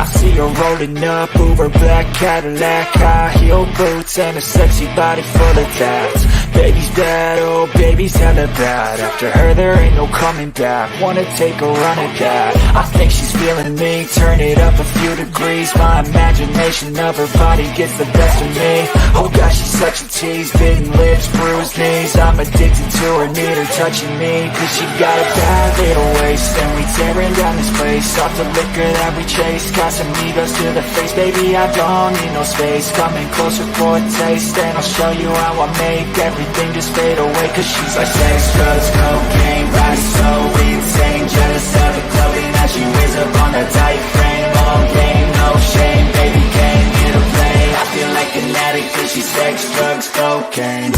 I see her rolling up, Uber black Cadillac, high heel boots and a sexy body full of tats. Baby's bad, oh baby's hella bad. After her there ain't no coming back. Wanna take a run at that. I think she's feeling me, turn it up a few degrees. My imagination of her body gets the best of me. Oh gosh, she's such a tease, bitten lips, bruised knees. I'm addicted to her, need her touching me. Cause she got a bad little waist, and we tearing down this place. Off the liquor that we chase, got some egos to the face. Baby, I don't need no space, coming closer for a taste. And I'll show you how I make everything just fade away. Cause she's like sex, drugs, cocaine, body so insane. Jealous of the clothing that she wears up on that tight frame. All game, no shame, baby came here to play. I feel like an addict cause she's sex, drugs, cocaine.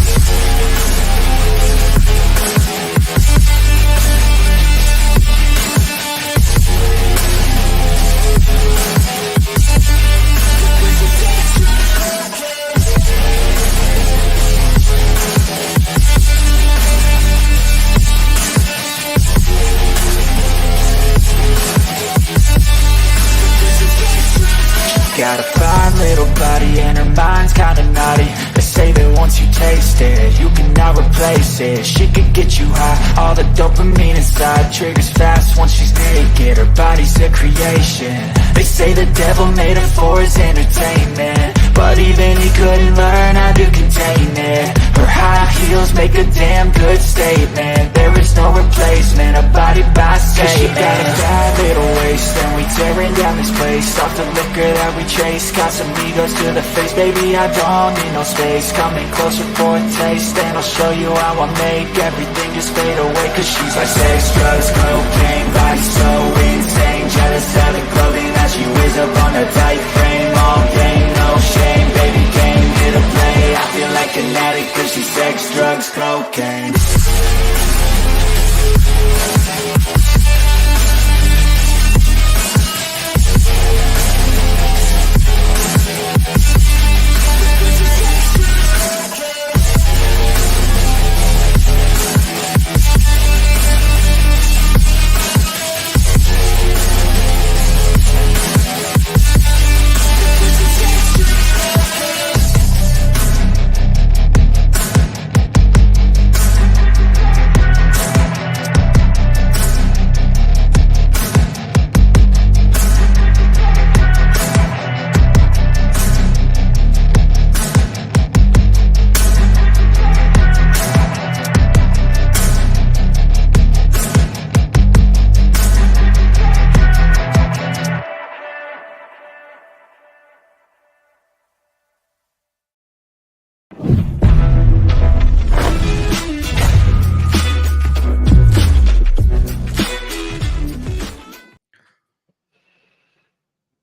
Got a fine little body and her mind's kinda naughty. They say that once you taste it, you cannot replace it. She could get you high, all the dopamine inside triggers fast once she's naked. Her body's a creation. They say the devil made her for his entertainment, but even he couldn't learn how to contain it. Her high heels make a damn good statement. There is no replacement, a body by Satan. She got a bad little waist, and we tearing down this place. Off the liquor that we chase, got some egos to the face. Baby, I don't need no space, coming closer for a taste. And I'll show you how I make everything just fade away. Cause she's like sex, drugs, cocaine, body so insane. Jealous of the clothing that she wears up on her tight frame. All game, no shame, baby came here to play. I feel like an addict cause she's sex, drugs, cocaine.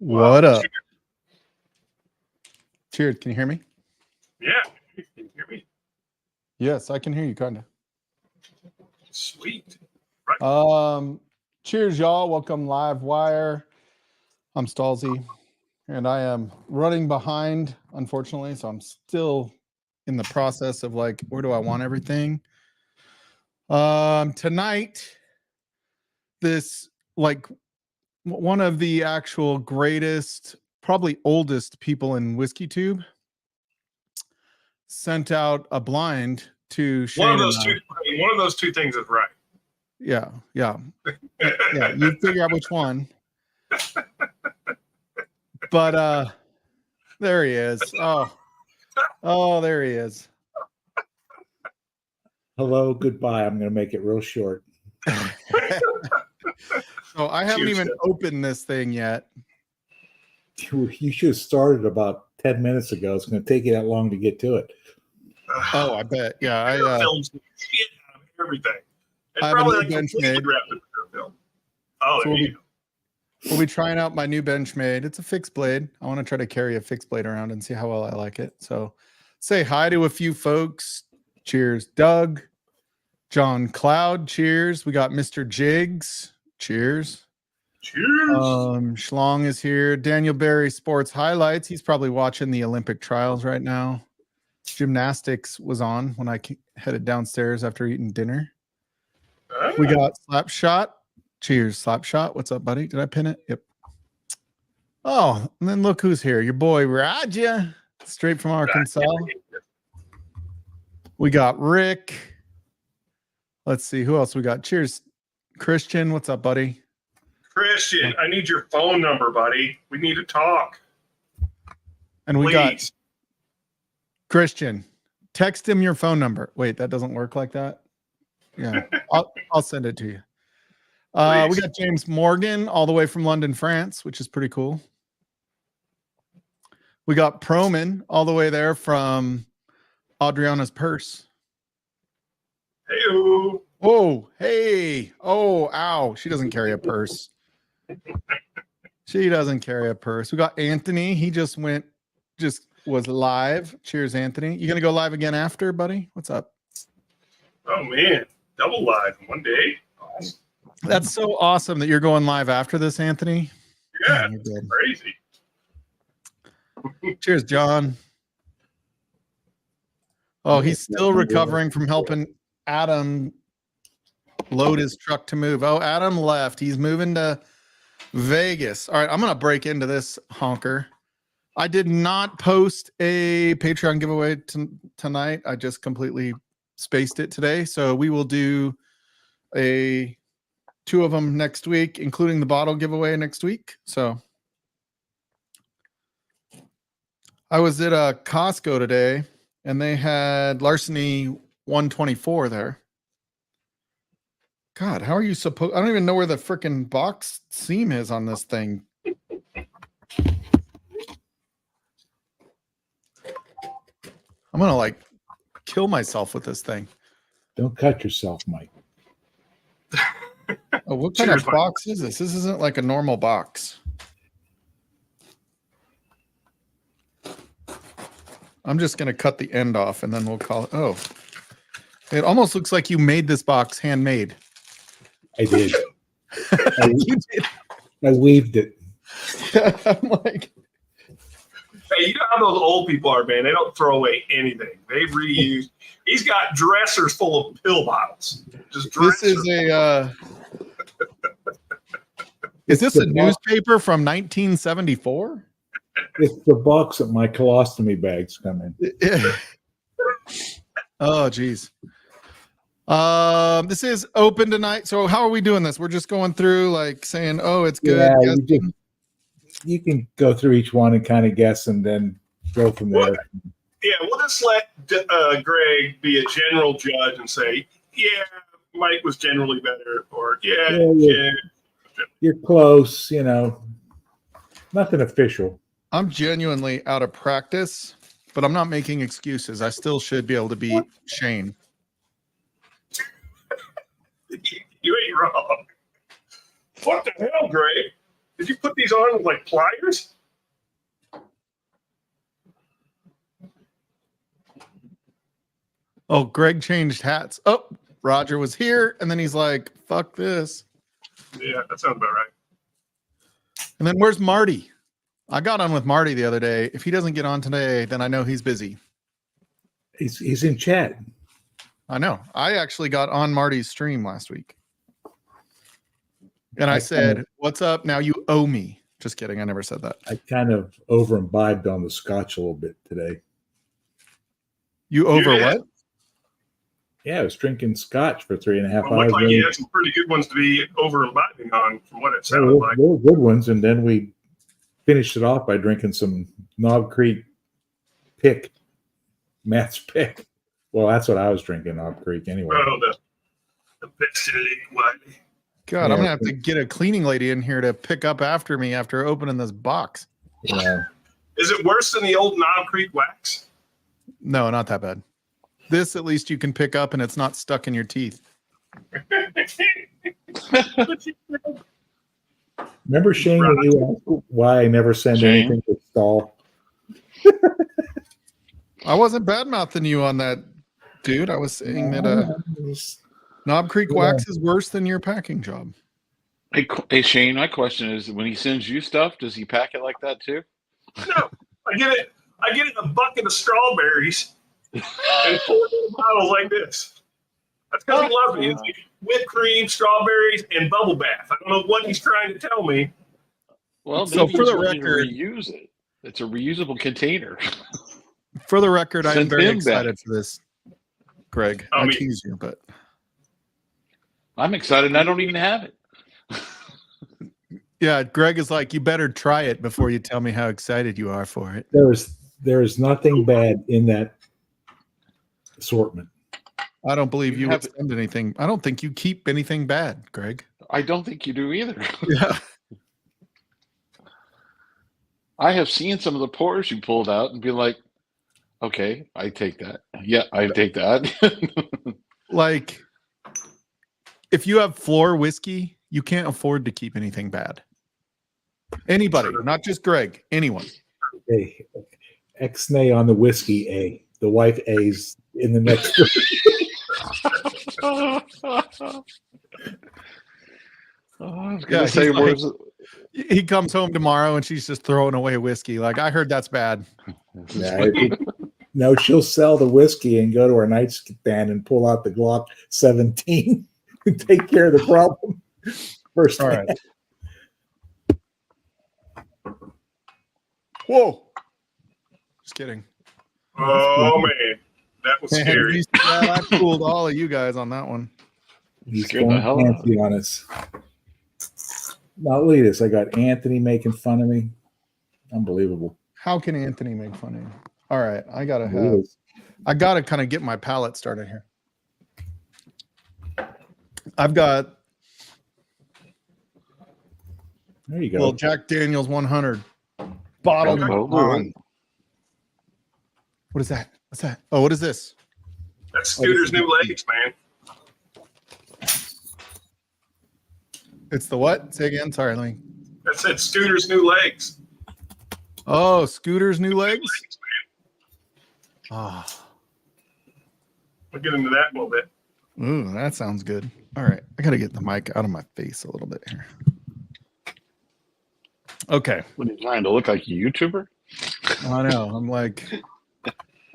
What up? Cheers. Can you hear me? Yeah. Can you hear me? Yes, I can hear you, kind of. Sweet. Right. Cheers, y'all. Welcome Live Wire. I'm Stahlzee, and I am running behind, unfortunately, so I'm still in the process of like, where do I want everything? Tonight, this like one of the actual greatest, probably oldest people in Whiskey Tube sent out a blind to Shane. One of those two things is right. Yeah. Yeah, you figure out which one. But there he is. Oh, there he is. Hello, goodbye. I'm going to make it real short. So I haven't even opened this thing yet. You should have started about 10 minutes ago. It's going to take you that long to get to it. Oh, I bet. Yeah, I films shit out of everything. And I have probably a new Benchmade. Film. Oh, So there you go. we'll be trying out my new Benchmade. It's a fixed blade. I want to try to carry a fixed blade around and see how well I like it. So say hi to a few folks. Cheers, Doug. John Cloud. Cheers. We got Mr. Jiggs. Cheers. Cheers. Shlong is here. Daniel Berry Sports Highlights. He's probably watching the Olympic trials right now. Gymnastics was on when I headed downstairs after eating dinner. We got Slapshot. Cheers, Slapshot. What's up, buddy? Did I pin it? Yep. Oh, and then look who's here. Your boy Raja, straight from Arkansas. We got Rick. Let's see who else we got. Cheers, Christian. What's up, buddy? Christian, I need your phone number, buddy. We need to talk. And we Please. got Christian. Text him your phone number. Wait, that doesn't work like that. Yeah, I'll send it to you. We got James Morgan all the way from London, France, which is pretty cool. We got Proman all the way there from Adriana's Purse. Hey-o. Oh, hey. Oh, ow. She doesn't carry a purse. She doesn't carry a purse. We got Anthony. He just was live. Cheers, Anthony. You going to go live again after, buddy? What's up? Oh, man. Double live in one day. Awesome. That's so awesome that you're going live after this, Anthony. Yeah, you're good. Crazy. Cheers, John. Oh, he's still recovering from helping Adam load his truck to move. Oh, Adam left. He's moving to Vegas. All right, I'm going to break into this honker. I did not post a Patreon giveaway tonight. I just completely spaced it today. So we will do two of them next week, including the bottle giveaway next week. So I was at a Costco today and they had Larceny 124 there. God, how are you supposed? I don't even know where the freaking box seam is on this thing. I'm gonna like kill myself with this thing. Don't cut yourself, Mike. Oh, what kind of box is this? This isn't like a normal box. I'm just gonna cut the end off and then we'll call it. Oh, it almost looks like you made this box handmade. I did. You did. I weaved it. I'm like, Hey, you know how those old people are, man. They don't throw away anything. They reuse. He's got dressers full of pill bottles. Just dressers. this is a. Is this a newspaper from 1974? It's the box that my colostomy bags come in. Oh, geez. This is open tonight. So how are we doing this? We're just going through like saying, oh, it's good. Yeah, you can go through each one and kind of guess and then go from there. Yeah, we'll just let Greg be a general judge and say, yeah, Mike was generally better, or yeah. You're close, nothing official. I'm genuinely out of practice, but I'm not making excuses. I still should be able to beat Shane. You ain't wrong. What the hell, Greg? Did you put these on with like pliers? Oh, Greg changed hats. Oh, Roger was here, and then he's like, fuck this. Yeah, that sounds about right. And then where's Marty? I got on with Marty the other day. If he doesn't get on today, then I know he's busy. He's in chat. I know. I actually got on Marty's stream last week. And I said, what's up? Now you owe me. Just kidding. I never said that. I kind of over imbibed on the scotch a little bit today. You over what? Yeah, I was drinking scotch for 3.5 hours. It looked like you had some pretty good ones to be over imbibing on, from what it sounded like. They were good ones, and then we finished it off by drinking some Knob Creek Pick, Matt's Pick. Well, that's what I was drinking, Knob Creek, anyway. Oh, the best in Wiley. God, I'm gonna have to get a cleaning lady in here to pick up after me after opening this box. Yeah. Is it worse than the old Knob Creek wax? No, not that bad. This at least you can pick up and it's not stuck in your teeth. Remember, Shane, when you asked why I never send anything to Stahl? I wasn't bad mouthing you on that, dude. I was saying that Knob Creek wax is worse than your packing job. Hey, Shane, my question is, when he sends you stuff, does he pack it like that too? No, I get it in a bucket of strawberries and 4 little bottles like this. That's because he loves me. It's like whipped cream, strawberries, and bubble bath. I don't know what he's trying to tell me. Well, So maybe for he's the ready record- to reuse it. It's a reusable container. For the record, I am Send very him excited back. for this, Greg. I I mean- tease you, but I'm excited and I don't even have it. yeah, Greg is like, you better try it before you tell me how excited you are for it. There is nothing bad in that assortment. I don't believe You you would have- send anything. I don't think you keep anything bad, Greg. I don't think you do either. Yeah. I have seen some of the pours you pulled out and be like, okay, I take that. Yeah, I take that. Like, if you have floor whiskey, you can't afford to keep anything bad. Anybody, not just Greg, anyone. Hey, X-nay on the whiskey A. The wife A's in the next. I was Yeah, gonna he's say like- words. He comes home tomorrow and she's just throwing away whiskey. Like, I heard that's bad. No, she'll sell the whiskey and go to her nightstand and pull out the Glock 17 and take care of the problem first. All right. Whoa. Just kidding. Oh man, that was Man, scary. you see that? I fooled all of you guys on that one. He's Scared the going hell out of fancy on us. Now look at this. I got Anthony making fun of me. Unbelievable. How can Anthony make fun of you? All right, I gotta Really? kind of get my palate started here. I've got There you go. little Jack Daniels 100 bottled in Oh, bond. What is that? What's that? Oh, what is this? That's Scooter's new legs, man. It's the what? Say again. Sorry, let me. That said Scooter's new legs. Oh, Scooter's new legs. Oh, We'll get into that in a little bit. ooh, that sounds good. All right, I gotta get the mic out of my face a little bit here. Okay. What are you trying to look like a YouTuber? I know. I'm like,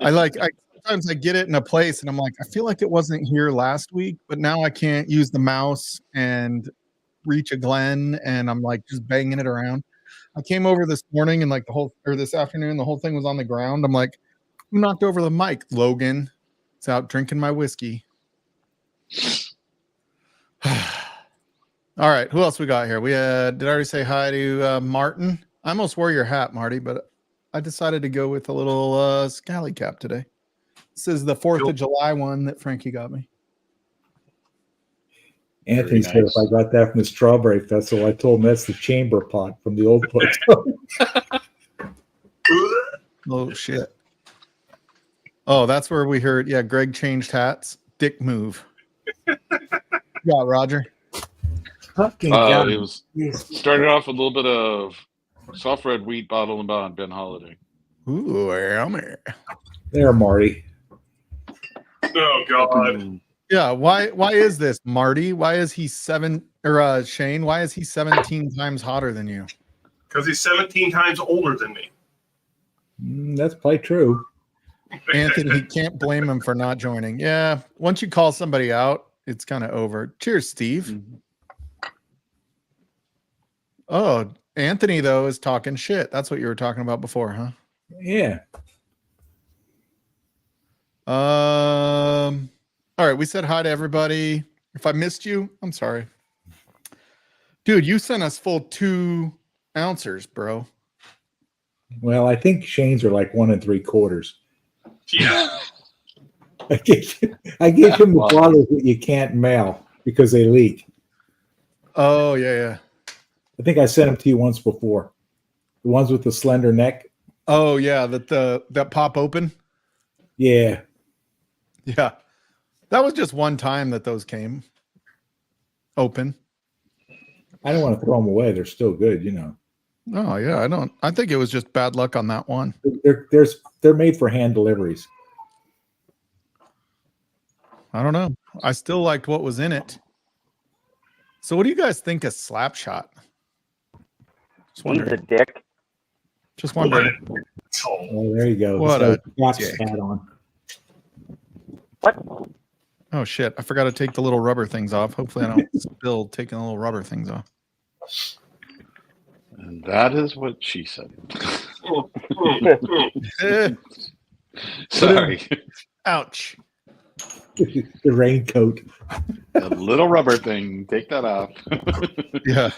I sometimes I get it in a place and I'm like, I feel like it wasn't here last week, but now I can't use the mouse and reach a Glen and I'm like just banging it around. I came over this morning and like this afternoon, the whole thing was on the ground. I'm like, who knocked over the mic? Logan. It's out drinking my whiskey. All right, who else we got here? We did I already say hi to Martin? I almost wore your hat, Marty, but I decided to go with a little scally cap today. This is the 4th of July one that Frankie got me. Anthony Very said nice. if I got that from the Strawberry Festival, I told him that's the chamber pot from the old place. Oh shit. Oh, that's where we heard. Yeah, Greg changed hats. Dick move. Yeah, Roger. Fucking It God. was started off with a little bit of soft red wheat bottle and bond, Ben Holiday. Ooh, yummy. There, Marty. Oh God. Yeah, why is this, Marty? Why is he Shane, why is he 17 times hotter than you? Because he's 17 times older than me. That's probably true. Anthony, can't blame him for not joining. Yeah, once you call somebody out, it's kind of over. Cheers, Steve. Mm-hmm. Oh, Anthony, though, is talking shit. That's what you were talking about before, huh? Yeah. All right, we said hi to everybody. If I missed you, I'm sorry. Dude, you sent us full 2 ounces, bro. Well, I think Shane's are like 1 3/4. Yeah. I gave him the Wow. bottles that you can't mail because they leak. Oh, yeah. I think I sent them to you once before. The ones with the slender neck. Oh, yeah, that pop open. Yeah. Yeah. That was just one time that those came open. I don't want to throw them away. They're still good, you know. Oh, yeah, I think it was just bad luck on that one. They're made for hand deliveries. I don't know. I still liked what was in it. So what do you guys think of Slapshot? Just He's a wondering. dick. Just wondering. Oh, Oh, there you go. What He's a got Cap's dick. hat on. What? Oh shit! I forgot to take the little rubber things off. Hopefully, I don't spill taking the little rubber things off. And that is what she said. Eh, Sorry. ouch. The raincoat. The little rubber thing. Take that off. Yeah.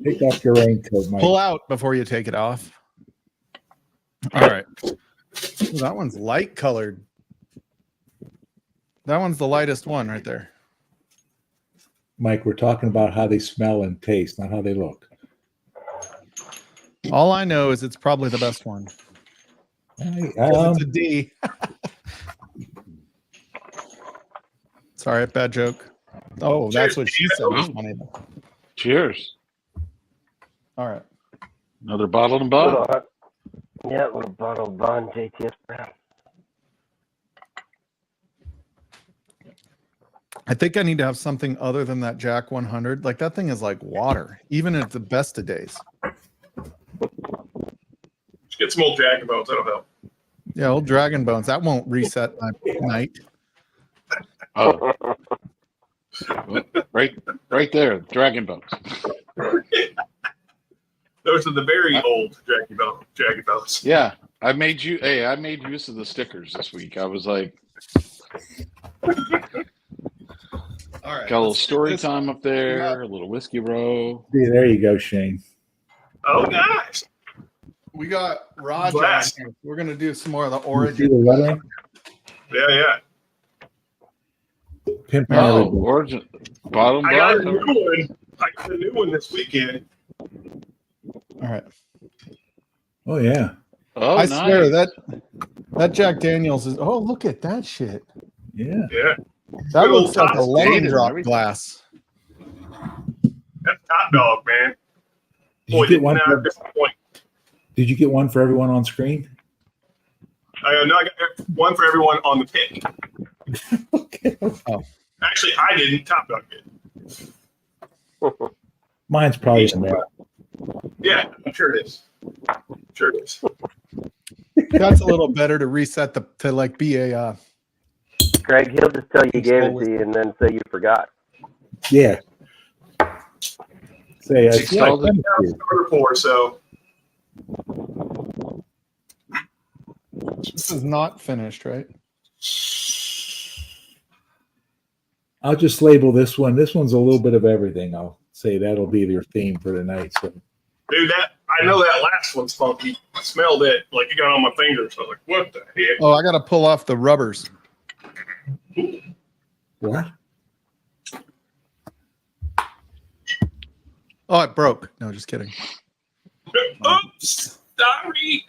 Take off your raincoat, Mike. Pull out before you take it off. All right. Ooh, that one's light colored. That one's the lightest one right there. Mike, we're talking about how they smell and taste, not how they look. All I know is it's probably the best one. Hey, 'Cause it's a D. Sorry, bad joke. Oh, that's what she said. Was funny. Cheers. All right. Another bottle and bottle. Little bottle of Bond JTS Brown. I think I need to have something other than that Jack 100. Like that thing is like water, even at the best of days. Get some old Dragon Bones. That'll help. Yeah, old Dragon Bones. That won't reset my night. Oh. Right there. Dragon Bones. Those are the very old Dragon Bones. Yeah. I made use of the stickers this week. I was like, All right. got a little story time up there, a little whiskey row. Yeah, there you go, Shane. Oh, nice. We got Raj. Glass. on here. We're gonna do some more of the You see origin. the lettering? Yeah. Pimp Oh, everything. origin. Bottom I got a bottom. new one. I got a new one this weekend. All right. Oh yeah. Oh, I nice. swear that Jack Daniels is. Oh, look at that shit. Yeah. Yeah. That Good old looks like a top lemon dated drop everything. glass. That's top dog, man. Did Boy, you get one now for, disappoint. did you get one for everyone on screen? I got one for everyone on the pick. Okay. Actually, I didn't. Top dog did. Mine's probably in there. Yeah, I'm sure it is. Sure it is. That's a little better to reset to like be a. Greg, he'll just tell you he gave it Always. to you and then say you forgot. Yeah. Say, I Stahlzee. sent it to you. Starter pour, so This is not finished, right? I'll just label this one. This one's a little bit of everything. I'll say that'll be their theme for tonight. So dude, I know that last one's funky. I smelled it like it got on my fingers. I was like, what the heck? Oh, I got to pull off the rubbers. what? Oh, it broke. No, just kidding. Oops, sorry.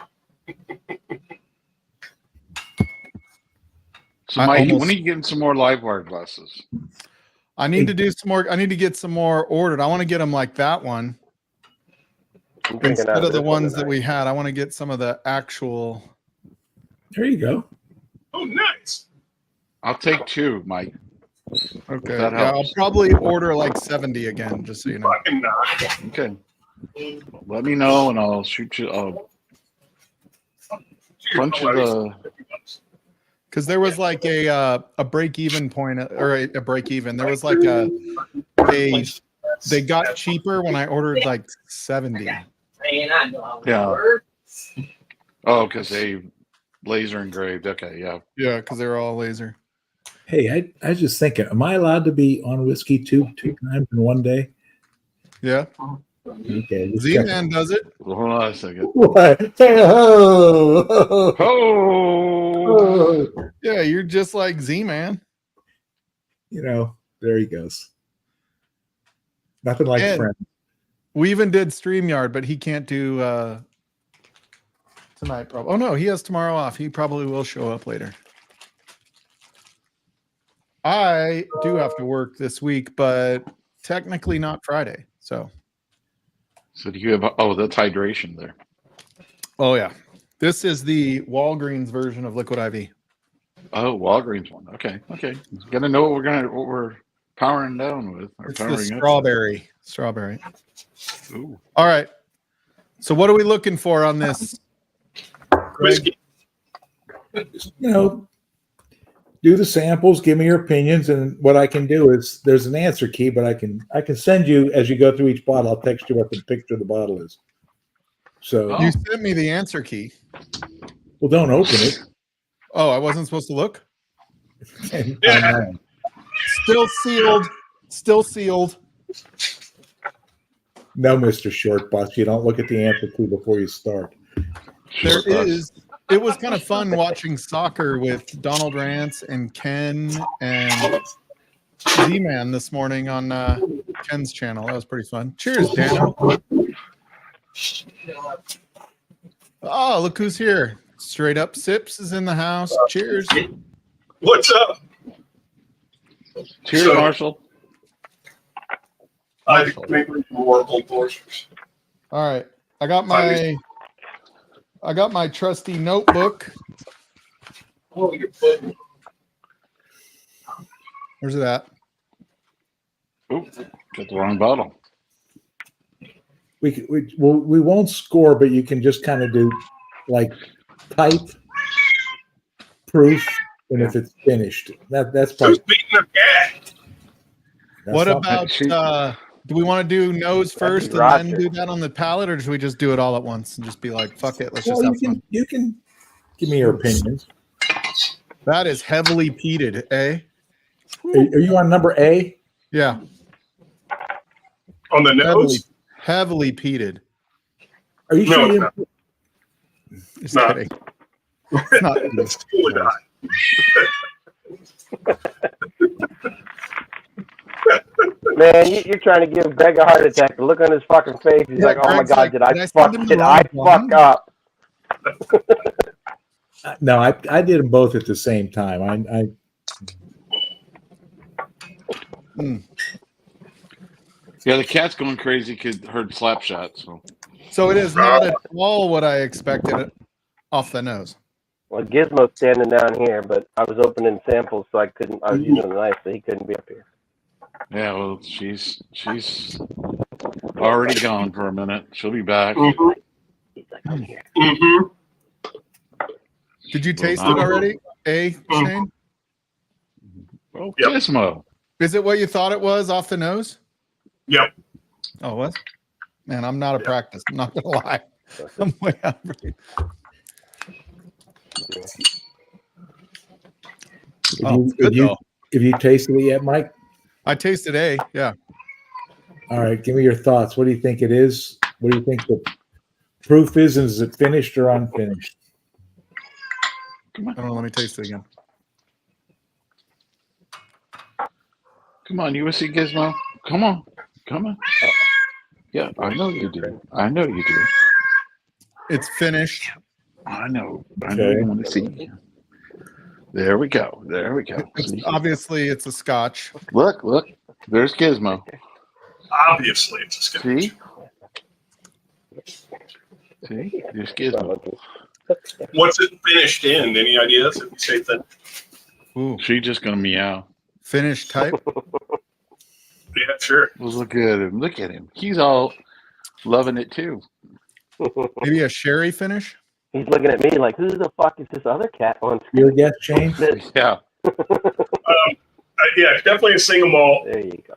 So, I Mike, almost- when are you getting some more live wire glasses? I need to do some more. I need to get some more ordered. I want to get them like that one Drinking instead out of the this one ones that tonight. we had. I want to get some of the actual. There you go. Oh, nice. I'll take two, Mike. Okay, That yeah, I'll helps. probably order like 70 again, just so you know. Fucking not. Okay. Let me know and I'll shoot you. I'll bunch of the. Because there was like a break even point, or a break even. There was like they got cheaper when I ordered like 70. Yeah. Oh, because they laser engraved. Okay, yeah. Yeah, because they're all laser. Hey, I was just thinking, am I allowed to be on whiskey two times in one day? Yeah, Okay. just Z checking. Man does it. Well, hold on a second. What? Hey, ho! Oh, Yeah, you're just like Z Man. You know, there he goes. Nothing like And- friends. We even did StreamYard, but he can't do tonight. Probably. Oh no, he has tomorrow off. He probably will show up later. I do have to work this week, but technically not Friday. So. so do you have? Oh, that's hydration there. Oh yeah, this is the Walgreens version of Liquid IV. Oh, Walgreens one. Okay. Gotta know what we're powering down with. Or It's the powering up. strawberry. Ooh. All right. So what are we looking for on this? Whiskey. You know, do the samples, give me your opinions, and what I can do is there's an answer key, but I can send you as you go through each bottle. I'll text you what the picture of the bottle is. So, You sent me the answer key. well, don't open it. Oh, I wasn't supposed to look? I know. Still sealed. Still sealed. No, Mr. Short Bus, you don't look at the answer key before you start. There is. It was kind of fun watching soccer with Donald Rance and Ken and Z-Man this morning on Ken's channel. That was pretty fun. Cheers, Dano. Oh, look who's here. Straight Up Sips is in the house. Cheers. What's up? Cheers, So- Marshall. I think we can work on portions. All right. I got my trusty notebook. Oh, you're putting. Where's it at? Oop, got the wrong bottle. We won't score, but you can just kind of do like type, proof, and if it's finished. That's Who's probably. beating a cat? What not- about do we want to do nose first and Roger. then do that on the palate, or should we just do it all at once and just be like, fuck it, let's Well, just have fun? you can give me your opinions. That is heavily peated, eh? Are you on number A? Yeah, On the nose? heavily peated. Are you No, sure? it's You not. Just No. kidding. It's not. It's totally not. Man, you're trying to give Greg a heart attack. The look on his fucking face. He's Yeah, like, oh my Greg's God, like, did I did I fuck send him the fuck wrong up? No, I did them both at the same time. I Yeah, the cat's going crazy. Kid heard slap shot. So it is not at all what I expected off the nose. Well, Gizmo's standing down here, but I was opening samples, so I couldn't. I was using the knife, so he couldn't be up here. Yeah, well, she's already gone for a minute. She'll be back. Mm-hmm. He's like, I'm here. Mm-hmm. Did you taste it not- already, Shane? Oh, Yep. Gizmo. Is it what you thought it was off the nose? Yep. Oh, what? Man, I'm not a practice. I'm not gonna lie. I'm way out. Oh, it's good though. Have you tasted it yet, Mike? I tasted A. Yeah. All right, give me your thoughts. What do you think it is? What do you think the proof is? And is it finished or unfinished? I don't know. Let me taste it again. Come on, USC Gizmo. Come on. Come on. Yeah, I know you do. I know you do. It's finished. I know. I Okay. know you want to see. There we go. There we go. See? Obviously, it's a Scotch. Look. There's Gizmo. Obviously, it's a sketch. See? There's Gizmo. What's it finished in? Any ideas? If you say that. Ooh, She's just going to meow. finished type. Yeah, sure. Well, look at him. Look at him. He's all loving it too. Maybe a sherry finish. He's looking at me like, who the fuck is this other cat on Your guess, Shane? screen? Yeah. Yeah, it's definitely a single malt. There you go.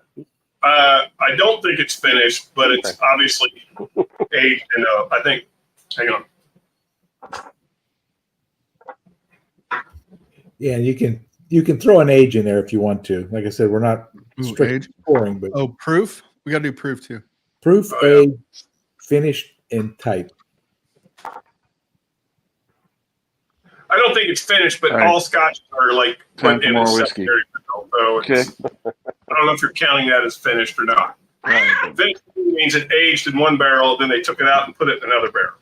I don't think it's finished, but it's obviously aged. And I think, hang on. Yeah, you can throw an age in there if you want to. Like I said, we're not Ooh, strictly age. scoring, but Oh, proof. We got to do proof too. proof, Oh, yeah. age, finished, and type. I don't think it's finished, but All right. all scotch are like Time put for in more a whiskey. secondary barrel. So Okay. I don't know if you're counting that as finished or not. Right. Finished means it aged in one barrel, then they took it out and put it in another barrel.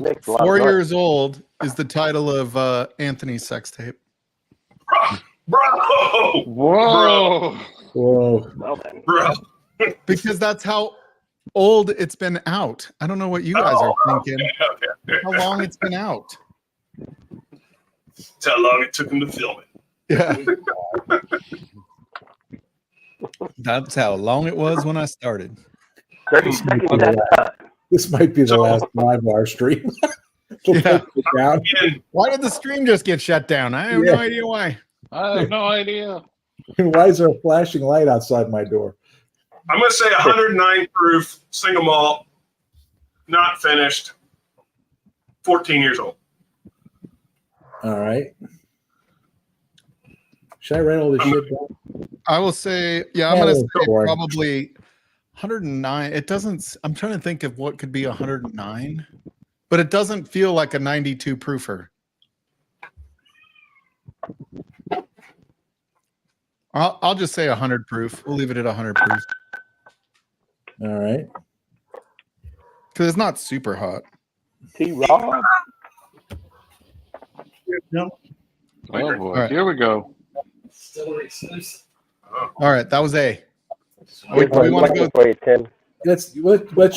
Makes a lot 4 of noise. years old is the title of Anthony's sex tape. Bro, Whoa. Whoa. Well then. bro. Because that's how old it's been out. I don't know what you guys are thinking. Okay. How long it's been out. That's how long it took him to film it. Yeah. That's how long it was when I started. 30 seconds at a time. This might be the last live bar stream. We'll Yeah. take it down. And Why did the stream just get shut down? I have no Yeah. idea why. I have no idea. Why is there a flashing light outside my door? I'm going to say 109 proof single malt not finished, 14 years old. All right. Should I write all this shit down? I will say, yeah, I'm Yeah, going to go say for it. probably 109. It doesn't, I'm trying to think of what could be 109, but it doesn't feel like a 92 proofer. I'll just say 100 proof. We'll leave it at 100 proof All right. because it's not super hot. T-Rob. Oh boy, All right. here we go. All right, that was A. Here's we my wanna question go- for you, Tim. Let's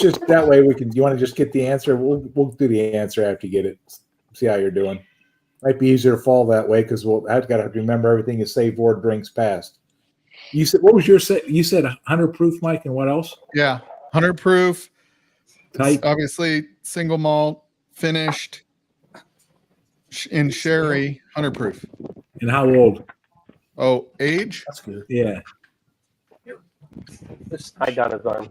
just that way we can. You want to just get the answer? We'll do the answer after you get it. See how you're doing. Might be easier to fall that way because I've got to remember everything is save board drinks past. You said what was your set? You said 100 proof, Mike, and what else? Yeah, 100 proof. Tight. Obviously, single malt, finished in sherry, 100 proof. And how old? Oh, age? That's good. Yeah. Hi, Donna's arm.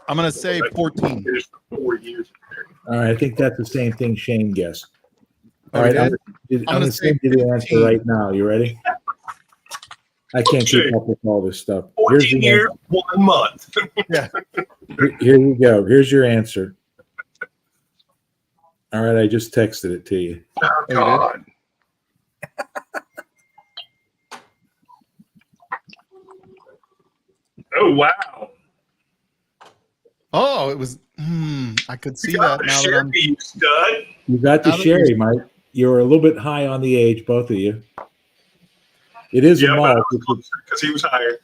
I'm going to say 14. Finished for 4 years. All right. I think that's the same thing Shane guessed. Oh, All right. you I'm did? going gonna to say send you the answer 15. right now. You ready? I can't keep up with all this stuff. Here's 14 the years, 1 month. answer. Here you go. Here's your answer. All right. I just texted it to you. Oh, God. Oh, wow. Oh, it was. I could see You got that the now that I'm. Sherry, you stud. You got the Now that sherry, Mike. You were a little bit high on the age, both of you. It is Yeah, a but I malt. was closer because he was higher.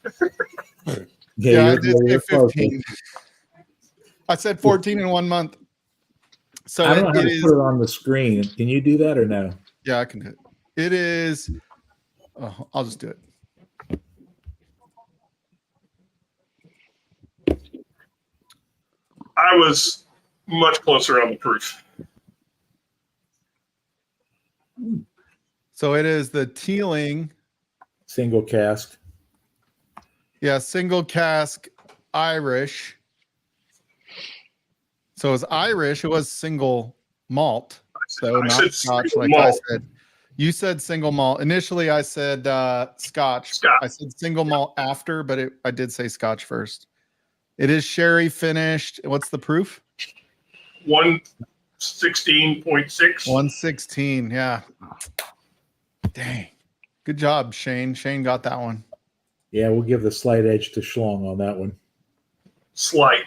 Yeah, I you're- did say you're close. 15. I said 14 in 1 month. So I don't know how it to is. put it on the screen. Can you do that or no? Yeah, I can do it. It is. Oh, I'll just do it. I was much closer on the proof. So it is the Teeling, Single cask. yeah, single cask Irish. So it's Irish. It was single malt, so I not said Scotch, single like I malt. said. You said single malt. Initially, I said Scotch. Scotch. I said single malt after, but I did say Scotch first. It is sherry finished. What's the proof? 116.6. 116. Yeah. Dang. Good job, Shane. Shane got that one. Yeah, we'll give the slight edge to Shlong on that one. Slight.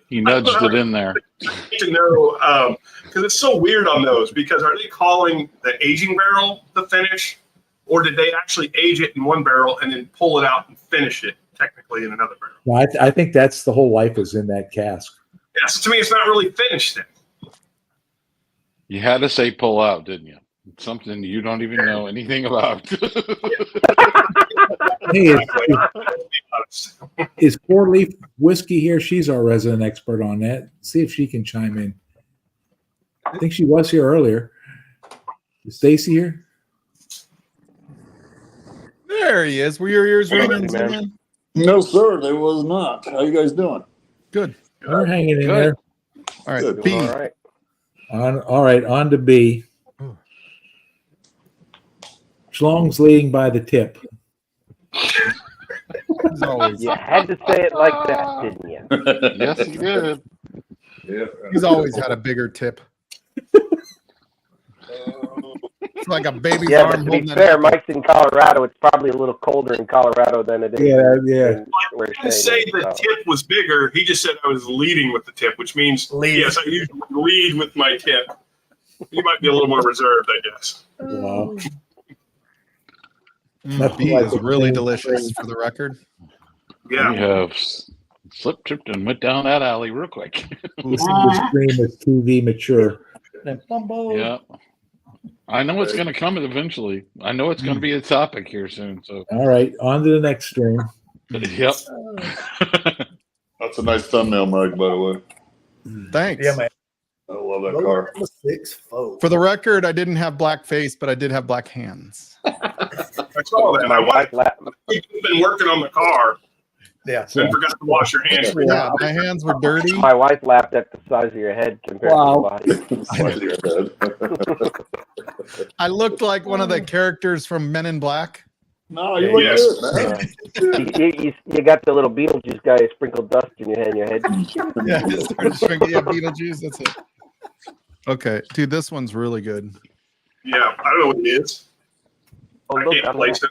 He nudged it in there. To know because it's so weird on those, because are they calling the aging barrel the finish, or did they actually age it in one barrel and then pull it out and finish it technically in another barrel? Well, I think that's the whole life is in that cask. Yeah, so to me it's not really finished then. You had to say pull out, didn't you? It's something you don't even know anything about. Hey, is Four Leaf Whiskey here? She's our resident expert on that. See if she can chime in. I think she was here earlier. Is Stacy here? There he is. Were your ears Hey, ringing, man. man? No, sir, there was not. How you guys doing? Good. We're hanging in Good. there. All right. Good. B. All right. All right, on to B. Schlong's leading by the tip. He's always, You had to say it like that, didn't you? Yes, he did. Yeah. he's always had a bigger tip. It's like a baby's Yeah, arm but to holding be an fair, apple. Mike's in Colorado. It's probably a little colder in Colorado than it is. Yeah. Where I didn't say Shane is, the so. tip was bigger. He just said I was leading with the tip, which means yes, I usually lead with my tip. You might be a little more reserved, I guess. Wow. B is really delicious, for the record. Yeah. We have slipped, tripped, and went down that alley real quick. The stream is TV mature. Yeah. I know it's going to come eventually. I know it's going to be a topic here soon. So, All right, on to the next stream. yep. That's a nice thumbnail, Mike, by the way. Thanks. Yeah, man. I love that car. 6'4". For the record, I didn't have black face, but I did have black hands. I saw that. I wanted, Mike you've been working on the car. Yeah. and forgot to wash your hands. Yeah, my hands were dirty. My wife laughed at the size of your head compared Wow. to the body. I looked like one of the characters from Men in Black. No, you look Yes. good, man. You got the little Beetlejuice guy who sprinkled dust in your head. Yeah, it started shrinking. Yeah, Beetlejuice. That's it. Okay, dude, this one's really good. Yeah, I don't know what it is. Oh, I look, can't I'm place it.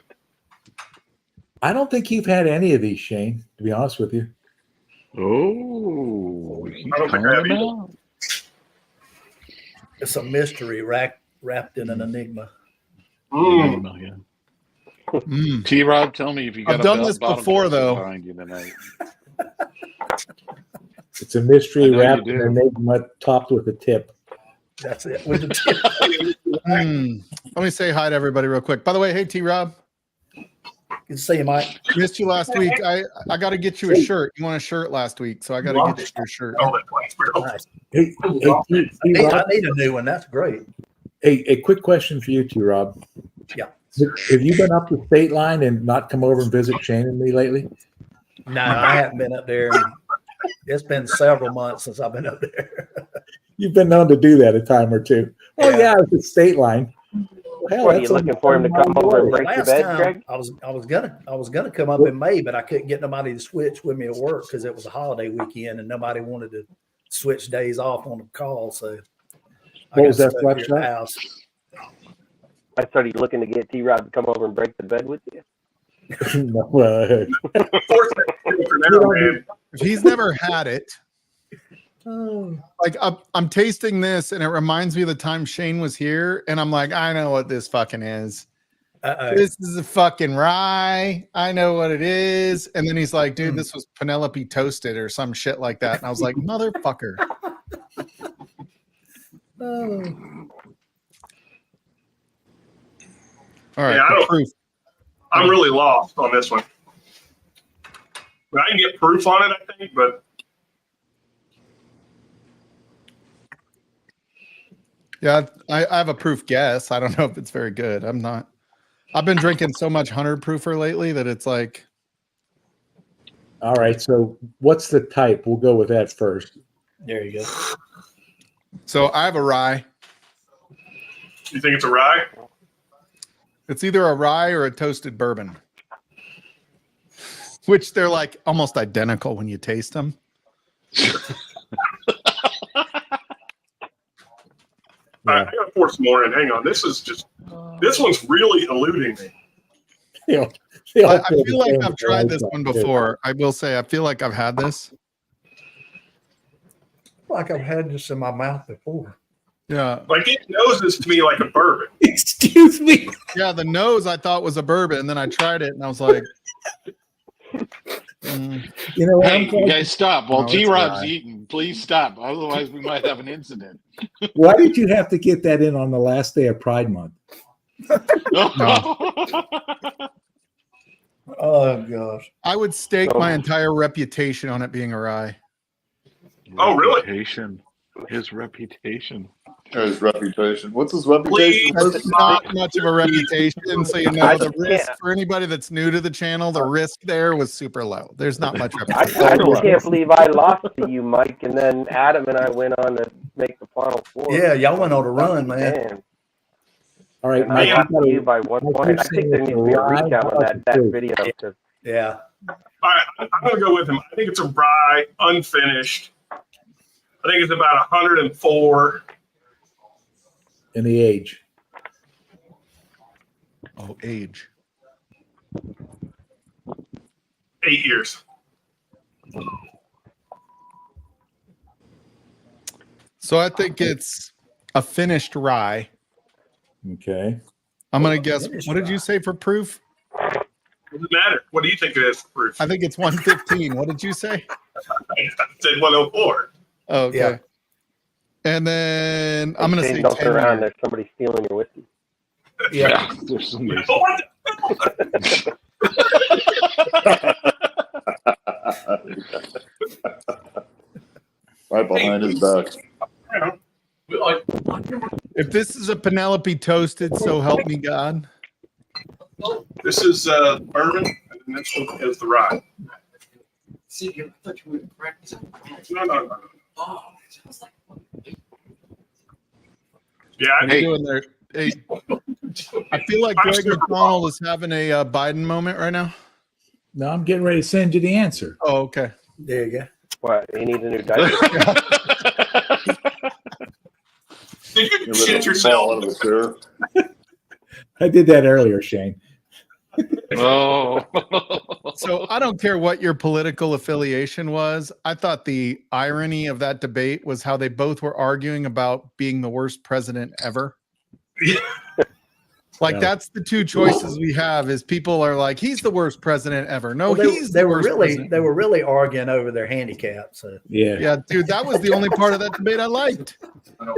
I don't think you've had any of these, Shane, to be honest with you. Oh, he's I don't think I have calling him either. out. It's a mystery wrapped in an enigma. Mm. Mm. T-Rob, tell me if you got I've a done this bottom before, dresser though. behind you tonight. It's a mystery I know wrapped you in do. an enigma topped with a tip. That's it. With the tip. Mm. Let me say hi to everybody real quick. By the way, hey T-Rob, You can see him, Mike. missed you last week. I got to get you a shirt. You want a shirt last week, so I got to get you your shirt. Oh, that place, bro. Nice. Hey, I need a new one. That's great. a quick question for you, T-Rob. Yeah. Have you been up the state line and not come over and visit Shane and me lately? No, I haven't been up there. It's been several months since I've been up there. You've been known to do that a time or two. Oh, Yeah. yeah, it's the state line. Hell, What, are you that's looking only for him to 7 come miles over and away. break your Last bed, time Greg? I was gonna come up in May, but I couldn't get nobody to switch with me at work because it was a holiday weekend and nobody wanted to switch days off on the call. So What was that stuck flat here at shot? the house. I started looking to get T-Rod to come over and break the bed with you. No, Unfortunately, for now, man. If he's never had it, like I'm tasting this, and it reminds me of the time Shane was here, and I'm like, I know what this fucking is. This is a fucking rye. I know what it is. And then he's like, dude, this was Penelope toasted or some shit like that. And I was like, motherfucker. All right. Yeah, I don't- proof. I'm really lost on this one. I can get proof on it, I think, but Yeah, I have a proof guess. I don't know if it's very good. I've been drinking so much 100 proofer lately that it's like, all right, so what's the type? We'll go with that first. There you go. so I have a rye. you think it's a rye? It's either a rye or a toasted bourbon, which they're like almost identical when you taste them. All right, I gotta pour some more in. Hang on. This one's really eluding me. I feel like I've tried this one before. I will say, I feel like I've had this. Like I've had this in my mouth before. Yeah. Like it noses to me like a bourbon. Excuse me. Yeah. The nose I thought was a bourbon. And then I tried it and I was like, You know, Hey, you guys stop. While No, it's T-Rob's rye. eating, please stop. Otherwise, we might have an incident. why did you have to get that in on the last day of Pride Month? Oh gosh. I would stake my entire reputation on it being a rye. Oh, really? Reputation. His reputation. His reputation. What's his reputation? That's not much of a reputation. So, you know, I the risk can't- for anybody that's new to the channel, the risk there was super low. There's not much I reputation. just can't believe I lost to you, Mike, and then Adam and I went on to make the final four. Yeah, y'all went on a run, man. Man. All right, And I Mike, lost you to you gotta- by 1 Mike, point. you're I think saying there it's needs to be a a rye recount on that too. video. 'Cause Yeah. All right, I'm gonna go with him. I think it's a rye, unfinished. I think it's about 104. in the age. Oh, age. 8 years. So I think it's a finished rye. Okay. I'm going to guess. Finished What did you rye. say for proof? Doesn't matter. What do you think it is for proof? I think it's 115. What did you say? I said 104. Oh, okay. Yeah. And then I'm going to Shane, say don't turn 10 around. years. There's somebody stealing your whiskey. Yeah. There's somebody. What? Right behind his back. If this is a Penelope toasted, so help me God. This is bourbon, and this one is the rye. See, I thought you were practicing. No. Oh, I was like, Yeah, What are you doing there? Hey, I feel like Greg McDonald is having a Biden moment right now. No, I'm getting ready to send you the answer. Oh, okay. There you go. What? He needs a new diaper. Did you You shit little yourself? fall out of the chair. I did that earlier, Shane. Oh. So I don't care what your political affiliation was. I thought the irony of that debate was how they both were arguing about being the worst president ever. Yeah. Like Yeah. that's the two choices we have is people are like, he's the worst president ever. No, Well, he's they the were worst really president. they were really arguing over their handicap. So Yeah. Yeah, dude, that was the only part of that debate I liked. I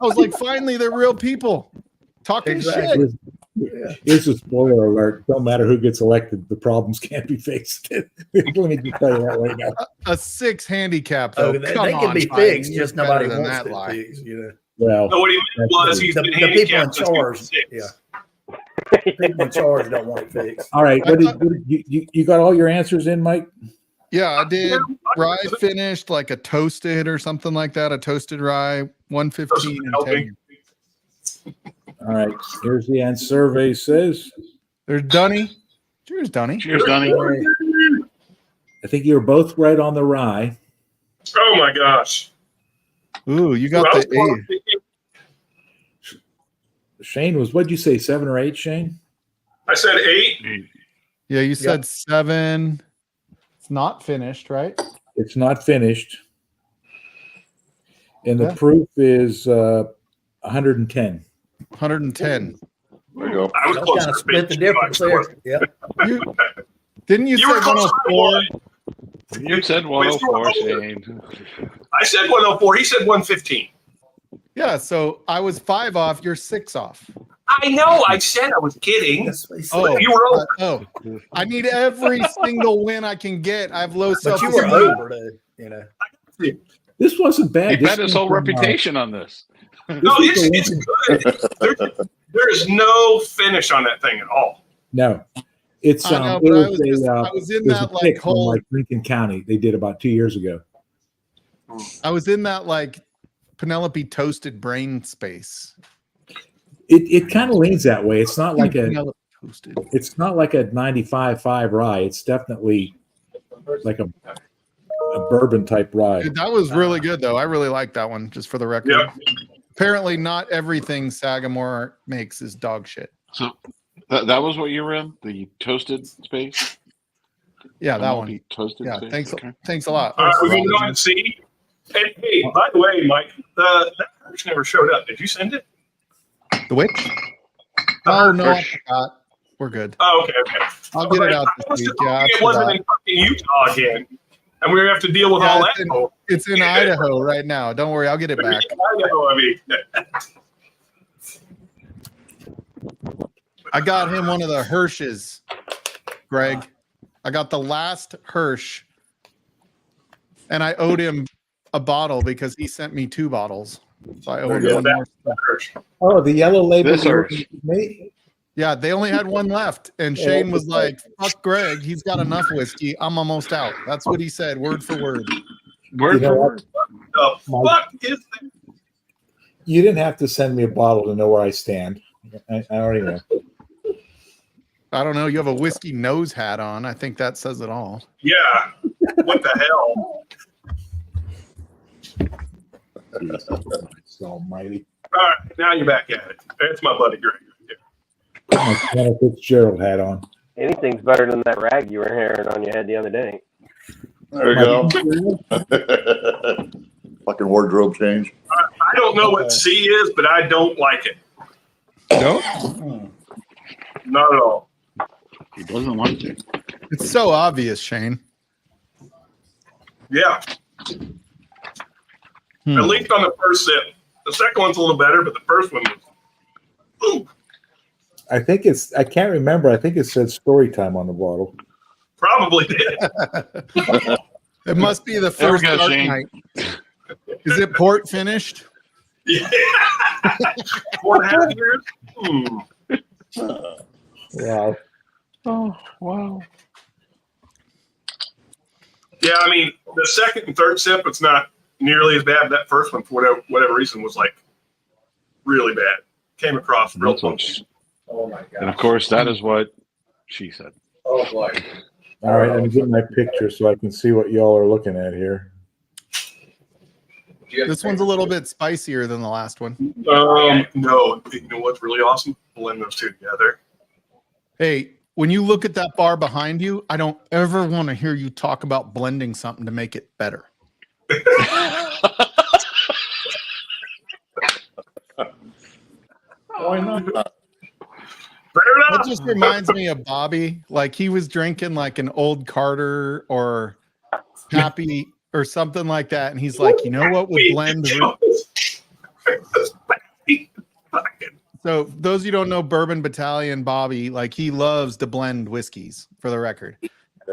was like, finally, they're real people talking Exactly. shit. Here's a spoiler alert. Don't matter who gets elected, the problems can't be fixed. Let me just tell you that right now. A 6 handicap, though. oh, they Come can on, be Biden, fixed, you're just nobody better than wants that to lie. fix. You know, Well, No, what he meant was he's the, been the people in handicapped since he was charge. 6. Yeah, people in charge don't want it fixed. all right. What did you got all your answers in, Mike? Yeah, I did. Rye finished like a toasted or something like that. A toasted rye, 115 and 10. All right. Here's the answer. Survey says. There's Dunny. Cheers, Dunny. Cheers, Donnie. I think you were both right on the rye. Oh my gosh. Ooh, you got Well, I was the A. thinking- Shane was, what'd you say, 7 or 8, Shane? I said 8. Yeah, you said 7. It's not finished, right? It's not finished. And the Yeah. proof is 110. 110. There you go. I was Y'all close kind of to split the difference there. Yeah. Didn't you, You say were close. 104? You said 104, Shane. I said 104. He said 115. Yeah, so I was 5 off. You're 6 off. I know. I said I was kidding. That's what he said. Oh, You were over. oh, I need every single win I can get. I have low But self you were esteem. over though. You know. This wasn't bad. He This bet his came whole from, reputation on this. No, it's good. There is no finish on that thing at all. No. It's I know, it but I was was, a, I was in it was a that like pick from whole. like Lincoln County. They did about 2 years ago. I was in that like Penelope toasted brain space. It kind of leans that way. It's not like a Penelope toasted. it's not like a 95.5 rye. It's definitely like a bourbon type rye. Dude, that was really good though. I really like that one. Just for the record. Yep. Apparently, not everything Sagamore makes is dog shit. So that was what you were in? The toasted space? Yeah, that one. Toasted Yeah, space? thanks a lot. All right, we're moving on to C. Hey, by the way, Mike, that Hirsch never showed up. Did you send it? The which? Oh no, I forgot. We're good. Oh, okay. I'll get it out I was this week. just Yeah, I hoping it wasn't forgot. in fucking Utah again, and we have to deal with Yeah, all it's that. It's in Idaho right now. Don't worry, I'll get it back. I mean, I got him one of the Hirsches, Greg. I got the last Hirsch, and I owed him a bottle because he sent me 2 bottles. So I owe him There you one go. more. Hirsch. Oh, the yellow label. This Hirsch. Me? Yeah, they only had one left, and Shane was like, "Fuck Greg, he's got enough whiskey. I'm almost out." That's what he said, word for word. Word You know for what? word. The fuck is that? You didn't have to send me a bottle to know where I stand. I already know. I don't know. You have a whiskey nose hat on. I think that says it all. Yeah. What the hell? It's almighty. All right, now you're back at it. That's my buddy Greg. My Tanner Fitzgerald hat on. Anything's better than that rag you were wearing on your head the other day. There you go. Fucking wardrobe change. I don't know what C is, but I don't like it. No, Not at all. He doesn't like it. it's so obvious, Shane. Yeah. Hmm. At least on the first sip. The second one's a little better, but the first one was. Ooh, I think it's, I can't remember. I think it said story time on the bottle. probably did. It must be the There we first go, dark Shane. night. Is it port finished? Yeah. 4.5 years? Hmm. Wow. Oh, wow. Yeah, Yeah, I mean, the second and third sip, it's not nearly as bad. That first one, for whatever reason, was like really bad. Came across real That's what funky. she- Oh my god. and of course, that is what she said. Oh boy. All right, let me get my picture so I can see what y'all are looking at here. This one's a little bit spicier than the last one. No, you know what's really awesome? Blend those two together. Hey, when you look at that bar behind you, I don't ever want to hear you talk about blending something to make it better. Why not? Fair That enough. just reminds me of Bobby. Like he was drinking like an old Carter or Happy or something like that. And he's like, you know what would blend? So those of you who don't know Bourbon Battalion Bobby, like he loves to blend whiskeys for the record.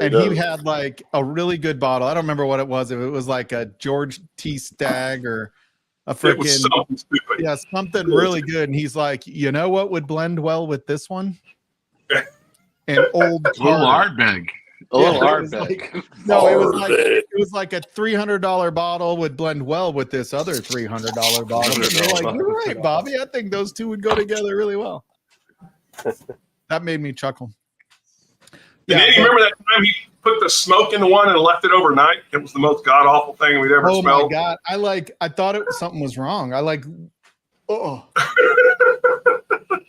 And he had like a really good bottle. I don't remember what it was. If it was like a George T. Stagg or a It was freaking something stupid. yeah, something really good. And he's like, you know what would blend well with this one? An old A little Carter. Ardbeg. A Yeah, little it was Ardbeg. No, it was like a $300 bottle would blend well with this other $300 bottle. And you're like, you're right, Bobby. I think those two would go together really well. That made me chuckle. And then you remember that time he put the smoke in the one and left it overnight? It was the most god awful thing we'd ever Oh smelled. my god! I thought something was wrong.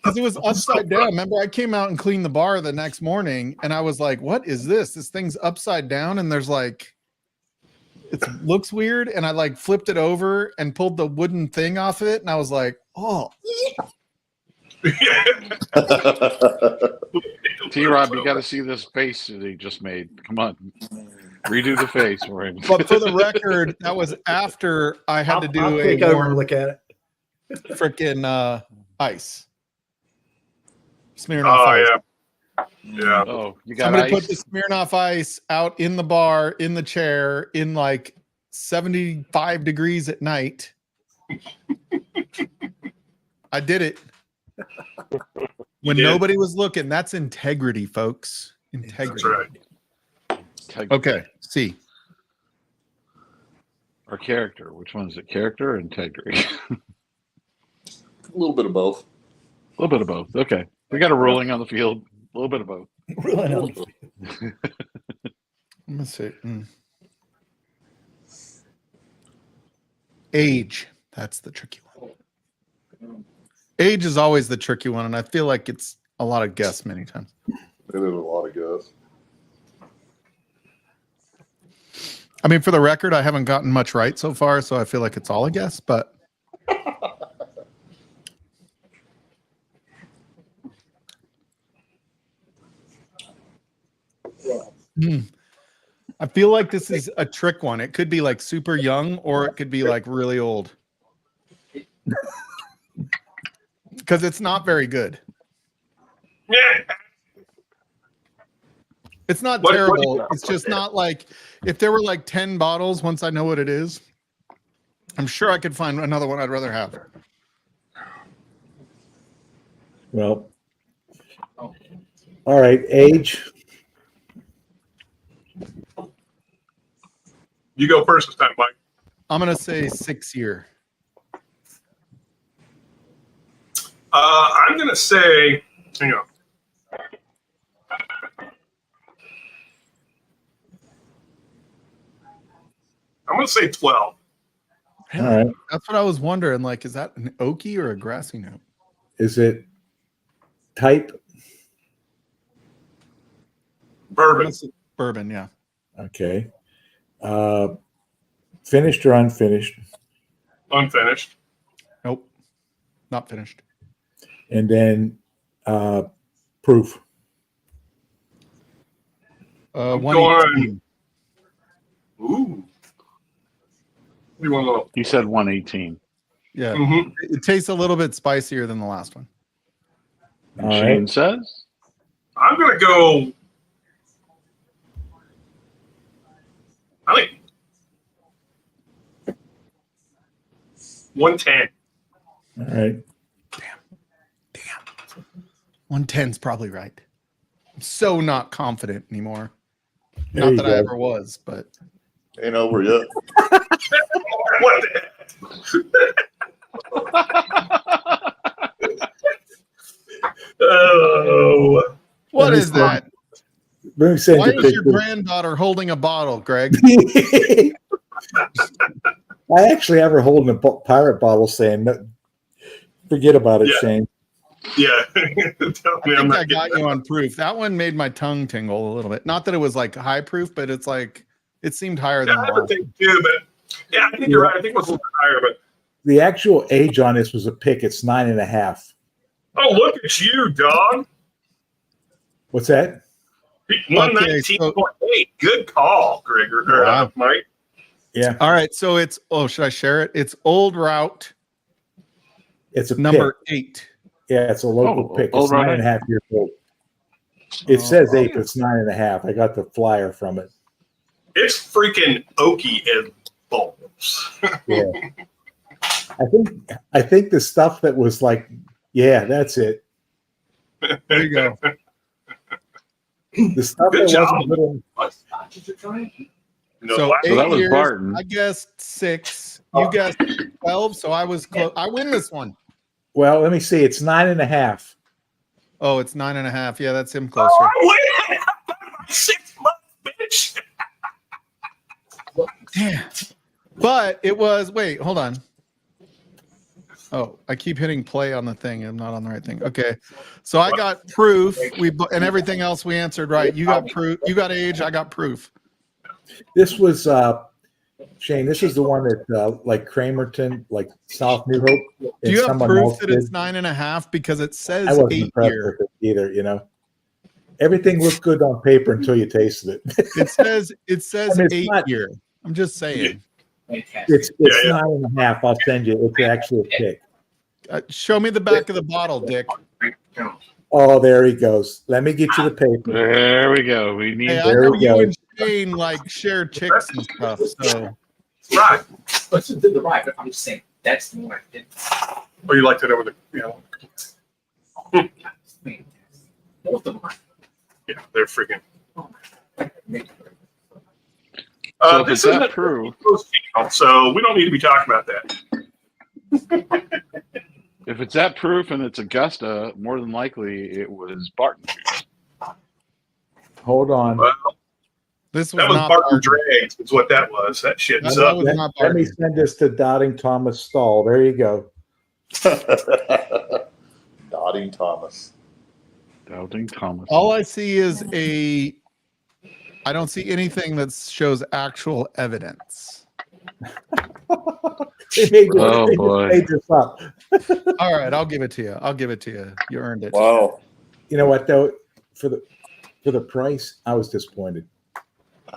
Because it was upside down. Remember, I came out and cleaned the bar the next morning, and I was like, "What is this? This thing's upside down, and there's like, it looks weird." And I like flipped it over and pulled the wooden thing off it, and I was like, "Oh." T-Rob, you got to see this face that he just made. Come on. Redo the face for him. But for the record, that was after I had to do I'll a click over and warm look at it. freaking ice. Smirnoff Oh, ice. yeah. Yeah. Oh, you got Somebody ice? put the Smirnoff ice out in the bar, in the chair, in like 75 degrees at night. I did it. When did. nobody was looking. That's integrity, folks. Integrity. That's right. Okay, C. Or character. Which one is it? Character or integrity? A little bit of both. A little bit of both. Okay. We got a ruling on the field. A little bit of both. Really no. Let me see. Age. That's the tricky one. Age is always the tricky one, and I feel like it's a lot of guess many times. It is a lot of guess. I mean, for the record, I haven't gotten much right so far, so I feel like it's all a guess, but I feel like this is a trick one. It could be like super young or it could be like really old. Because it's not very good. Yeah. It's not What- terrible. what- It's just not like if there were like 10 bottles, once I know what it is, I'm sure I could find another one I'd rather have. Well, all right, age. You go first this time, Mike. I'm going to say 6 year. I'm going to say, hang on. I'm going to say 12. All right. That's what I was wondering. Like, is that an oaky or a grassy note? Is it type? Bourbon. Bourbon, yeah. Okay. Finished or unfinished? Unfinished. Nope. Not finished. And then proof. 118. Ooh. You want a little? You said 118. Yeah. Mm-hmm. It tastes a little bit spicier than the last one. And All Shane right. says? I'm going to go. I think 110. All right. 110's probably right. I'm so not confident anymore. There Not you that I go. ever was, but Ain't over yet. What the heck? Oh. What is that? Let me send Why you a is your picture. granddaughter holding a bottle, Greg? I actually have her holding a pirate bottle saying, "No, forget about it, Yeah. Shane." Yeah. I think I got you on proof. That one made my tongue tingle a little bit. Not that it was like high proof, but it's like it seemed higher than I the would last. think too, but yeah, I think you're right. I think it was a little higher, but The actual age on this was a pick. It's 9.5. oh, look at you, dog. What's that? 119.8. Good call, Greg or Wow. Mike. Yeah, All right, so it's should I share it? It's Old Route it's a number pick. 8. Yeah, it's a local pick. Old It's Route 9.5 years old. It says 8, but it's 9.5. I got the flyer from it. It's freaking oaky as balls. Yeah. I think the stuff that was like, yeah, that's it. There you go. The stuff Good that job. wasn't good. What scotch did you try? So last 8 that was years. Barton. I guessed 6. You guessed 12, so I was close. I win this one. Well, let me see. It's 9.5. Oh, it's 9.5. Yeah, that's him closer. Oh, I win. 6 months, bitch. Damn. But it was. Wait, hold on. Oh, I keep hitting play on the thing. I'm not on the right thing. Okay, so I got proof. And everything else we answered right. You got proof. You got age. I got proof. This was Shane. This is the one that like Cramerton, like South New Hope. Do you have proof that it's 9.5 because it I says wasn't 8 impressed year? with it either. You know, everything looked good on paper until you tasted it. It says I mean, it's 8 not- year. I'm just saying. Fantastic. It's Yeah. 9.5. I'll send you. It's actually a pick. Show me the back of the bottle, Dick. Oh, there he goes. Let me get you the paper. There we go. We need. Hey, I There know we you go. and Shane like share chicks and stuff. So Right. But you did the right, but I'm just saying that's the one I did. Oh, you liked it over the, you know, Fantastic. Both of them. yeah, they're freaking. So if This it's that isn't proof, so we don't need to be talking about that. if it's that proof and it's Augusta, more than likely it was Barton. Hold on. Well, this was that was not Barton Barton. Dregs, is what that was. That shit That sucked. was not Let me Barton. send this to Dotting Thomas Stall. There you go. Dotting Thomas. Doubting Thomas. All I see is I don't see anything that shows actual evidence. They Oh, just boy. made this up. All right, I'll give it to you. I'll give it to you. You earned it. Wow. You know what though? For the price, I was disappointed.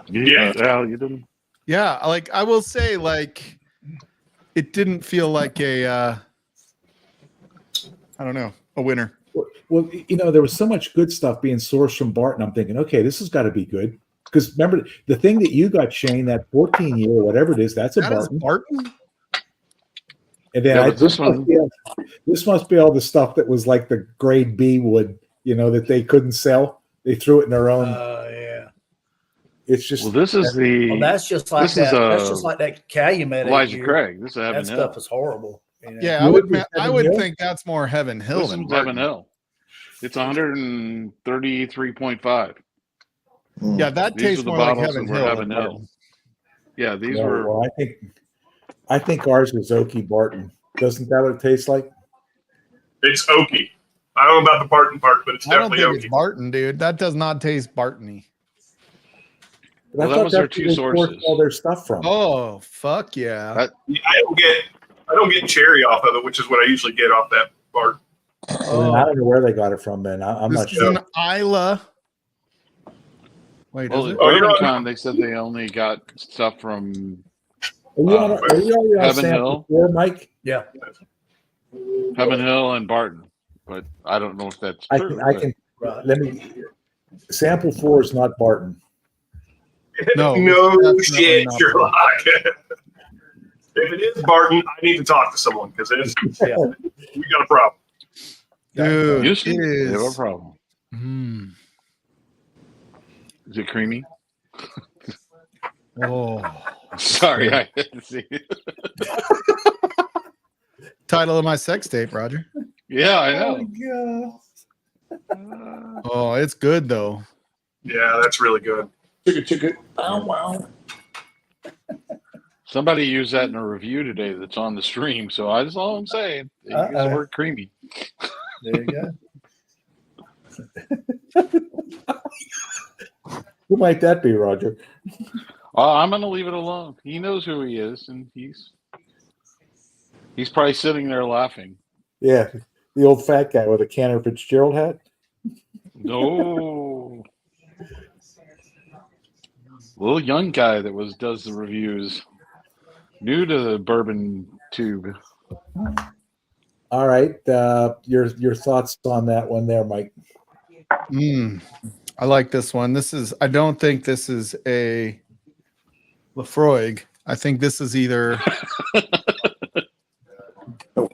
Yeah. Well, you didn't. Yeah, like I will say, like it didn't feel like a I don't know, a winner. Well, you know, there was so much good stuff being sourced from Barton. I'm thinking, okay, this has got to be good. Because remember, the thing that you got, Shane, that 14 year, whatever it is, that's a That is Barton. Barton? And then Yeah, I, but this one- this must be all the stuff that was like the grade B wood, you know, that they couldn't sell. They threw it in their own. Yeah. It's just Well, this is the. Well, that's just like This is, that. That's just like that Calumet. Elijah year. Craig. This is That Heaven stuff Hill. is horrible. You know? Yeah, You would I would Heaven Hill? think that's more Heaven Hill This than is Heaven Barton. Hill. It's 133.5. Yeah, that These tastes were the more like bottles Heaven that were Hill. Heaven than Hill. Barton. Yeah, these Yeah, were. well, I think ours was Okie Barton. Doesn't that what it tastes like? It's oaky. I don't know about the Barton part, but it's I don't definitely think oaky. it's Barton, dude. That does not taste Barton-y. But Well, I that thought was their that's two where they sourced sources. all their stuff from. Oh, fuck yeah. That- I don't get cherry off of it, which is what I usually get off that part. Well, then I don't know where they got it from. Then I'm This not is sure. an Isla. Wait, Well, is at it? Oh, you know- Irvington, they said they only got stuff from Are you on Heaven sample Hill? 4, Mike? Yeah. Heaven Hill and Barton, but I don't know if that's I true. can. I but- can. Right. Let me. Sample 4 is not Barton. No, No it's definitely shit, not Sherlock. If it is Barton, I need to talk to someone because Yeah. we got a problem. Dude, Houston, it they have a is. problem. Mm. Is it creamy? Oh. Sorry, I didn't see it. Title of my sex tape, Roger. Yeah, I know. Oh, it's good though. Yeah, that's really good. Chicka. Bow wow. Somebody used that in a review today that's on the stream, so that's all I'm saying. They use the word creamy. There you go. Who might that be, Roger? I'm going to leave it alone. He knows who he is, and he's probably sitting there laughing. Yeah, the old fat guy with a Cantor Fitzgerald hat. No. Little young guy that does the reviews. New to the bourbon tube. All right, your thoughts on that one there, Mike? I like this one. I don't think this is a Lafroig. I think this is either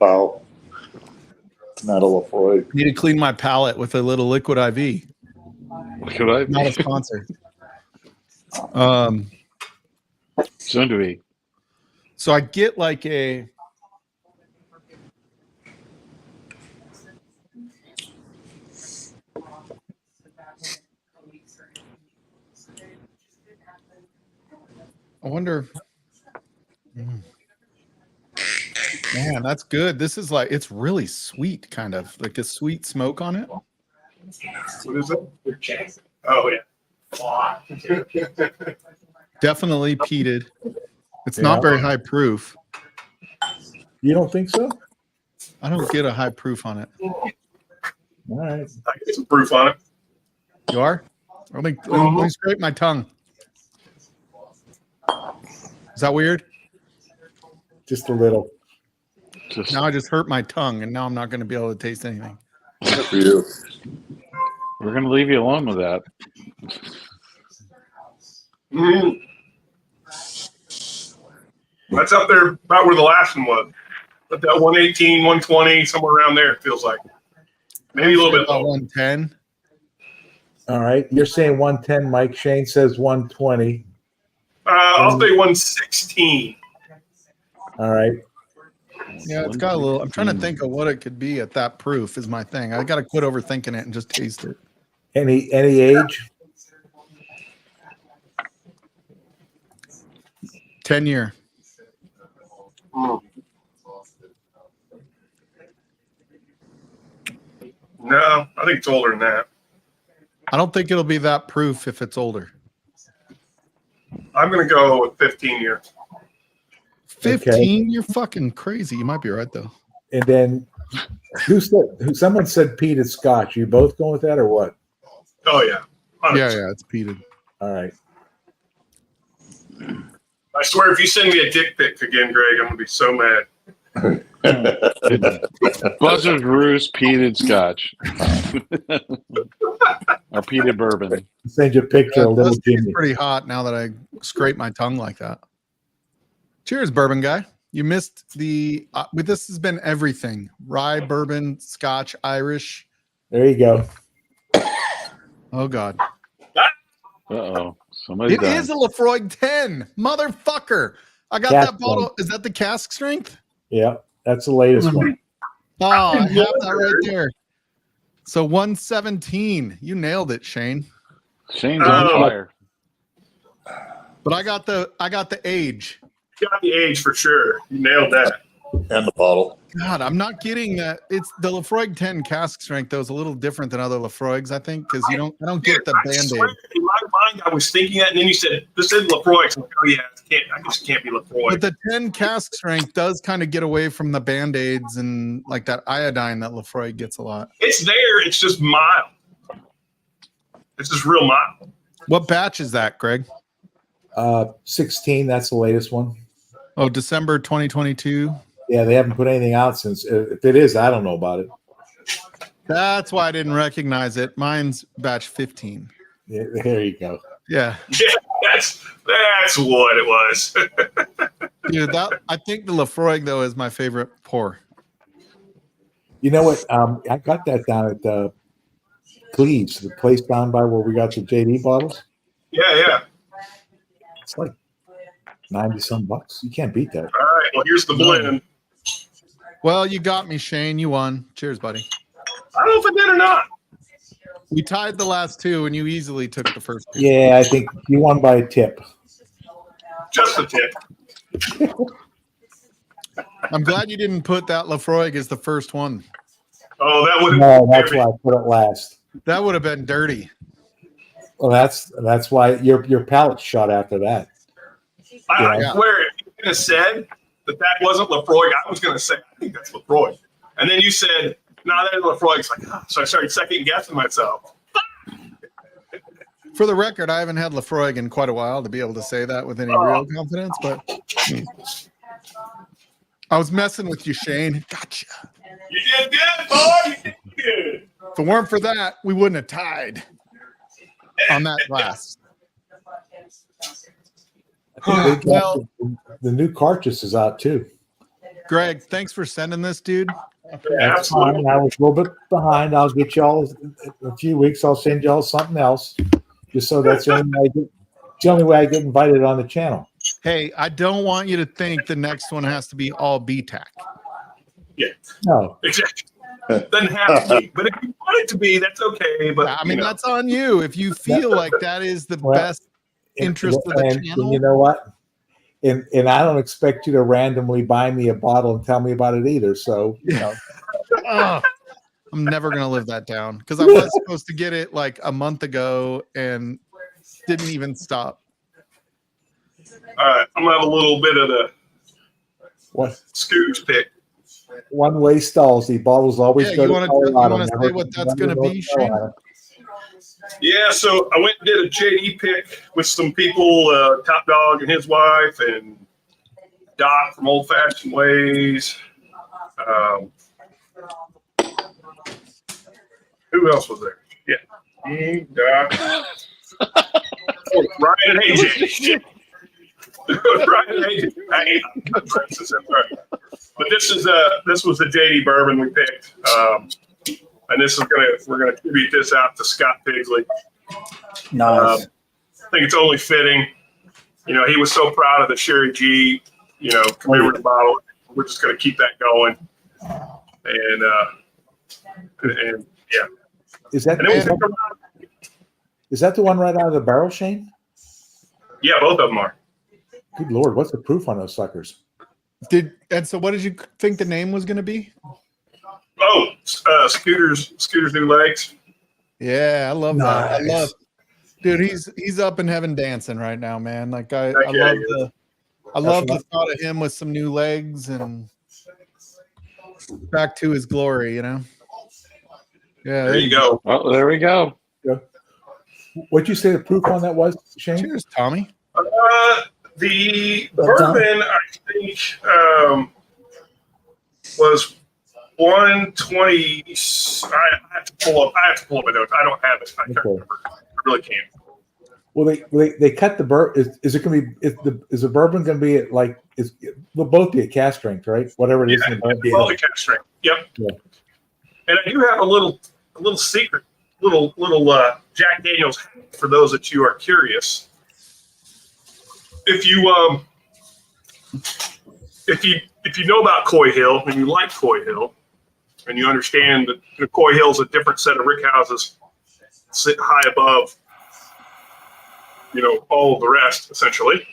Wow. It's not a Lafroy. need to clean my palate with a little liquid IV. Could I? Not a sponsor. Soon to be. So I get like a I wonder. Man, that's good. This is like it's really sweet, kind of like a sweet smoke on it. What is it? Your check. Oh yeah. Definitely peated. It's not very high proof. You don't think so? I don't get a high proof on it. All right. I get some proof on it. You are? Let me scrape my tongue. Is that weird? Just a little. Now I just hurt my tongue, and now I'm not going to be able to taste anything. Good for you. We're going to leave you alone with that. Mm. That's up there about where the last one was. But that 118, 120, somewhere around there, it feels like. Maybe a little bit About lower. 110. All right. You're saying 110, Mike. Shane says 120. I'll say 116. All right. Yeah, it's got a little. I'm trying to think of what it could be at that proof. Is my thing. I got to quit overthinking it and just taste it. Any age? 10-year. Mm. No, I think it's older than that. I don't think it'll be that proof if it's older. I'm going to go with 15 years. 15? Okay. You're fucking crazy. You might be right though. And then someone said peated Scotch. You both going with that or what? Oh, yeah. 100%. Yeah, it's peated. All right. I swear, if you send me a dick pic again, Greg, I'm going to be so mad. Buzzard Roost peated Scotch. Or peated bourbon. Send you a picture of little It's Jimmy. pretty hot now that I scrape my tongue like that. Cheers, bourbon guy. You missed the. This has been everything: rye, bourbon, Scotch, Irish. There you go. Oh God! Uh-oh. Somebody It died. is a Lafroig 10, motherfucker. I got Cask that bottle. one. Is that the cask strength? Yeah, that's the latest one. Oh, I have that right there. So 117. You nailed it, Shane. Shane's on Oh. fire. But I got the age. Got the age for sure. You nailed that. And the bottle. God, I'm not getting that. It's the Lafroig 10 cask strength, though, is a little different than other Lafroigs, I think, because I don't get the I Band-Aid. swear, in my mind, I was thinking that, and then you said, this is Lafroy. So, oh, yeah, I guess it can't be Lafroy. But the 10 cask strength does kind of get away from the Band-Aids and like that iodine that Lafroig gets a lot. It's there. It's just mild. It's just real mild. What batch is that, Greg? 16, that's the latest one. Oh, December 2022. Yeah, they haven't put anything out since. If it is, I don't know about it. That's why I didn't recognize it. Mine's batch 15. Yeah, there you go. Yeah. Yeah, that's what it was. Dude, I think the Lafroig, though, is my favorite pour. You know what? I got that down at Cleves, the place down by where we got the JD bottles. Yeah. It's like 90 some bucks. You can't beat that. All right. Well, here's the blend. Well, you got me, Shane. You won. Cheers, buddy. I don't know if I did or not. We tied the last two, and you easily took the first two. Yeah, I think you won by a tip. Just a tip. I'm glad you didn't put that Lafroig as the first one. Oh, that would have No, that's why I put it last. That would have been dirty. Well, that's why your palate shot after that. I swear, if you could have said that wasn't Lafroig, I was going to say, I think that's Lafroig. And then you said, no, that is Lafroig. It's like, so I started second guessing myself. For the record, I haven't had Lafroig in quite a while to be able to say that with any real confidence, but I was messing with you, Shane. Gotcha. You did good, boy. You did good. If it weren't for that, we wouldn't have tied on that glass. Well, the new cartridge is out too. Greg, thanks for sending this, dude. That's fine. I was a little bit behind. I'll get y'all in a few weeks. I'll send y'all something else, just so that's the only way I get invited on the channel. Hey, I don't want you to think the next one has to be all BTAC. Yeah. No. Exactly. Doesn't have to be. But if you want it to be, that's okay. But I mean, that's on you. If you feel like that is the best interest of the channel. And you know what? And I don't expect you to randomly buy me a bottle and tell me about it either. So, you know. I'm never going to live that down because I was supposed to get it like a month ago and didn't even stop. All right. I'm going to have a little bit of the Scooter's pick. One-way Stahlzee bottles always go you to want to say what that's going to be, Shane? Yeah, so I went and did a JD pick with some people, Top Dog and his wife, and Doc from Old Fashioned Ways. Who else was there? Yeah, Doc. Ryan and AJ. Ryan and AJ. Hey, but this was the JD bourbon we picked. And we're gonna tribute this out to Scott Pigsley. Nice. I think it's only fitting. You know, he was so proud of the Sherry G, commemorative bottle. We're just gonna keep that going. And yeah. Is that the one right out of the barrel, Shane? Yeah, both of them are. Good Lord, what's the proof on those suckers? So what did you think the name was going to be? Oh, Scooter's New Legs. Yeah, I love that. Nice. Dude, he's up in heaven dancing right now, man. Like I love the thought of him with some new legs and back to his glory, Yeah. There you go. Well, there we go. What'd you say the proof on that was, Shane? Cheers, Tommy. The bourbon, I think, was 120. I have to pull up my notes. I don't have it. I can't remember. I really can't. Well, they cut the bourbon. Is it going to be? Is the bourbon going to be like? They'll both be a cask strength, right? Whatever it is. Yeah, both a cask strength. Yep. Yeah. And I do have a little secret, little Jack Daniel's for those that you are curious. If you know about Coy Hill and you like Coy Hill and you understand that the Coy Hill is a different set of rick houses, sit high above, all of the rest essentially.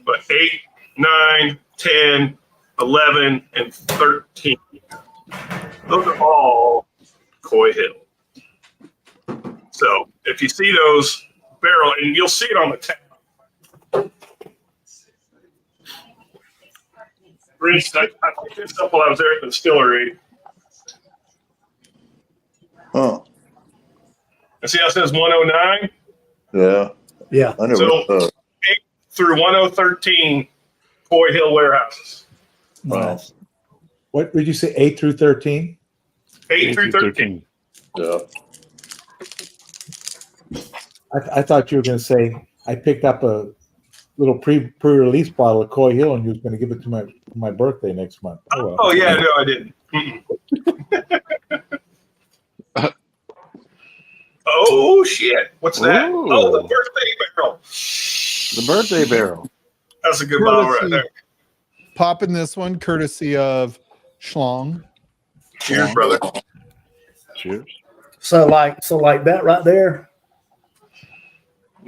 But 8, 9, 10, 11, and 13. Those are all Coy Hill. So if you see those barrel, and you'll see it on the tap. For instance, I picked this up while I was there at the distillery. Huh. And see how it says 109? Yeah. Yeah. I never So thought. 8 through 1013 Coy Hill warehouses. Wow. What would you say? 8 through 13. 8 through 13. Yeah. I thought you were going to say I picked up a little pre-release bottle of Coy Hill and you was going to give it to my birthday next month. Oh yeah, no, I didn't. Oh shit! What's that? Ooh. Oh, the birthday barrel. The birthday barrel. That's a good bottle right there. Popping this one, courtesy of Shlong. Cheers, brother. Cheers. So like that right there.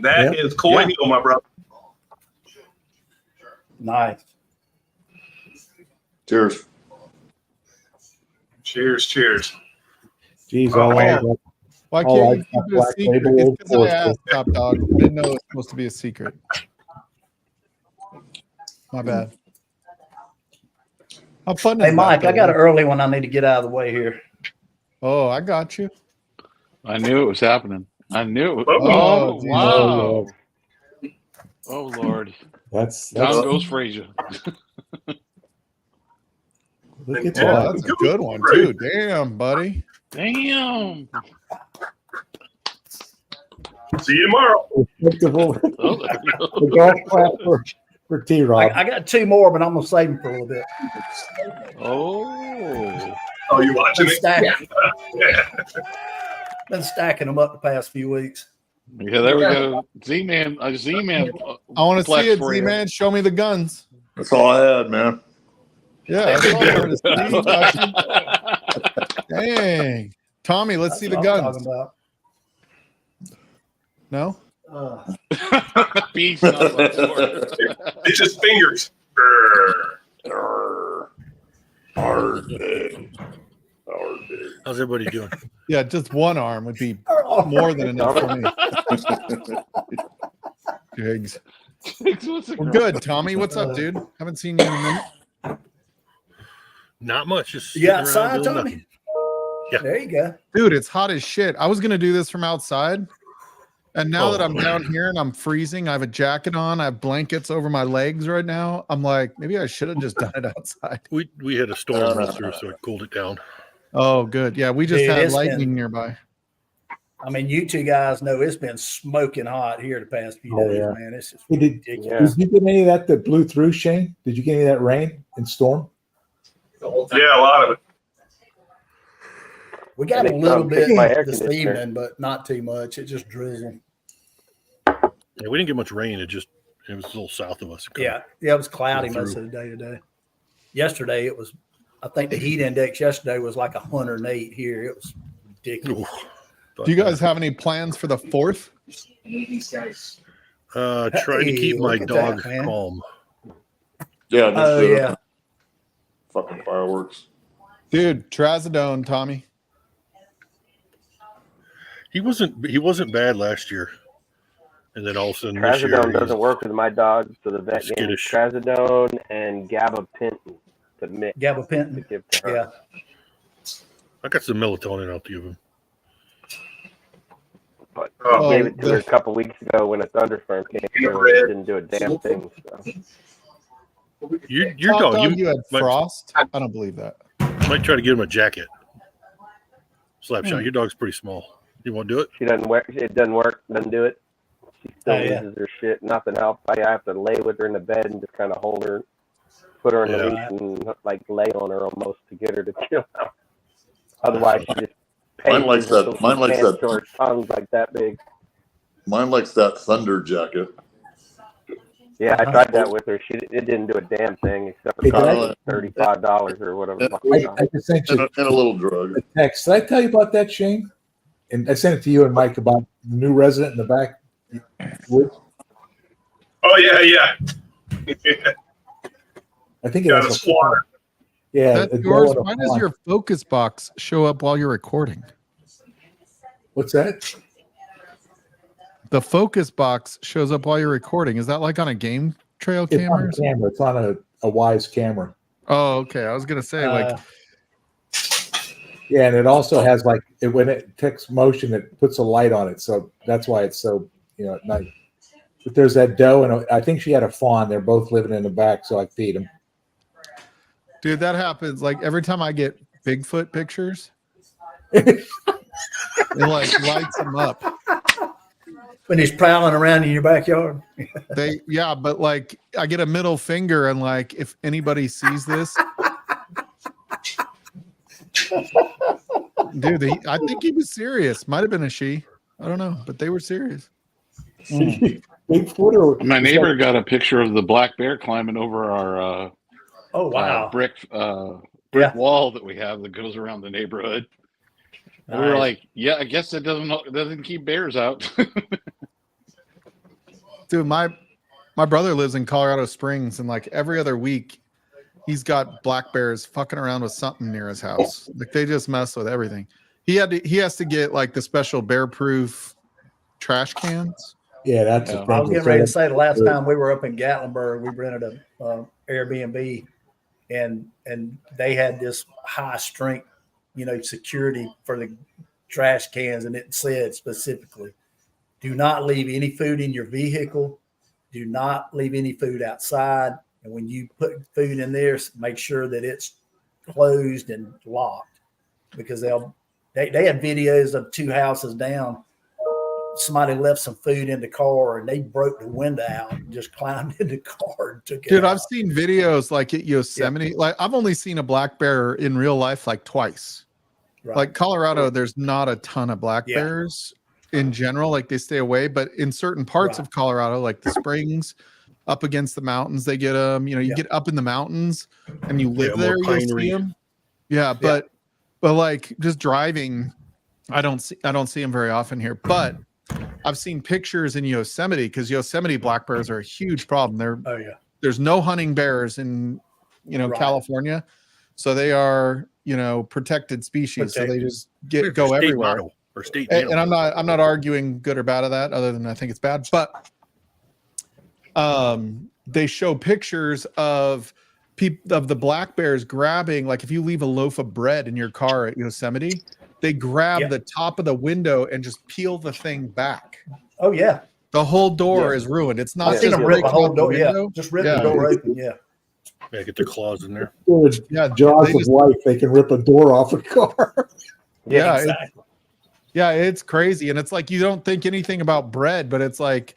That is Coy Hill, my brother. Nice. Cheers. Cheers, cheers. Jeez, Oh, man. Why Oh, can't I you keep got it a Black secret? Label, It's because I of asked, Top Dog. I didn't know it was supposed to be a secret. My bad. How fun is Hey, Mike, that, I got an though? early one I need to get out of the way here. Oh, I got you. I knew it was happening. I knew it. Oh, Oh, geez. wow. Oh, Lord. That's Down goes Frazier. look at Oh, that. that's a good one, too. Damn, buddy. Damn. See you tomorrow. Respectable. Oh, there we go. The golf clap for T-Rob. I got two more, but I'm gonna save them for a little bit. Oh. Oh, you watching Been it? stacking, Yeah. been stacking them up the past few weeks. Yeah, there we go. Z-Man. Z-Man. I want to flex see it, for you. Z-Man. Show me the guns. That's all I had, man. Yeah, that's all I wanted to see. Dang. Tommy, let's see the That's what I'm guns. talking about. No? Beast not much for it. It's just fingers. Hard day. Hard day. How's everybody doing? Yeah, just one arm would be more than enough for me. Jigs. We're good, Tommy. What's up, dude? Haven't seen you in a minute. Not much. Just You sitting around outside, doing Tommy? nothing. Yeah. There you go. Dude, it's hot as shit. I was going to do this from outside. And now that I'm down here and I'm freezing, I have a jacket on. I have blankets over my legs right now. I'm like, maybe I should have just done it outside. We had a storm run through, so it cooled it down. Oh, good. Yeah, we just Dude, had it's lightning been- nearby. I mean, you two guys know it's been smoking hot here the past few Oh, days, yeah. man. It's just Hey, did ridiculous. you get any of that blew through, Shane? Did you get any of that rain and storm? Yeah, a lot of it. We got a They little come bit fix my air this conditioner. evening, but not too much. It just drizzled. Yeah, we didn't get much rain. It was a little south of us. Yeah, it was cloudy Go most through. of the day today. Yesterday, it was. I think the heat index yesterday was like 108 here. It was ridiculous. Do you guys have any plans for the 4th? These guys. Trying to keep Hey, my look at dog that, man. calm. Yeah, Oh just yeah, fucking fireworks. Dude, Trazodone, Tommy. He wasn't bad last year, and then all of a sudden this year Trazodone doesn't work with my dog, so the vet gave me skittish. Trazodone and gabapentin to mix to gabapentin. give to her. Yeah, I got some melatonin I'll give him. But Oh, I gave it to her a couple weeks ago when a thunderstorm came through. And it didn't do a damn thing. So. Your Top dog, you had might, frost? I don't believe that. might try to get him a jacket. Slap Hmm. shot. Your dog's pretty small. You want to do it? She doesn't work. It doesn't work. Doesn't do it. She still Oh, yeah. loses her shit. Nothing helps. I have to lay with her in the bed and just kind of hold her, put her in the Yeah. leash and like lay on her almost to get her to chill out. Otherwise, she just Mine likes paces that- until mine she likes stands that- till her tongue's like that big. Mine likes that thunder jacket. Yeah, I tried that with her. It didn't do a damn thing except for Hey, did I- cost $35 or whatever. the fuck I, it I just sent you And a little drug. a text. Did I tell you about that, Shane? And I sent it to you and Mike about the new resident in the back woods. Oh yeah. I think it Got a has a squatter. yeah. That's a yours. door and a Why does pond. your focus box show up while you're recording? What's that? The focus box shows up while you're recording. Is that like on a game trail It's on camera? a camera. It's on a Wise camera. Oh, okay. I was gonna say like Yeah, and it also has like when it takes motion, it puts a light on it. So that's why it's so at night. But there's that doe, and I think she had a fawn. They're both living in the back, so I feed them. dude, that happens like every time I get Bigfoot pictures. It like lights them up. when he's prowling around in your backyard. But like I get a middle finger and like if anybody sees this, dude, I think he was serious. Might have been a she. I don't know, but they were serious. They Bigfoot or My neighbor got a picture of the black bear climbing over our Oh wow. brick Yeah. wall that we have that goes around the neighborhood. And we were Nice. like, yeah, I guess it doesn't keep bears out. Dude, my brother lives in Colorado Springs, and like every other week, he's got black bears fucking around with something near his house. Like they just mess with everything. He has to get like the special bear-proof trash cans. yeah, that's Yeah. the thing. I was getting ready to say the last time we were up in Gatlinburg, we rented a Airbnb, and they had this high strength, security for the trash cans, and it said specifically, do not leave any food in your vehicle, do not leave any food outside, and when you put food in there, make sure that it's closed and locked, because they had videos of 2 houses down. Somebody left some food in the car and they broke the window out and just climbed in the car and took it Dude, out. I've seen videos like at Yosemite. Like I've only seen a black bear in real life like twice. Right. Like Colorado, there's not a ton of black Yeah. bears in general. Like they stay away, but in certain parts Right. of Colorado, like the Springs, up against the mountains, they get them. You Yeah. get up in the mountains and you live more there, you'll pinery. see them. Yeah, but like just driving, I don't see them very often here. But I've seen pictures in Yosemite, because Yosemite black bears are a huge problem. Oh yeah. There's no hunting bears in Right. California, so they are protected species. So they Protected. just go State everywhere. model or state And animal. I'm not arguing good or bad of that, other than I think it's bad. But they show pictures of the black bears grabbing, like if you leave a loaf of bread in your car at Yosemite, they grab Yeah. the top of the window and just peel the thing back. Oh yeah. The whole door is ruined. It's not I've seen just them rip the breaking whole out the door. Yeah. window. Just rip Yeah. the door open. Yeah. Yeah, get their claws in there. Good Yeah, jaws they of just- life. They can rip a door off a car. Yeah, exactly. it's crazy. And it's like you don't think anything about bread, but it's like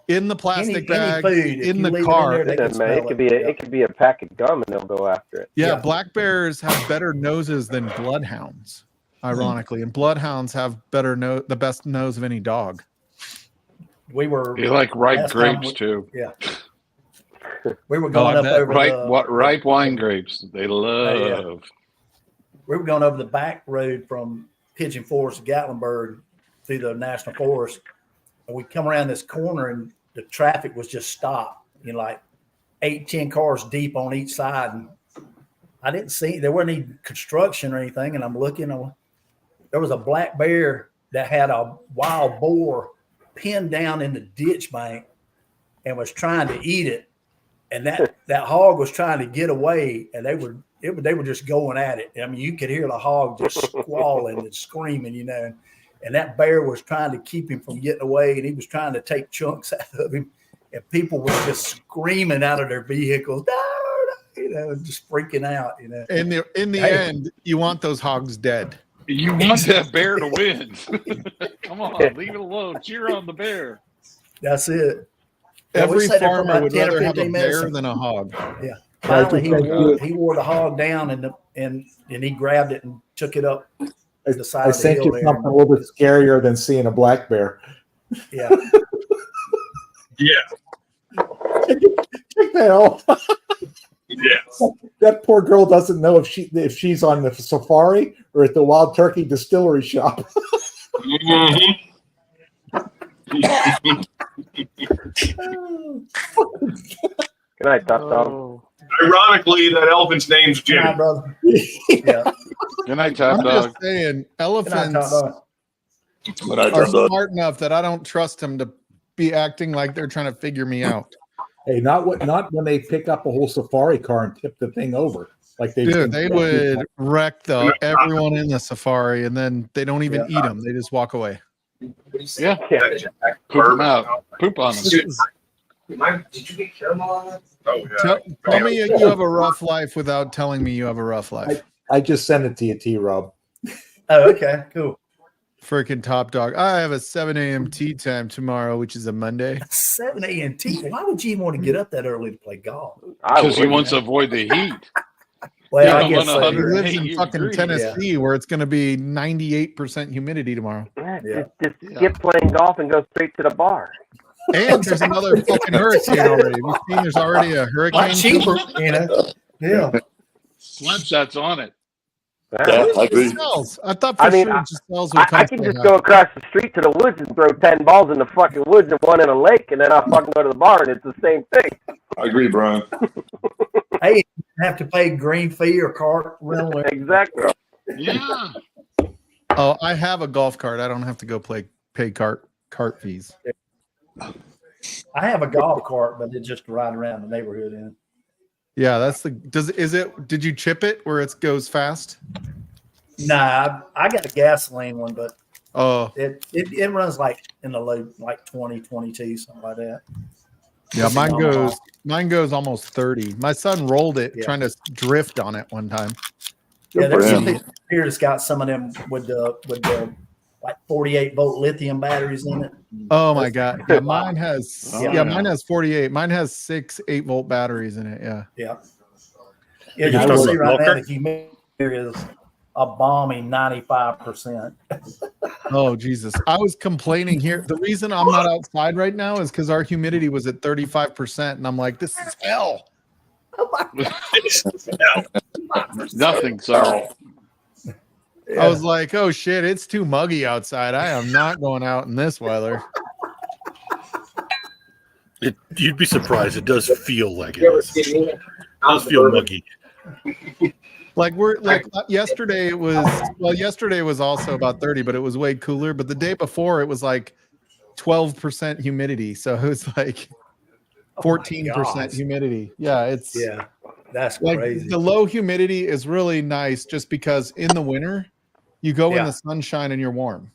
in the plastic bag, food, if in you the leave it car. there, they can Listen, man, smell it could be a pack of gum and they'll go after it. Yeah, Yeah. black bears have better noses than bloodhounds, ironically, and bloodhounds have the best nose of any dog. We were They like ripe last time grapes too. we were going I up bet. over Ripe wine grapes. They love. we were going over the back road from Pigeon Forest to Gatlinburg through the National Forest, and we come around this corner and the traffic was just stopped, like 8-10 cars deep on each side, and I didn't see there wasn't any construction or anything, and I'm looking, there was a black bear that had a wild boar pinned down in the ditch bank and was trying to eat it, and that hog was trying to get away, and they were just going at it. I mean, you could hear the hog just squalling and screaming, and that bear was trying to keep him from getting away, and he was trying to take chunks out of him, and people were just screaming out of their vehicles, no, just freaking out, In the end, you want those hogs dead. You want that bear to win. Come on, leave it alone. Cheer on the bear. That's it. Yeah, we Every sat there for farmer about would 10 or rather have a 15 minutes. bear than a hog. Yeah. Finally, he wore the hog down and he grabbed it and took it up the side I of the sent hill you there. something a little bit scarier than seeing a black bear. Yeah. Yeah. Check that off. Yes. That poor girl doesn't know if she's on the safari or at the Wild Turkey Distillery shop. Mhm. Good night, Top Dog. Ironically, that elephant's name's Good night, Jimmy. brother. Yeah. Good night, Top I'm Dog. just saying, Good night, elephants Top Dog. But I are thought smart enough that I don't trust them to be acting like they're trying to figure me out. Hey, not when they pick up a whole safari car and tip the thing over. Like Dude, they would wreck everyone in the safari, and then they don't even eat them. They just walk away. Yeah. That Poop them out. Poop on them. Did you get caramel on that? Oh, yeah. Tell me you have a rough life without telling me you have a rough life. I just sent it to you, T-Rob. Oh, okay, cool. Freaking Top Dog. I have a 7 a.m. tea time tomorrow, which is a Monday. 7 a.m. tea. Why would you even want to get up that early to play golf? Oh, Because he wants to avoid the heat. Well, Yeah, I I'm guess on so. 100. He lives in 180 fucking degrees. Tennessee, where it's going to be 98% humidity tomorrow. Yeah. Just skip playing golf and go straight to the bar. And there's another fucking hurricane already. We've seen there's already a hurricane. Like cheaper, Yeah. Slapshot's on it. Yeah, I agree. Smells. I thought for I mean, sure Giselles would come. I can just go across the street to the woods and throw 10 balls in the fucking woods and one in a lake, and then I'll fucking go to the bar, and it's the same thing. I agree, Brian. Hey, you have to pay green fee or cart rental. Exactly. Yeah. Oh, I have a golf cart. I don't have to go pay cart fees. I have a golf cart, but it's just to ride around the neighborhood in. Yeah, that's the. Did you chip it where it goes fast? Nah, I got a gasoline one, but Oh, it runs like in the low, like 20, 22, something like that. yeah, mine goes almost 30. My son rolled it trying to drift on it one time. Yeah, Good for there's some him. people here that's got some of them with the like 48-volt lithium batteries in it. Oh my god. Yeah, mine has Yeah. mine has 48. Mine has 6 8-volt batteries in it. Yeah. Yeah. You Yeah, you talking can see about right now Lurk? the humidity is a balmy 95%. Oh Jesus. I was complaining here. The reason I'm not outside right now is because our humidity was at 35%. And I'm like, this is hell. Nothing, sorry. I was like, oh shit, it's too muggy outside. I am not going out in this weather. You'd be surprised. It does feel like it. You ever It seen me? does feel muggy. Like yesterday yesterday was also about 30, but it was way cooler. But the day before it was like 12% humidity. So it was like 14% humidity. Yeah, it's That's like crazy. the low humidity is really nice just because in the winter you go in the sunshine and you're warm,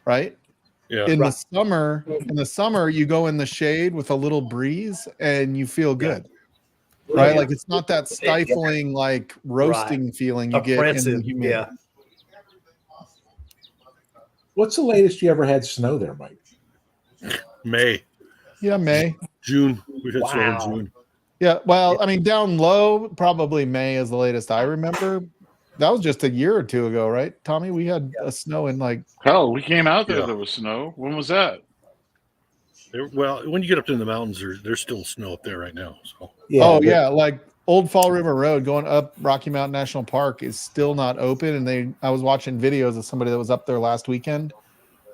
right? Yeah. In the summer you go in the shade with a little breeze and you feel good. Right? Yeah. Like it's not that stifling like roasting feeling you get in Oppressive, the humidity. yeah. What's the latest you ever had snow there, Mike? May, Yeah, May. June. We had snow in Wow. June. Yeah, well, I mean, down low, probably May is the latest I remember. That was just a year or two ago, right, Tommy? We had a snow in like Hell, we came out there. Yeah. There was snow. When was that? Well, when you get up to the mountains, there's still snow up there right now. So like Old Fall River Road going up Rocky Mountain National Park is still not open. And I was watching videos of somebody that was up there last weekend.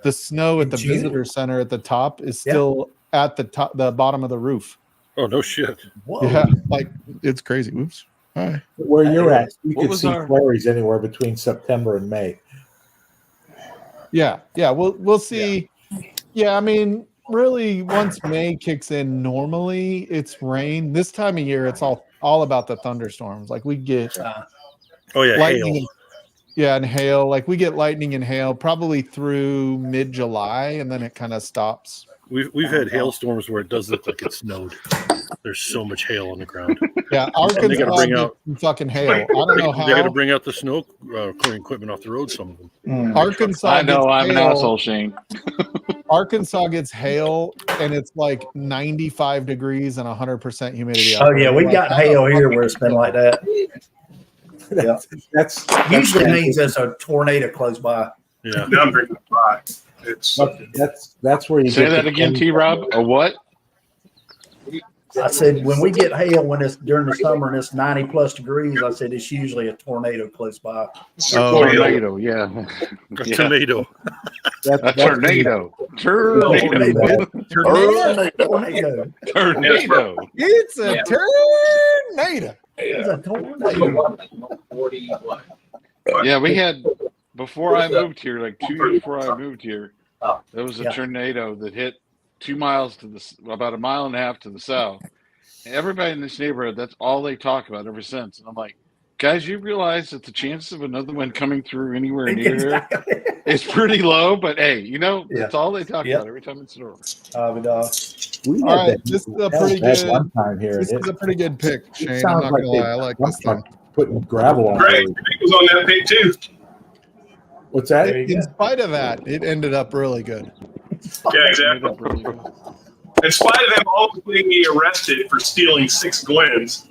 The snow at the June? visitor center at the top is still at the bottom of the roof. oh no shit. Whoa. Yeah, like it's crazy. Oops. All right. Where you're at, you What could was see our- flurries anywhere between September and May. Yeah, we'll see. Yeah, I mean, really, once May kicks in, normally it's rain. This time of year, it's all about the thunderstorms. Like we get Oh yeah, lightning, hail. and hail. Like we get lightning and hail probably through mid-July, and then it kind of stops. We've had hailstorms where it does look like it snowed. There's so much hail on the ground. Yeah, they Arkansas gotta bring gets out- some fucking hail. I don't know They got to how. bring out the snow clearing equipment off the road. Some of them. Arkansas. I know. gets I'm an hail. asshole, Shane. Arkansas gets hail, and it's like 95 degrees and 100% humidity. Oh yeah, we got hail here where it's been like that. That's Usually means there's a tornado close by. Yeah. Numbers by. It's that's where you Say get that the- again, T-Rob. A what? I said when we get hail when it's during the summer and it's 90+ degrees, I said it's usually a tornado close by. Tornado. Yeah. A tornado. A tornado. Tornado. Tornado. Tornado. It's a tornado. It's a tornado. 40 what? Yeah, we had before I moved here, like 2 years before I moved here, there was a Yeah. tornado that hit 2 miles to about 1.5 miles to the south. And everybody in this neighborhood, that's all they talk about ever since. And I'm like, guys, you realize that the chances of another one coming through anywhere near here is pretty low. But hey, that's all they talk about every time it's over. We All had right, that- this is a that pretty bad good. one time here. This and is it- a pretty good pick, Shane. I'm sounds not like gonna lie. they- I like this thing. putting gravel on Greg it. was on that pick too. What's that? There you In go. spite of that, it ended up really good. Yeah, exactly. In spite of them all getting me arrested for stealing 6 Glens.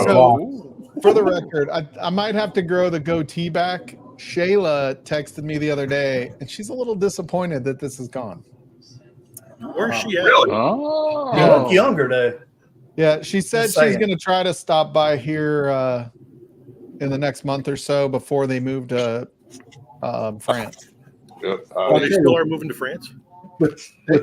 So, for the record, I might have to grow the goatee back Shayla texted me the other day, and she's a little disappointed that this is gone. Where's she at? Really? Oh, You look younger, though. Yeah, she said Just she's saying. going to try to stop by here in the next month or so before they move to France. Yep. Oh, they still are moving to France?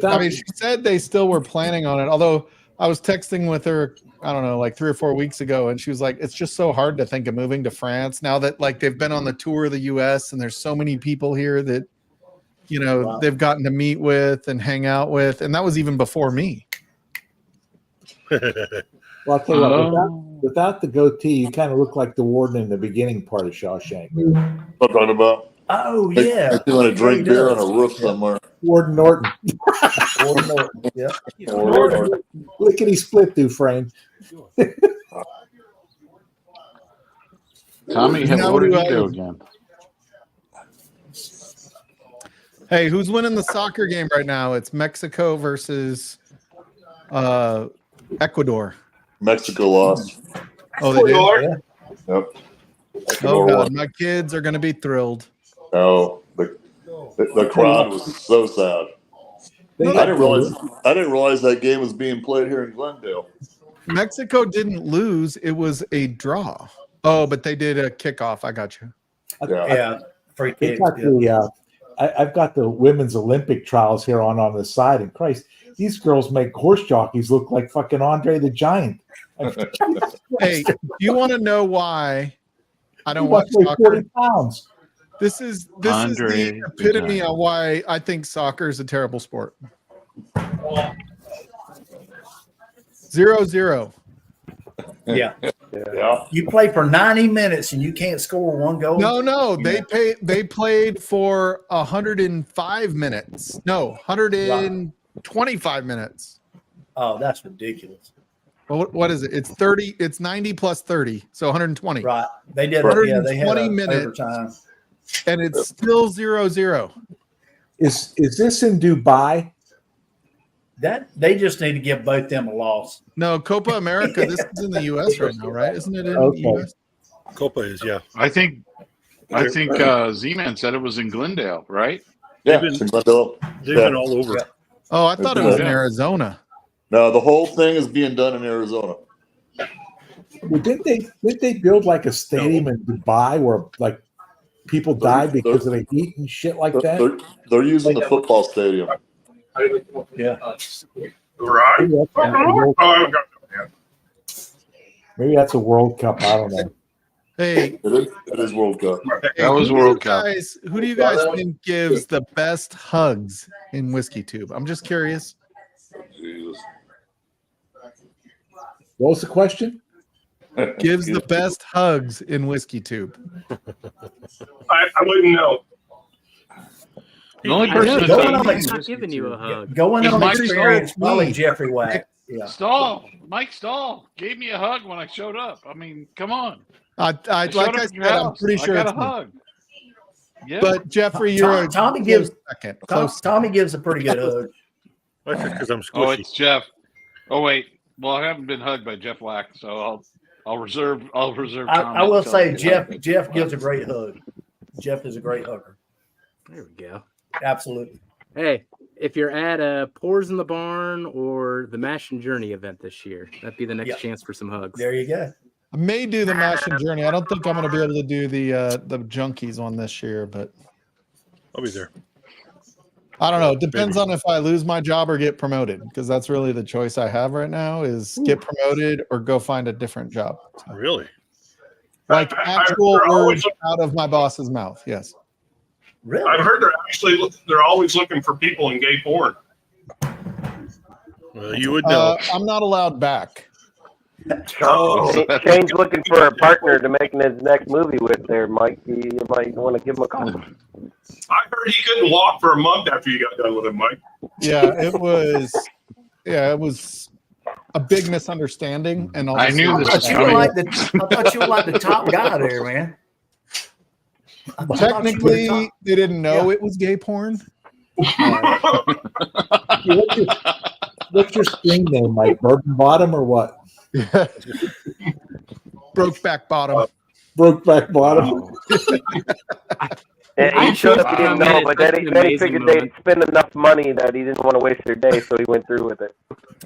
I mean, she said they still were planning on it. Although I was texting with her, I don't know, like 3 or 4 weeks ago, and she was like, "It's just so hard to think of moving to France now that like they've been on the tour of the U.S. and there's so many people here that they've gotten to meet with and hang out with, and that was even before me." Well, I'll tell you what, without the goatee, you kind of look like the warden in the beginning part of Shawshank. What I'm talking about? Oh, yeah. They want to drink He beer on does. a roof somewhere. Warden Norton. Warden Norton. Yeah. Or Lickety split Dufresne. Tommy, Now what did do you do I- again? Hey, who's winning the soccer game right now? It's Mexico versus Ecuador. Mexico lost. Oh, they did? Yeah. Yep. Oh, Ecuador God. won. My kids are going to be thrilled. No, the crowd was so sad. I didn't realize that game was being played here in Glendale. Mexico didn't lose. It was a draw. Oh, but they did a kickoff. I got you. Yeah. Yeah. Free They kick. got I've got the women's Olympic trials here on the side, and Christ, these girls make horse jockeys look like fucking Andre the Giant. Hey, you want to know why I don't He watch must weigh soccer? 40 pounds. This is Andre the the epitome Giant. of why I think soccer is a terrible sport. 0-0. Yeah. Yeah. You play for 90 minutes and you can't score one goal. No, they played for 105 minutes. No, 125 minutes. Oh, that's ridiculous. Well, what is it? It's 30. It's 90 plus 30, so 120. Right. They did. Yeah, they had 120 a minutes. overtime. And it's still 0-0. Is this in Dubai? That they just need to give both them a loss. No, Copa America. This is in the U.S. right now, right? Isn't it in Okay. the U.S.? Copa is, yeah. I think Z-Man said it was in Glendale, right? Yeah. They've been- it's in Glendale. They've Yeah. been all over. Yeah. Oh, I thought it was in Yeah. Arizona. No, the whole thing is being done in Arizona. Well, didn't they build like a stadium in Dubai where like people died because of the heat and shit like that? They're using the football stadium. Yeah. Right. Maybe that's, Oh, I haven't got yeah. maybe that's a World Cup. I don't know. Hey, It is World Cup. That was who do World you Cup. guys- Who do you guys think gives the best hugs in Whiskey Tube? I'm just curious. Jesus. What was the question? Gives the best hugs in Whiskey Tube. I wouldn't know. The only I person know, that's going he's on on not giving you a hug. Going Is on Mike experience, Stahl probably me? Jeffrey Wack. Yeah. Mike Stahl gave me a hug when I showed up. I mean, come on. I showed like up I at your said, I'm house. pretty sure I it's got a me. hug. Yeah. But Jeffrey, you're Tommy close gives- second. Tom, Close. Tommy gives a pretty good hug. That's just because I'm Oh, squishy. it's Jeff. Oh wait. Well, I haven't been hugged by Jeff Wack, so I'll reserve. I comment will until say get Jeff hugged. Jeff gives a great hug. Jeff is a great hugger. There we go. Absolutely. Hey, if you're at Pours in the Barn or the Mash and Journey event this year, that'd be the next Yeah. chance for some hugs. There you go. I may do the Mash and Journey. I don't think I'm going to be able to do the Junkies one this year, but I'll be there. I don't know. It depends Maybe. on if I lose my job or get promoted, because that's really the choice I have right now is get promoted or go find a different job. So, Really? like I- actual they're always words out of my boss's mouth. Yes. Really? I've heard they're always looking for people in gay porn. Well, you would know. I'm not allowed back. Shane's looking for a partner to make his next movie with there, Mike. You might want to give him a call. I heard he couldn't walk for a month after you got done with him, Mike. Yeah, it was. Yeah, it was a big misunderstanding, and I knew this I was thought you were coming. like the top guy there, man. I thought you were Technically, top. they didn't know it was gay porn. What's your screen name, Mike? Bourbon Bottom or what? Brokeback Bottom. Broke back bottom. And he showed up, he didn't know, but then he figured they'd spend enough money that he didn't want to waste their day, so he went through with it.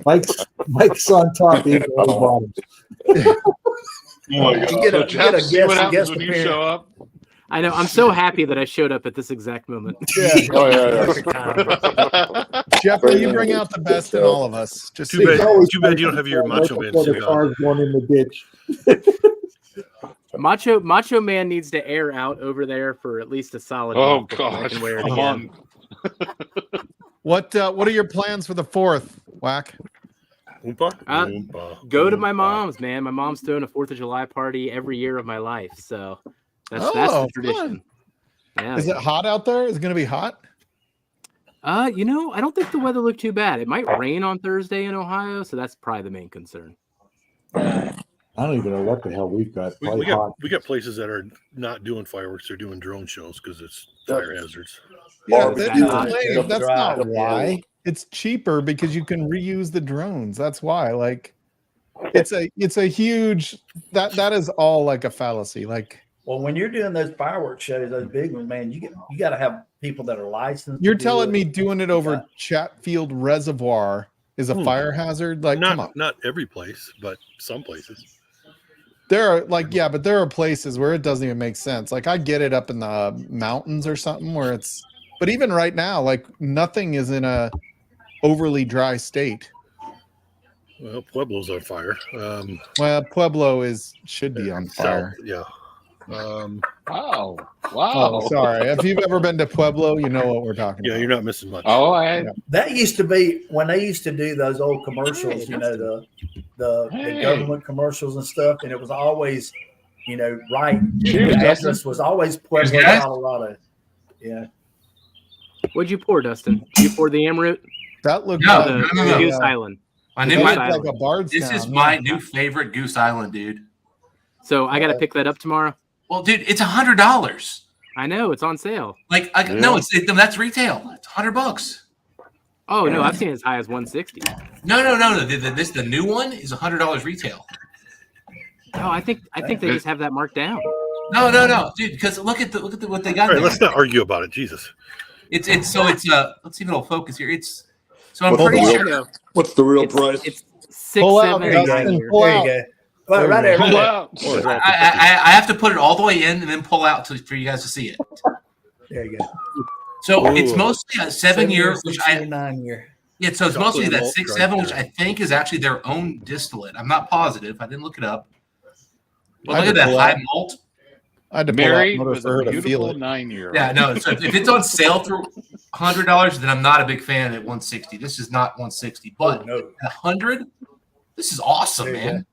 Mike's on top, he's on the bottom. You get a guess when you show up. I know. I'm so happy that I showed up at this exact moment. Yeah. Jeffrey, you bring out the best in all of us. Just Too bad you don't have your Macho Man suit on. Cars going in the ditch. Macho Man needs to air out over there for at least a solid. Oh month before I gosh, can wear it come again. on. What are your plans for the 4th, Whack? Go to my mom's, man. My mom's throwing a 4th of July party every year of my life, so that's the tradition. Yeah. Is it hot out there? Is it going to be hot? I don't think the weather looked too bad. It might rain on Thursday in Ohio, so that's probably the main concern. I don't even know what the hell we've got. We got places that are not doing fireworks; they're doing drone shows because it's fire hazards. Yeah, that's not why. It's cheaper because you can reuse the drones. That's why. Like, it's a huge that is all like a fallacy. Like, well, when you're doing those fireworks shows, those big ones, man, you got to have people that are licensed. You're telling me doing it over Chatfield Reservoir is a fire hazard? Like, come on. Not every place, but some places. There are but there are places where it doesn't even make sense. Like, I get it up in the mountains or something where but even right now, like, nothing is in a overly dry state. Well, Pueblo's on fire. Pueblo should be on fire. Yeah. Wow. Oh, sorry. If you've ever been to Pueblo, you know what we're talking about. Yeah, you're not missing much. That used to be when they used to do those old commercials, the government commercials and stuff, and it was always, right. The address was always Pueblo, Colorado. Yeah. What'd you pour, Dustin? You poured the Amroot? That looked no. Goose Island. This is my new favorite Goose Island, dude. So I got to pick that up tomorrow. Well, dude, it's $100. I know it's on sale. No, that's retail. It's $100. Oh no, I've seen it as high as $160. No. The new one is $100 retail. Oh, I think they just have that marked down. No, dude. Because look at what they got. All right, let's not argue about it. Jesus. It's let's see if it'll focus here. I'm pretty sure. What's the real price? It's $679. There you go. Well, right there. I have to put it all the way in and then pull out for you guys to see it. There you go. So it's mostly a 7-year, which 9-year. Yeah, so it's mostly that 6-7, which I think is actually their own distillate. I'm not positive. I didn't look it up. But look at that high malt. I had to married with a beautiful 9-year. Yeah, no. So if it's on sale for $100, then I'm not a big fan at $160. This is not $160, but at $100, this is awesome, man.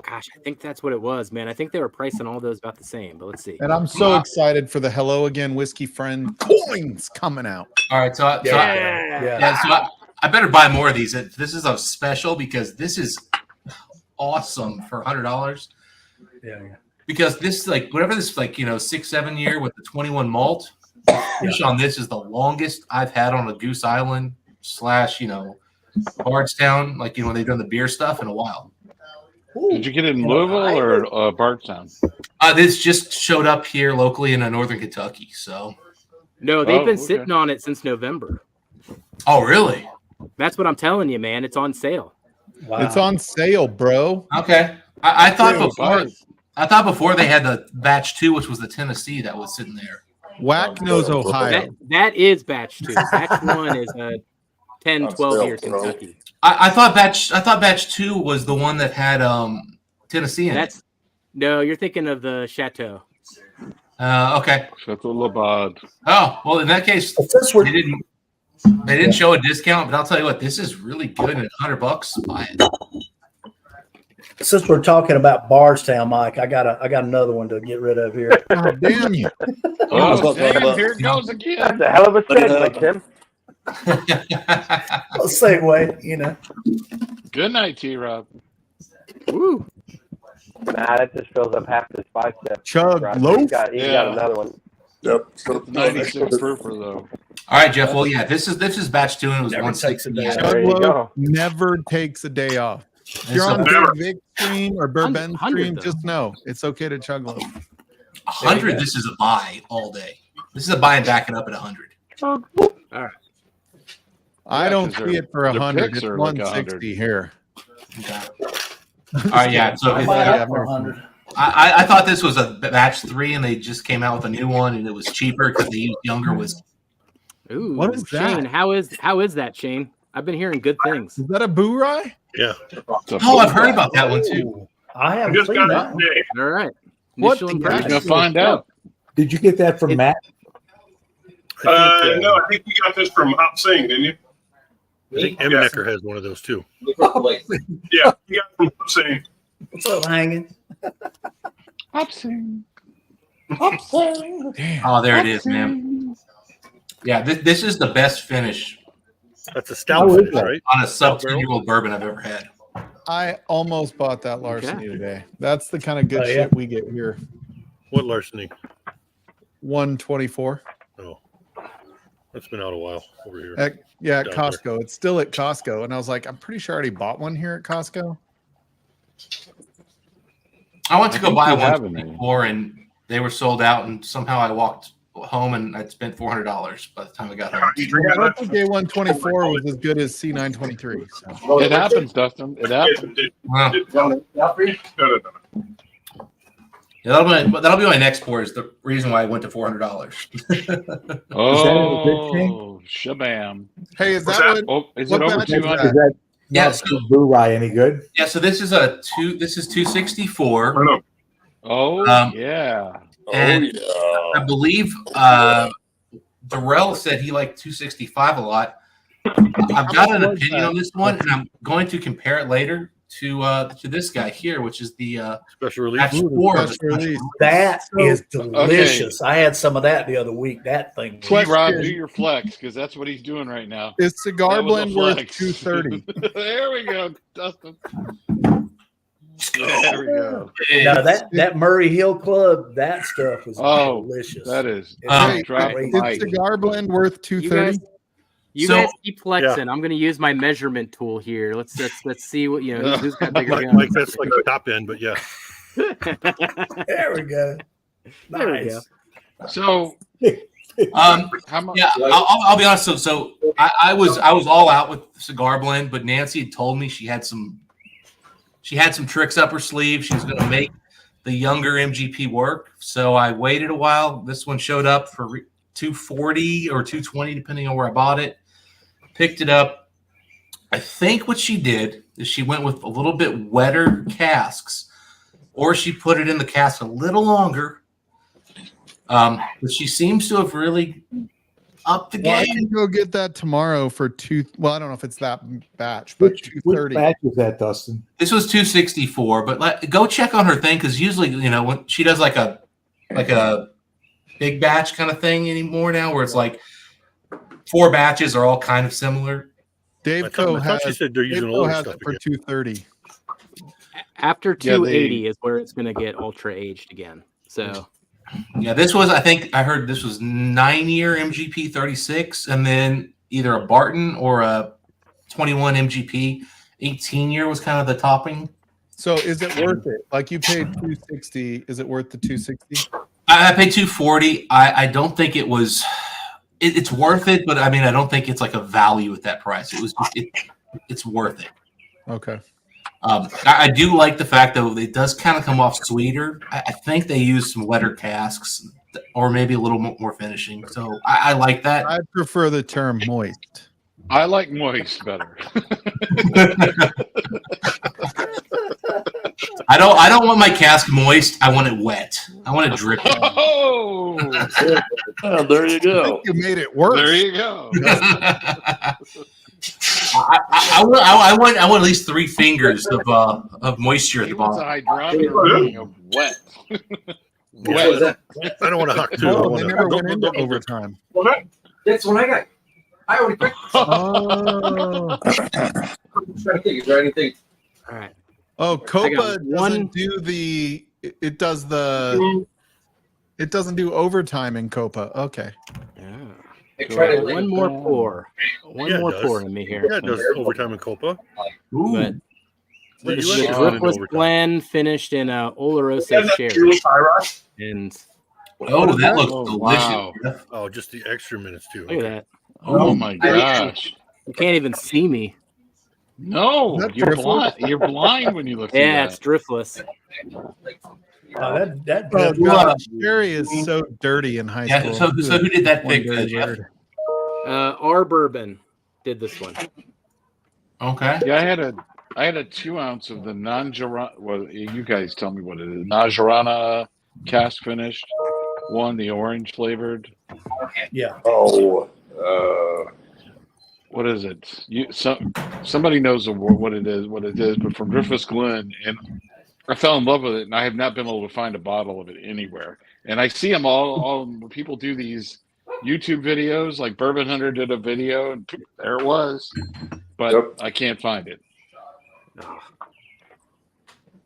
Gosh, I think that's what it was, man. I think they were pricing all those about the same, but let's see. And I'm so excited for the Hello Again Whiskey Friend coins coming out. All right, so I better buy more of these. This is a special because this is awesome for $100. Yeah. Because this, whatever this, 6-7 year with the 21 malt, finish on this is the longest I've had on a Goose Island / Bardstown, when they've done the beer stuff in a while. Did you get it in Louisville or Bardstown? This just showed up here locally in northern Kentucky. So, no, they've been sitting on it since November. Oh, really? That's what I'm telling you, man. It's on sale. Wow. It's on sale, bro. Okay, I thought before. I thought before they had the batch 2, which was the Tennessee that was sitting there. Whack knows Ohio. That is batch 2. Batch 1 is a 10, 12 year Kentucky. I thought batch 2 was the one that had Tennessee in it. No, you're thinking of the Chateau. Okay. Chateau Labad. Oh, well, in that case, they didn't show a discount, but I'll tell you what, this is really good at $100. Buy it. Since we're talking about Bardstown, Mike, I got another one to get rid of here. Oh, damn you! Here it goes again. That's a hell of a segue, Tim. I'll segue, Good night, T-Rob. Woo. Nah, that just fills up half this bicep. Chug loaf. He got another one. Yep. 96 proofer though. All right, Jeff. Well, yeah, this is batch 2 and it was 160. Chug loaf never takes a day off. If you're on Big Vic stream or Bourbon stream, just know it's okay to chug low. 100. This is a buy all day. This is a buy and back it up at 100. All right. I don't see it for 100. picks It's are like 160 here. Okay. All right, yeah. So I buy it for 100. I thought this was a batch 3, and they just came out with a new one, and it was cheaper because they used younger whiskey. Ooh, What is that? Shane, how is that, Shane? I've been hearing good things. Is that a boo rye? Yeah. Oh, I've heard about that one too. I I haven't just seen got that it one. today. All right. What Initial the We're impressions. gonna find out. Did you get that from Matt? No, I think you got this from Hop Sing, didn't you? I think Emmenecker has one of those too. Yeah, you got it from Hop Sing. What's up, hanging? Oh, there it is, man. Yeah, this is the best finish That's a stout How is finish, that? right? on a sub 10-year-old bourbon I've ever had. I almost bought that larceny Okay. today. That's the kind of good Oh, yeah. shit we get here. What larceny? 124. Oh, that's been out a while over here. At Down there. Costco. It's still at Costco. And I was like, I'm pretty sure I already bought one here at Costco. I went to go think buy you have one them. before, and they were sold out, and somehow I walked home and I'd spent $400 by the time I got home. I think A124 was as good as C923. So. It happens, Dustin. It happens. Wow. No. Yeah, that'll be my next pour. Is the reason why I went to $400. Oh, shabam. Hey, is What's that that? what? Oh, is What it over batch is 200? Is that Yeah, not so- Boo Rye any good? Yeah, so this is This is 264. No. Oh, And yeah. I believe Darrell said he liked 265 a lot. I've got an opinion on this one, and I'm going to compare it later to this guy here, which is the Special batch release. 4. Special release. That is delicious. I had some of that the other week. That thing. was- Question. Rob, do your flex because that's what he's doing right now. Is cigar That was a blend worth flex. 230? There we go, Dustin. There we go. No, that Murray Hill Club, that stuff was Oh, delicious. That is. Hey, drop the is mic. cigar blend worth You 230? guys, you So- guys keep flexing. I'm going to use my measurement tool here. Let's see what who's got bigger Like, guns. that's like the top end, but yeah. There we go. There we Nice. So, Um, how much? yeah, I'll be honest. So I was all out with cigar blend, but Nancy had told me she had some tricks up her sleeve. She was going to make the younger MGP work. So I waited a while. This one showed up for $240 or $220, depending on where I bought it. Picked it up. I think what she did is she went with a little bit wetter casks, or she put it in the cask a little longer. But she seems to have really upped the Well, I game. can go get that tomorrow for two. Well, I don't know if it's that batch, but Which 230. batch is that, Dustin? This was 264, but go check on her thing because usually, when she does like a big batch kind of thing anymore now, where it's like 4 batches are all kind of similar. Dave I Co thought she has, said they're Dave using Co older has stuff it for again. 230. After Yeah, 280 is where it's going to get ultra aged again. So Yeah, this was, I think I heard this was 9-year MGP 36, and then either a Barton or a 21 MGP 18-year was kind of the topping. So is it worth it? Like you paid 260. Is it worth the 260? I paid $240. I don't think it was. It's worth it, but I mean, I don't think it's like a value at that price. It was. It's worth it. Okay. I do like the fact though it does kind of come off sweeter. I think they use some wetter casks or maybe a little more finishing. So I like that. I prefer the term moist. I like moist better. I don't want my cask moist. I want it wet. I want it dripping. Oh, Oh, there you go. You made it worse. there you go. I want at least 3 fingers of moisture at He the wants a bottom. hydrometer reading of wet. Wet. I don't want to huck too. I Oh, want they to, never went into overtime. Well, That's when I got. I already picked. Oh, I'm trying to think. Is there anything? all right. oh, Copa got one- doesn't do the. It does the. It doesn't do overtime in Copa. Okay. Yeah. I tried to One more pour. One Yeah, it more does. pour in me here. yeah, it does overtime in Copa. Ooh. But But The you ended up winning Driftless overtime. blend finished in a Oloroso Yeah, that sherry. fuel tie rod. And Oh, that looks Oh, delicious. wow. Oh, just the extra minutes too. look at that. Oh my gosh. You can't even see me. No, Is that you're Driftless? blind. You're blind when you look through Yeah, it's that. driftless. That Oh Drift- god, Sherry is so dirty in high Yeah. school. So who did that One pick? dirty Jeff? word. R Bourbon did this one. Okay. Yeah, I had a 2 ounce of the non-Jarana. Well, you guys tell me what it is. Non-Jarana cask finished one, the orange flavored. yeah. Oh, What is it? Somebody knows what it is, but from Driftless Glen, and I fell in love with it, and I have not been able to find a bottle of it anywhere. And I see them all when people do these YouTube videos, like Bourbon Hunter did a video, and there it was, but Yep. I can't find it.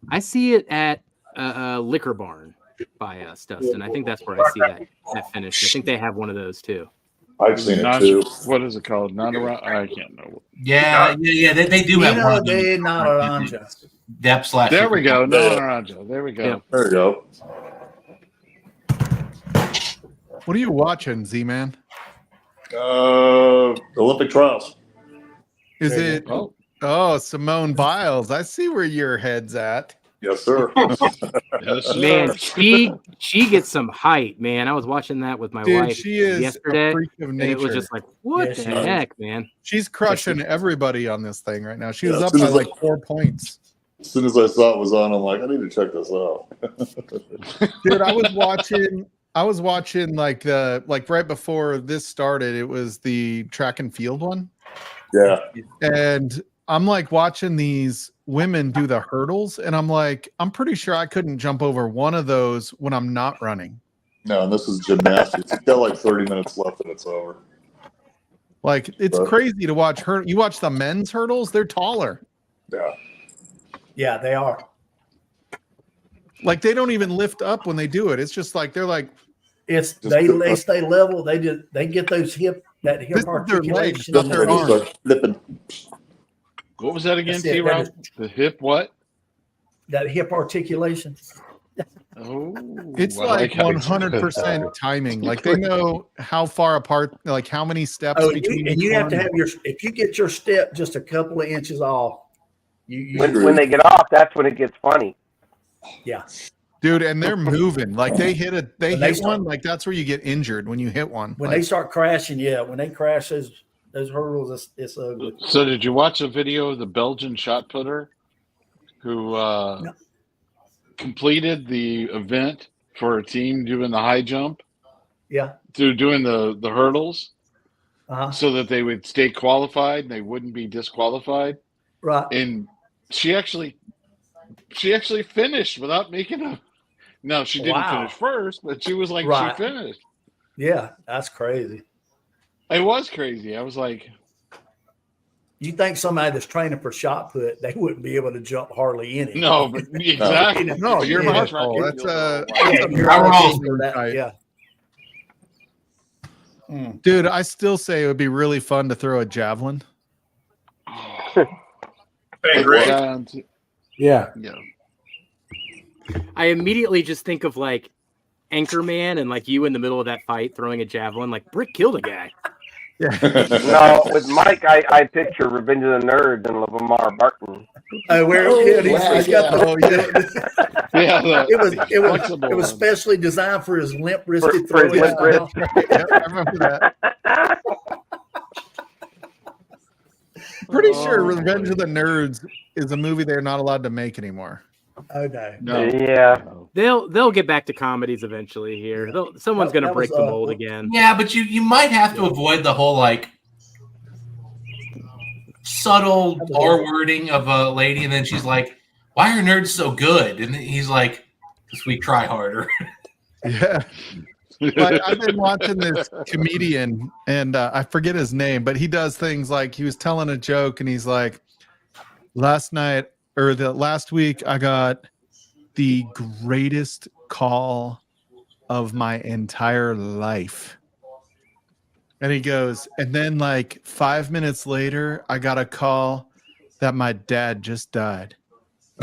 I see it at Liquor Barn by Stustin. I think that's where I see that finish. I think they have one of those too. I've seen it Non- too. What is it called? I can't know. Yeah. They do have one Pino of them. de Naranja. Depth slash. There we go. No, Yeah. Naranja. There we go. Yeah. There you go. What are you watching, Z-Man? Olympic trials. Is There you it Oh, Simone Biles? I see where your head's at. Yes, sir. yes, sir. Man, she gets some height, man. I was watching that with my Dude, wife she is yesterday, a freak of and nature. it was just like, what Yeah, the she is. heck, man? She's crushing everybody on this thing right now. She was Yeah, up as soon by as like I- 4 points. As soon as I saw it was on, I'm like, I need to check this out. Dude, I was watching like right before this started, it was the track and field one. Yeah. And I'm like watching these women do the hurdles, and I'm like, I'm pretty sure I couldn't jump over one of those when I'm not running. No, and this is gymnastics. It's got like 30 minutes left and it's over. Like, it's Right. crazy to watch her. You watch the men's hurdles, they're taller. Yeah. Yeah, they are. Like, they don't even lift up when they do it. It's just like they're like, It's Just they put- stay level. They get those hip This is their legs, articulation. not Then their they arms. start flipping. What was that again, That's it. T-Rob? The hip what? That hip articulation. Oh, It's I like how you- 100% timing. Like, they know how far apart, like how many steps Oh, between and each you have to one. have if you get your step just a couple of inches off, you When they get off, that's when it gets funny. yeah. Dude, and they're moving. Like, they hit When they hit start- one. Like, that's where you get injured when you hit one. When Like, they start crashing, when they crash those hurdles, it's ugly. So did you watch a video of the Belgian shot putter who No. completed the event for a team doing the high jump Yeah. through doing the hurdles Uh-huh. so that they would stay qualified and they wouldn't be disqualified? Right. And she actually finished without making a. No, she didn't Wow. finish first, but she was like Right. she finished. Yeah, that's crazy. It was crazy. I was like, You think somebody that's training for shot put, they wouldn't be able to jump hardly any. no, but exactly. no, you're Yeah. my Track fault. and That's field are Yeah, wild. you're I'm right wrong. for that. Yeah. Mm. dude, I still say it would be really fun to throw a javelin. Hey, Greg. Yeah. Yeah. I immediately just think of like Anchorman and like you in the middle of that fight throwing a javelin. Like Brick killed a guy. No, with Mike, I picture Revenge of the Nerds and Lamar Barton. Where he's got the, Oh, yeah. Yeah, it flexible was one. specially designed for his limp wristed For his throwing limp wrist. style. Yeah, I remember that. Pretty sure Revenge of the Nerds is a movie they're not allowed to make anymore. Oh no. No. Yeah. They'll get back to comedies eventually here. Someone's That gonna break was, the mold again. Yeah, but you might have to avoid the whole like subtle R wording of a lady, and then she's like, "Why are nerds so good?" And he's like, "Because we try harder." Yeah. But I've been watching this comedian, and I forget his name, but he does things like he was telling a joke, and he's like, last week, I got the greatest call of my entire life. And he goes, and then like 5 minutes later, I got a call that my dad just died.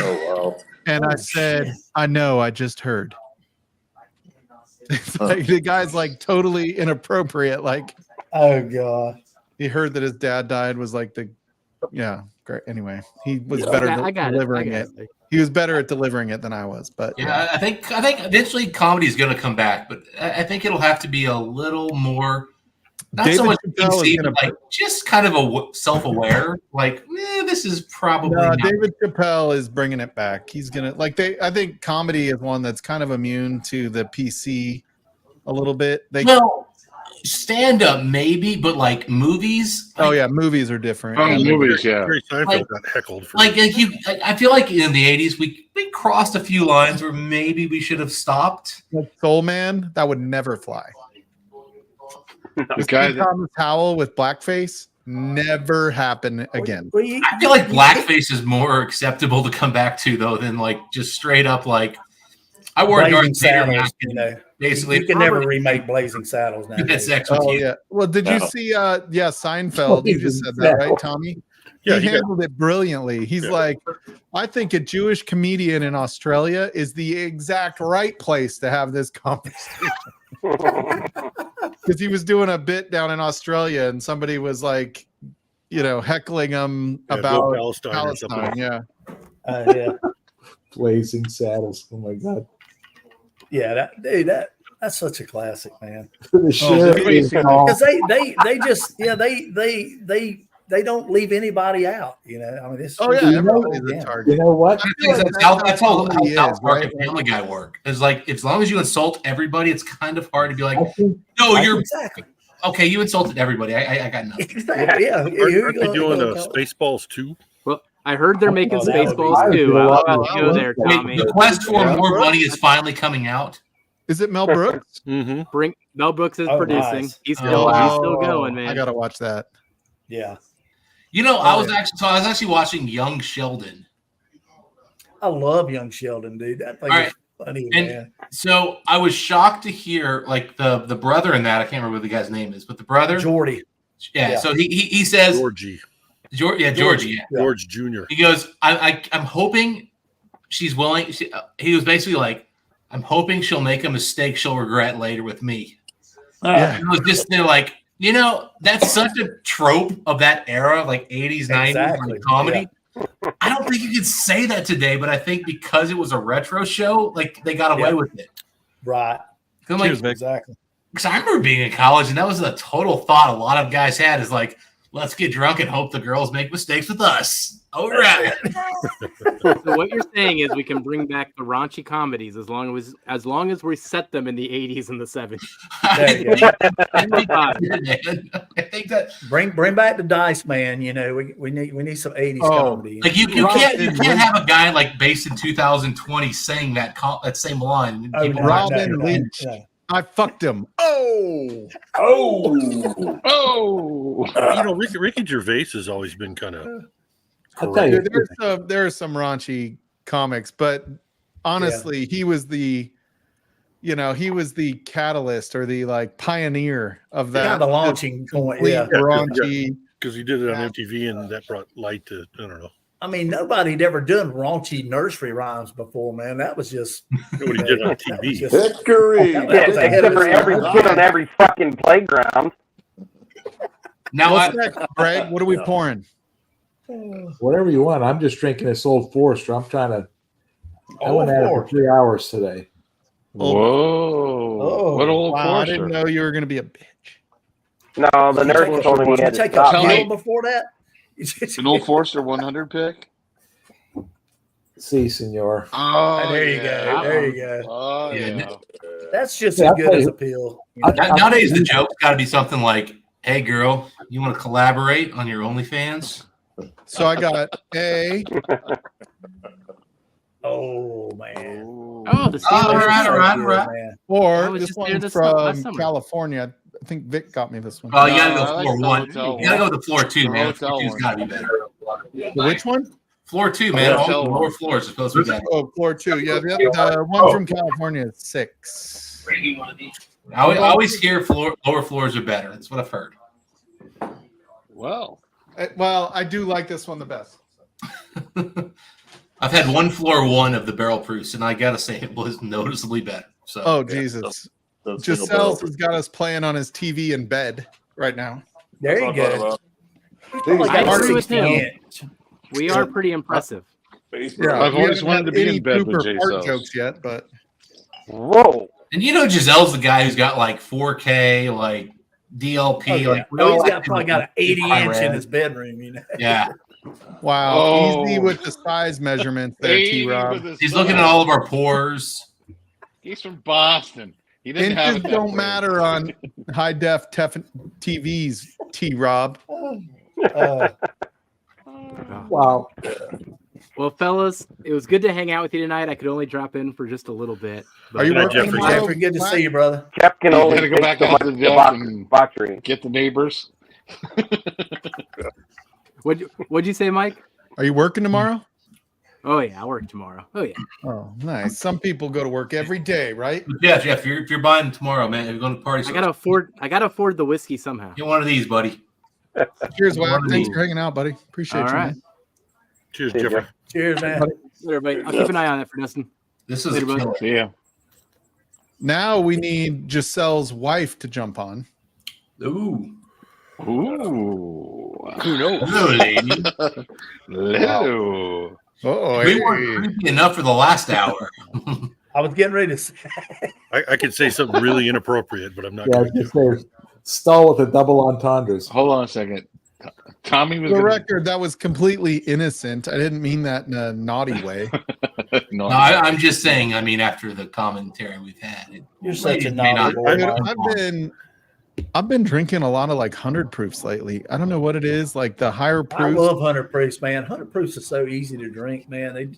Oh wow! And I said, I know, I just heard. It's like the guy's like totally inappropriate. Like, oh god, he heard that his dad died. Was like great. Anyway, he was Yeah. better I got delivering it. He was better at delivering it than I was. But Yeah, I think eventually comedy is going to come back, but I think it'll have to be a little more. Not David so much Chappelle is PC, gonna- but like just kind of self-aware. Like, this is probably not. David Chappelle is bringing it back. He's gonna I think comedy is one that's kind of immune to the PC a little bit. Stand-up maybe, but like movies. Oh yeah, movies are different. Oh, movies, yeah. Jerry Seinfeld Like- got heckled for I feel like in the 80s we crossed a few lines where maybe we should have stopped. Like Soul Man, that would never fly. The guy that, Thomas Howell with blackface never happen again. I feel like blackface is more acceptable to come back to though than like just straight up like I wore a Blazing Darth Vader Saddles, mask. you know. Basically, You can never remake Blazing Saddles now. he had sex with Oh you. yeah. Well, did you see Seinfeld? You just said that, right, Tommy? Yeah, he he got- handled it brilliantly. He's like, I think a Jewish comedian in Australia is the exact right place to have this conversation. Because he was doing a bit down in Australia and somebody was like, heckling him Yeah, about go Palestine or something. Palestine. Yeah. Yeah, Blazing Saddles. Oh my god. yeah, that's such a classic, man. The sheriff is gone. Because they just they don't leave anybody out. I mean, it's Oh yeah, You know- everybody's a target. You know what? I think that's how comedy is, South Park right? and Family Guy work. It's like as long as you insult everybody, it's kind of hard to be like, I think no, you're exactly. okay. You insulted everybody. I got nothing. Exactly. Yeah. Aren't they doing Spaceballs too? Well, I heard they're making Oh, that would be Spaceballs nice. too. Yeah, I'll wow. go there, I mean, Tommy. the quest for Yeah. more money is finally coming out. Is it Mel Brooks? Mm-hmm. Bring Mel Brooks is Oh, producing. nice. He's Oh, still wow. he's still going, man. I gotta watch that. Yeah. I was actually watching Young Sheldon. I love Young Sheldon, dude. That thing All is right. funny, And- man. So I was shocked to hear like the brother in that. I can't remember what the guy's name is, but the brother. Jordy. Yeah. Yeah. So he says Georgie. Georgie. Yeah. Yeah. George Jr. He goes, I'm hoping she's willing. He was basically like, I'm hoping she'll make a mistake she'll regret later with me. Yeah. It was just they're like, that's such a trope of that era, like 80s, 90s Exactly. like comedy. I don't think you could say that today, but I think because it was a retro show, like they got away Yeah. with it. Right. I'm like, Cheers, Vic. Exactly. because I remember being in college, and that was a total thought a lot of guys had is like, let's get drunk and hope the girls make mistakes with us. All right. So what you're saying is we can bring back the raunchy comedies as long as we set them in the 80s and the 70s. There you go. I think that Bring back the Dice Man. We need some 80s comedy. like you can't have a guy like based in 2020 saying that same line. Oh, People no, are like, Robin no, no, Lynch. no. I fucked him. Oh. oh, Ricky Gervais has always been kind of. I'll tell you, There are some raunchy comics, but honestly, he was the catalyst or the like pioneer of that. Yeah, the launching point. Yeah. Raunchy. Because he did it on MTV, and that brought light to, I don't know. I mean, nobody'd ever done raunchy nursery rhymes before, man. That was just What he did on that was TV. just- Hickory. That was ahead Except of for its every time. kid on every fucking playground. now What's next, Greg? What are we pouring? whatever you want. I'm just drinking this Old Forester. I'm trying to. I went at it for 3 hours today. whoa! Oh, What old Wow, I didn't Forester? know you were going to be a bitch. No, the nurse told him he Did you had to take stop. a Tell me. pill before that? An old Forester 100 pick? See, senor. Oh, There you yeah. go. There you go. Oh, Yeah. yeah. That's just Yeah, as I'll good tell as you. a pill. nowadays the joke's got to be something like, "Hey, girl, you want to collaborate on your OnlyFans?" So I got a. Oh man. Oh, the Oh, Steelers. all right. Man. I Or was this just there one's this last from summer. California. I think Vic got me this one. Oh, you gotta No, I go like floor the one. hotel You gotta go one. with the floor two, man. The Floor hotel two's one. gotta be better. Which one? Floor two, man. Yeah, All the hotel lower one. floors are supposed to be better. Oh, floor 2. Yeah, the one from California is 6. I always hear lower floors are better. That's what I've heard. Well, Well, I do like this one the best. I've had one floor one of the barrel proofs, and I gotta say it was noticeably better. So, Oh Jesus! Giselle's has got us playing on his TV in bed right now. There you go. I agree with him. We are pretty impressive. Yeah, I've always wanted to be in bed with Jay J-Cells. jokes yet, but Whoa. and you know, Giselle's the guy who's got like 4K, like DLP. Like, He's probably got an 80-inch in his bedroom. You know. Yeah. wow, Oh. easy with the size measurements there, 80 T-Rob. with his He's looking at all of our pores. He's from Boston. He didn't have Inches it that don't way. matter on high def TVs, T-Rob. Wow. Well, fellas, it was good to hang out with you tonight. I could only drop in for just a little bit. Are you working Jeffrey? tomorrow? Jeffrey, good to see you, brother. Jeff can You only gotta go take back so out much to the deck and debauchery. get the neighbors. What'd you say, Mike? Are you working tomorrow? Oh yeah, I work tomorrow. Oh yeah. Oh, nice. Some people go to work every day, right? Yeah, Jeff, if you're buying tomorrow, man, you're going to party. I gotta afford the whiskey somehow. Get one of these, buddy. Cheers, Wab. Thanks for hanging out, buddy. Appreciate All you. right. Man. Cheers, See ya. Jeffrey. Cheers, man. Everybody, I'll keep an eye on that for Dustin. This is Later, bud. killer. Yeah. Now we need Giselle's wife to jump on. Ooh. Ooh. Who knows? Hello, lady. Hello. Oh, We weren't creepy enough for the last hour. I was getting ready to say. I could say something really inappropriate, but I'm not Yeah, I going was to. gonna say, stall with the double entendres. Hold on a second. Tommy was For the gonna- record, that was completely innocent. I didn't mean that in a naughty way. No, No, I'm just saying. I mean, after the commentary we've had, You're such a may not- naughty boy. I've been drinking a lot of like 100 proofs lately. I don't know what it is. Like the higher I proofs. love 100 proofs, man. 100 proofs is so easy to drink, man.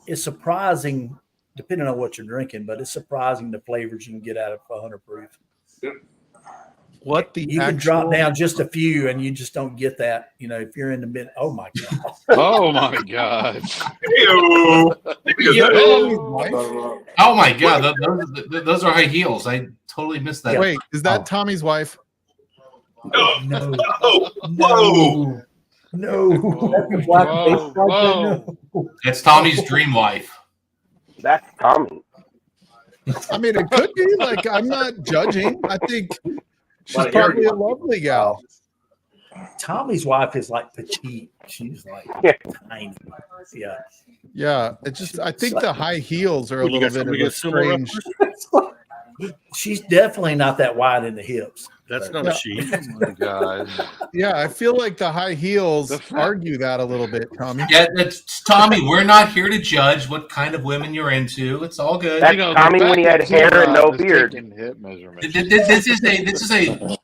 It's surprising, depending on what you're drinking, but it's surprising the flavors you can get out of 100 proof. What the You can drop down just a few, and you just don't get that. You know, if you're in the mid. Oh my god. Oh my god. Ew. oh my god, those are high heels. I totally missed that. Wait, is that Tommy's wife? No. Whoa. No. Whoa, whoa. That's Tommy's dream wife. That's Tommy. I mean, it could be. Like, I'm not judging. I think she's probably a lovely gal. Tommy's wife is like petite. She's like tiny. Yeah. Yeah, it's just I think the high heels are a Well, you little got bit somebody of a got similar strange. She's definitely not that wide in the hips. That's not a she. Oh my god. Yeah, I feel like the high heels argue that a little bit, Tommy. Yeah, that's Tommy. We're not here to judge what kind of women you're into. It's all good. That's Tommy when he had hair and no beard. Hip measurement. This is a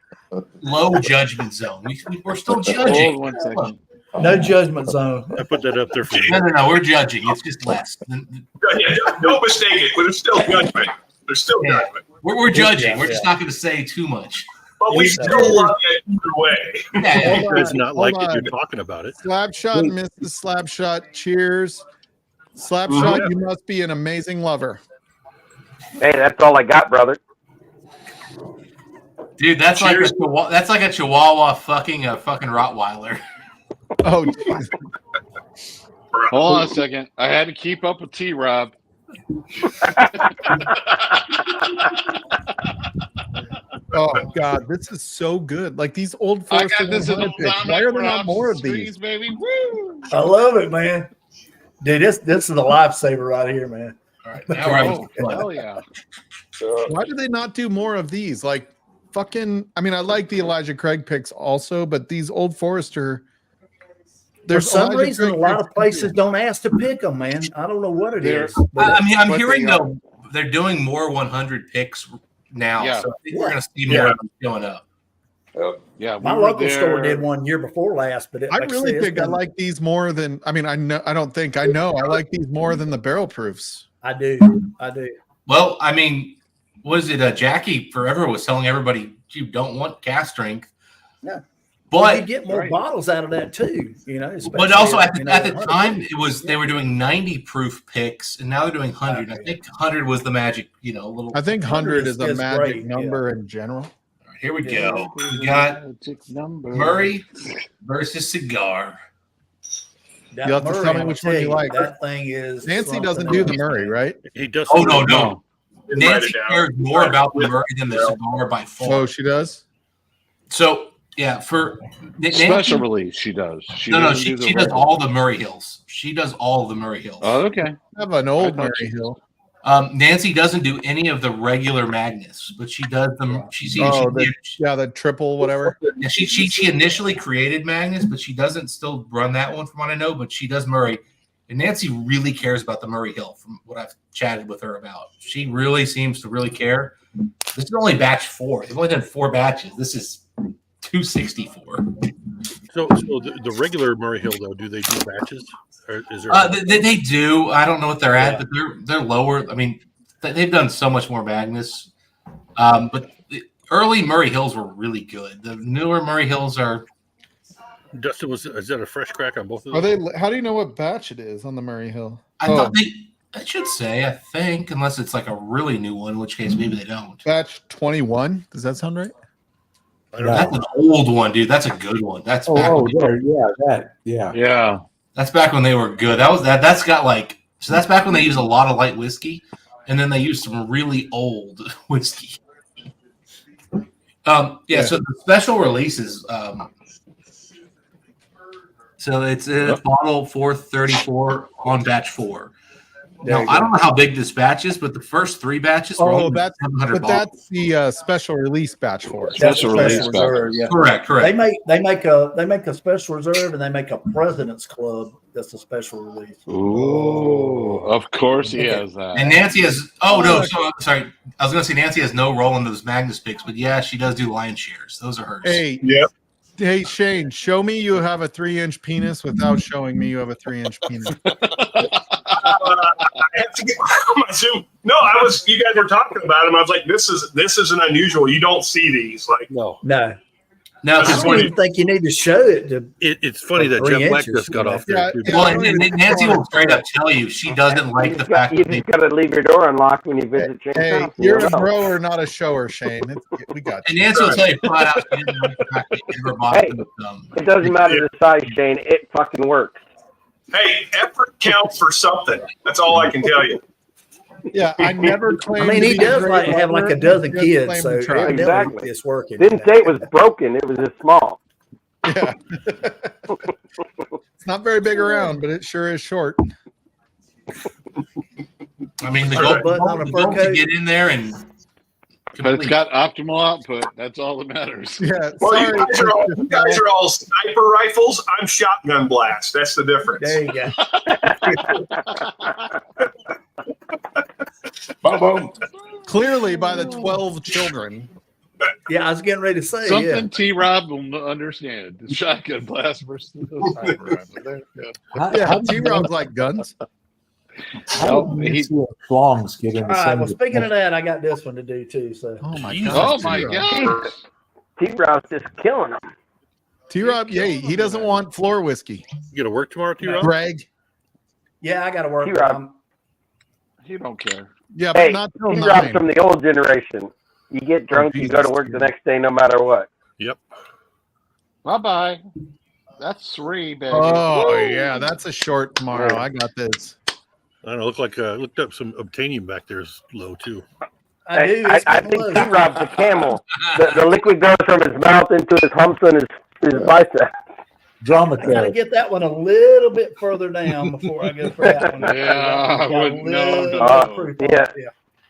low judgment zone. We're still judging. Hold 1 second. No judgment zone. I put that up there for you. No, we're judging. It's just less. Yeah, don't mistake it, but there's still judgment. There's still judgment. We're judging. We're just not going to say too much. But we still love it either way. Yeah, Hold It's on, not like hold it. on. You're talking about it. Slap shot, Mrs. Slap shot. Cheers. Slap shot, you must be an amazing lover. Hey, that's all I got, brother. dude, that's like a Chihuahua fucking a fucking Rottweiler. Oh, geez. Hold on a second. I had to keep up with T-Rob. Oh God, this is so good. Like these old I Forester got this in 100 the picks. Why are there not more of these? baby. Woo! I love it, man. Dude, this is a lifesaver right here, man. All right, now we're having Oh, fun. hell yeah. Why do they not do more of these? Like fucking. I mean, I like the Elijah Craig picks also, but these old Forester. For some Elijah reason, Craig a lot picks of places don't ask to pick them, man. I don't know what it is. I mean, I'm But hearing they though they're doing more 100 picks now, Yeah. so I think we're going to see more of them showing up. Yeah, we My were local there. store did one year before last, but I really think I like these more than. I mean, I know. I don't think I know. I like these more than the barrel proofs. I do. Well, I mean, was it Jackie forever was telling everybody you don't want cast strength? Yeah. But you get more bottles out of that too, you know. But also at especially, the 100. time, it was they were doing 90 proof picks, and now they're doing 100. I think 100 was the magic, little. I think 100 is a is magic great, number in general. Here we go. We got Murray versus Cigar. That You'll have to Murray, tell me I'm which gonna one you tell like. That thing is. Nancy something doesn't do the else. Murray, right? He does. Oh no. Didn't write Nancy it down. cares more about the Murray than the cigar by far. Oh, she does? So yeah, for Special release, she does. She does does all the Murray Hills. She does all the Murray Hills. Oh, okay. I have an old I thought Murray Hill. Nancy doesn't do any of the regular Magnus, but she does them. The triple whatever. Yeah, she initially created Magnus, but she doesn't still run that one from what I know. But she does Murray, and Nancy really cares about the Murray Hill. From what I've chatted with her about, she really seems to really care. This is only batch 4. They've only done 4 batches. This is 264. So the regular Murray Hill though, do they do batches? Or is there? They do. I don't know what they're at, but they're lower. I mean, they've done so much more Magnus. But the early Murray Hills were really good. The newer Murray Hills are. Dustin, is that a fresh crack on both of Are them? they? How do you know what batch it is on the Murray Hill? I thought I should say, I think, unless it's like a really new one, in which case maybe they don't. Batch 21. Does that sound right? That's an old one, dude. That's a good one. That's back yeah. That's back when they were good. That's got like that's back when they used a lot of light whiskey, and then they used some really old whiskey. So the special releases. So it's bottle 434 on batch 4. Now I don't know how big this batch is, but the first 3 batches. That's the special release batch 4. Special release reserve, yeah. Correct. They make a special reserve, and they make a President's Club. That's a special release. Ooh, of course he has that. And Nancy has. Oh no, sorry. I was going to say Nancy has no role in those Magnus picks, but yeah, she does do lion shares. Those are hers. Hey Shane, show me you have a 3-inch penis without showing me you have a 3-inch penis. I have to get my Zoom. No, you guys were talking about him. I was like, this isn't unusual. You don't see these. Like, no. No, I don't even think you need to show it. It's funny that Jeff Black just got off there. Well, and Nancy will straight up tell you she doesn't like the fact you just got to leave your door unlocked when you visit Shane's house. You're a grower, not a shower, Shane. We got you. And Nancy will tell you flat out she didn't like the fact that you ever bought them. It doesn't matter the size, Shane. It fucking works. Hey, effort counts for something. That's all I can tell you. Yeah, I never claimed. I mean, he does have like a dozen kids, so exactly. It's working. Didn't say it was broken. It was just small. Yeah. It's not very big around, but it sure is short. I mean, the goal to get in there and. But it's got optimal output. That's all that matters. Yeah. Well, you guys are all sniper rifles. I'm shotgun blast. That's the difference. There you go. Boom. Clearly, by the 12 children. Yeah, I was getting ready to say something. T-Rob will understand the shotgun blast versus the sniper rifle. Yeah, T-Rob's like guns. How do you see Shlongs get in the All right. Well, speaking of that, I got this one to do too. So. Oh my god! T-Rob's just killing them. T-Rob, he doesn't want floor whiskey. You got to work tomorrow, T-Rob? Greg. Yeah, I got to work. T-Rob. You don't care. Yeah, but not till T-Rob's 9. from the old generation. You get drunk, you go to work the next day, no matter what. Yep. Bye. That's 3, baby. Oh Woo! yeah, that's a short tomorrow. I got this. I don't know. Looked up some obtanium back there is low too. I think T-Rob's a camel. The liquid goes from his mouth into his humps and his bicep. Drama. I gotta get that one a little bit further down before I go for that one. Yeah, I wouldn't know. Yeah.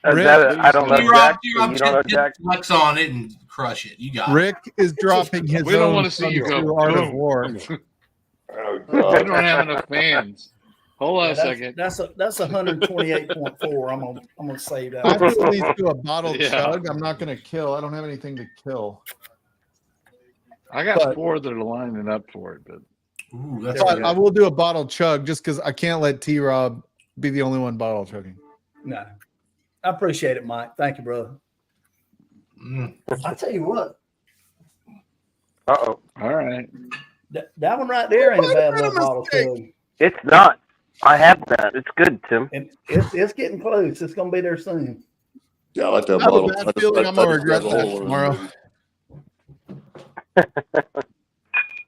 I don't know, Jack. You don't know, Jack. Flex on it and crush it. You got Rick is dropping his we don't own want to see you go. Art of War. Oh, We God. don't have enough fans. Hold on a second. That's 128.4. I'm gonna save that. I have to at least do a bottle Yeah. chug. I'm not going to kill. I don't have anything to kill. I got 4 that are lining up for it, but Ooh, that's But good. I will do a bottle chug just because I can't let T-Rob be the only one bottle chugging. No, I appreciate it, Mike. Thank you, brother. I tell you what, Uh-oh. all right. that one right there ain't a bad little bottle chug. It's not. I have that. It's good, Tim. And it's getting close. It's gonna be there soon. Yeah, I like that I have bottle. a bad feeling I'm going to regret that tomorrow.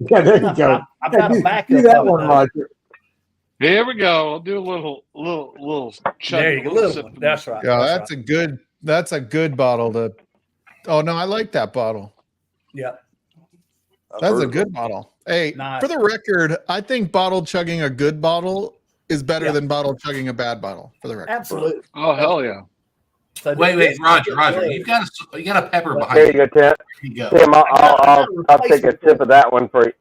Yeah, there you go. I've got a backup. Do that of it, one, though. Roger. Here we go. I'll do a little chug. There you go, little one. That's right. Yeah, That's that's a good bottle to. Oh no, I like that bottle. Yeah. That's a good bottle. Hey, Nice. for the record, I think bottle chugging a good bottle is better than bottle chugging a bad bottle. For the record. Absolutely. Oh hell yeah! So Wait, Roger, you got a pepper behind There you go, Tim. There you go. Tim, I'll take a sip of that one for you.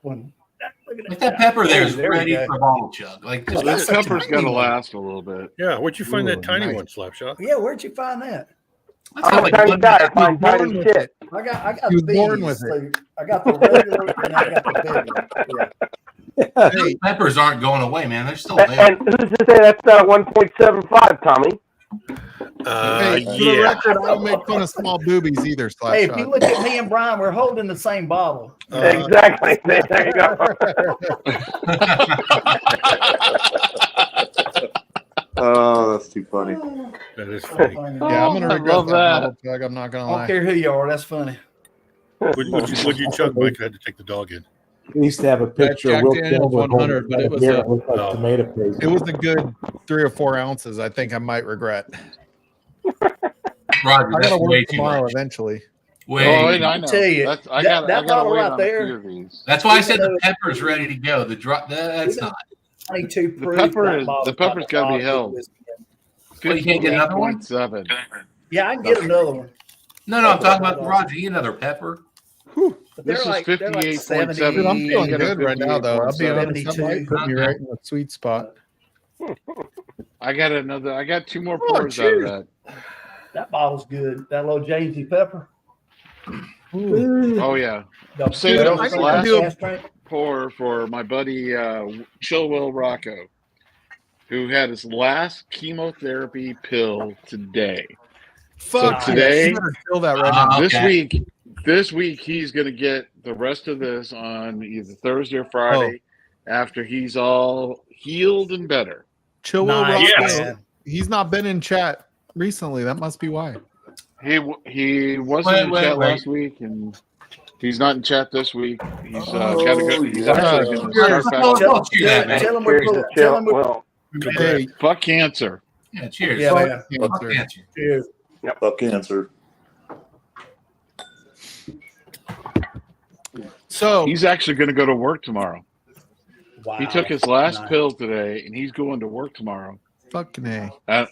Like that pepper there is There you ready go. for a bottle chug. Like this. This a pepper's tiny got to one. last a little bit. Yeah, where'd you find that tiny nice. one, Slapshot? Yeah, where'd you find that? That's I'm got a like tiny one- guy. I find born tiny with shit. I got He was these. born with So I got the regular and I got the big one. Yeah. Those peppers aren't going away, man. They're still And there. who's to say that's not a 1.75, Tommy? Hey, for the Yeah. record, I don't make fun of small boobies either. Hey, if you Slapshot. look at me and Brian, we're holding the same bottle. Exactly. There you go. Oh, that's too funny. That is funny. Yeah, I'm gonna I regret love that that. bottle chug. I'm not gonna I don't lie. care who you are. That's funny. Would you chug, Mike? I had to take the dog in. We used to have a picture of Jack Will Daniels Silver 100, but it was here. a- It looked like tomato paste. It was a good 3 or 4 ounces. I think I might regret. Roger, I that's gotta way work too tomorrow much. eventually. Wait, I know. tell you, That's, I that got bottle wait right on there- a few of these. That's why I said the pepper's ready to go. The drop. That's Even- not. 22 The proof. pepper that is bottle's the pepper's got to be held. Well, you can't get another one? 58.7. Yeah, I can get another one. No, I'm talking about Roger. You get another pepper. But This they're is like, they're like 58.7. 70. Dude, I'm You feeling get a good right now, though. I'll be honest. That 72. might put me right in the sweet spot. I got 2 more Oh, pours out of cheers. that. That bottle's good. That little Jamesy pepper. Oh yeah. The saving barrel this strength, last- gas strength. Pour for my buddy Chillwell Rocco, who had his last chemotherapy pill today. Fuck So today- you better feel that right now. This week he's going to get the rest of this on either Thursday or Friday after he's all healed and better. Chill Nice, Rocco. man. He's not been in chat recently. That must be why. He wasn't in chat last week, and he's not in chat this week. He's got to go. He's actually going to start back. Tell him we're cool. Tell him we're Hey, Fuck cancer. Yeah, cheers. Yeah, fuck man. Fuck cancer. cancer. Cheers. Fuck cancer. So He's actually going to go to work tomorrow. Wow. He took his last Nice. pill today, and he's going to work tomorrow. fucking A. And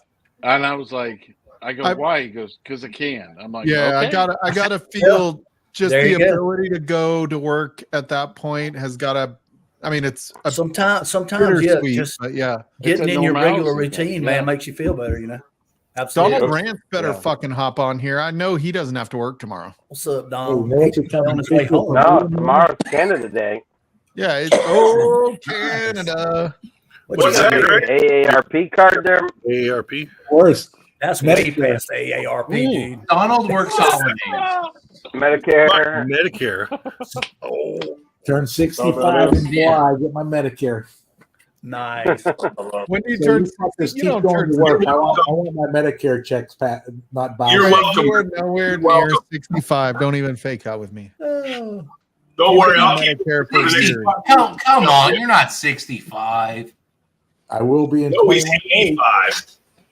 I was like, I- why? He goes, because I can. I'm like, Yeah, okay. I gotta feel just There the you go. ability to go to work at that point has gotta. I mean, it's a Sometimes, yeah, bittersweet, just but yeah. getting It's a in your regular normalcy thing, routine, yeah. man, makes you feel better, you know? Absolutely. Donald Rance better Yeah. fucking hop on here. I know he doesn't have to work tomorrow. What's up, Oh, Donald? Nancy He's on coming his way to home. No, tomorrow's Canada Day. Yeah, it's oh Canada. What's that, Greg? AARP card there. AARP. Of course. That's way past the AARP, dude. Donald works holidays. Medicare. Medicare. Turn 65 in July. Get my Medicare. Nice. When you So turn, you just you keep don't going turn to work. I want my Medicare checks not bounced. You're welcome. You are nowhere near 65. Don't even fake out with me. Oh, Don't worry, I'll keep. Medicare for years. Come on, you're not 65. I will be in No, he's 21 days. 85.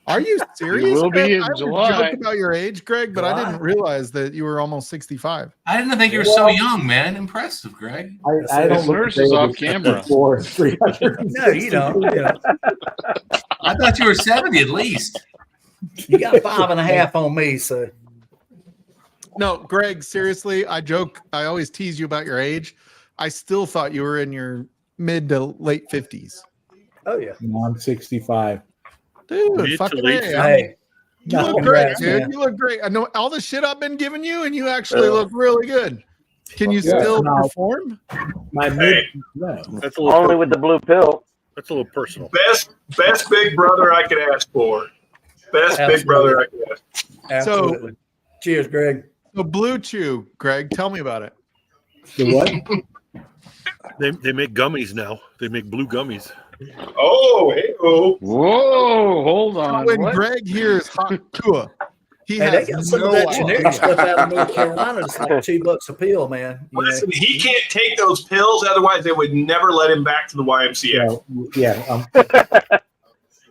Are you serious? You will be Greg? in I would July. joke about your age, Greg, but I July. didn't realize that you were almost 65. I didn't think you were so young, man. Impressive, Greg. I don't His look nurse a is day off over camera. 54, 300. no, you don't. You know. I thought you were 70 at least. You got 5.5 on me, so No, Greg, seriously, I joke. I always tease you about your age. I still thought you were in your mid to late 50s. oh yeah. No, I'm 65. Dude, Mid to fucking late A. Hey, You look congrats, great, dude. man. You look great. I know all the shit I've been giving you, and you actually look really good. Can you Yeah, still no. perform? My Hey. no. That's a little. Only with the blue pill. That's a little personal. Best big brother I could ask for. Best big brother I could ask. Absolutely. Cheers, Greg. So Blue Chew, Greg, tell me about it. The what? They make gummies now. They make blue gummies. Oh, hey, oh. Whoa, hold on. When What? Greg hears hot tour, He And they has got some no of that generic idea. stuff out of North Carolina. It's like $2 a pill, man. You know? Listen, he can't take those pills, otherwise they would never let him back to the YMCA.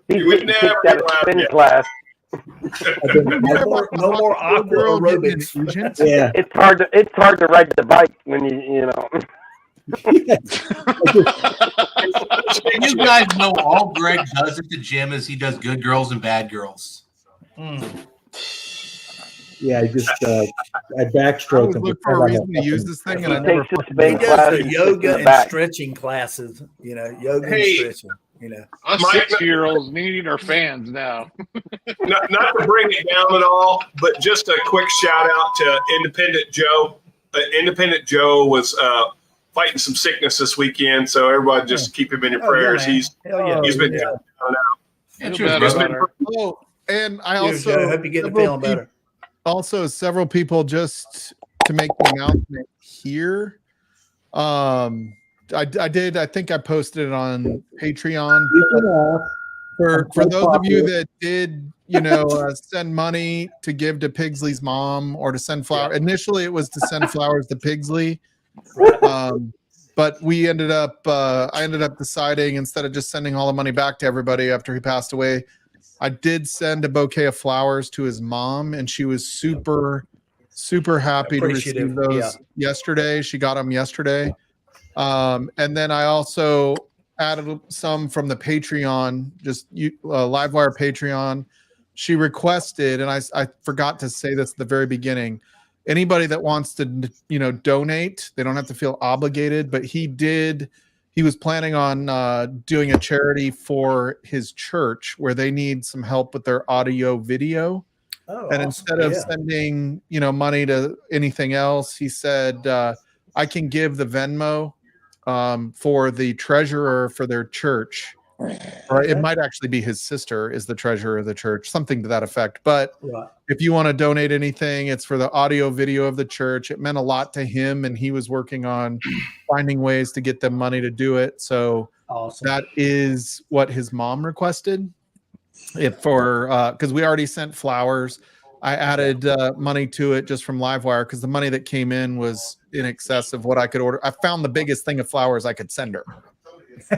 He's would getting never kicked get out of allowed spin yet. class. No more aqua aerobics. Yeah. It's hard to ride the bike when you know. You guys know all Greg does at the gym is he does good girls and bad girls. Yeah, I just I I backstroke always and look for a reason to use this thing, and I never. He does the yoga and stretching classes. You know, yoga and stretching. You know, Us 6-year-olds needing our fans now. not to bring it down at all, but just a quick shout out to Independent Joe. Independent Joe was fighting some sickness this weekend, so everybody just keep him in your prayers. man. He's been down and out. Oh, and I Cheers, also Joe. Hope you get feeling better. Also, several people, just to make the announcement here. I think I posted it on Patreon. For those of you that did, send money to give to Pigsley's mom or to send flowers. Initially, it was to send flowers to Pigsley. But I ended up deciding, instead of just sending all the money back to everybody after he passed away, I did send a bouquet of flowers to his mom, and she was super, super happy to receive those yesterday. She got them yesterday. And then I also added some from the Patreon, just Livewire Patreon. She requested, and I forgot to say this at the very beginning, anybody that wants to, donate, they don't have to feel obligated, but he was planning on doing a charity for his church where they need some help with their audio video. Oh, and instead of sending, money to anything else, he said, I can give the Venmo for the treasurer for their church. Or it might actually be his sister is the treasurer of the church, something to that effect. But if you want to donate anything, it's for the audio video of the church. It meant a lot to him, and he was working on finding ways to get them money to do it. So that is what his mom requested. Because we already sent flowers. I added money to it just from Livewire because the money that came in was in excess of what I could order. I found the biggest thing of flowers I could send her.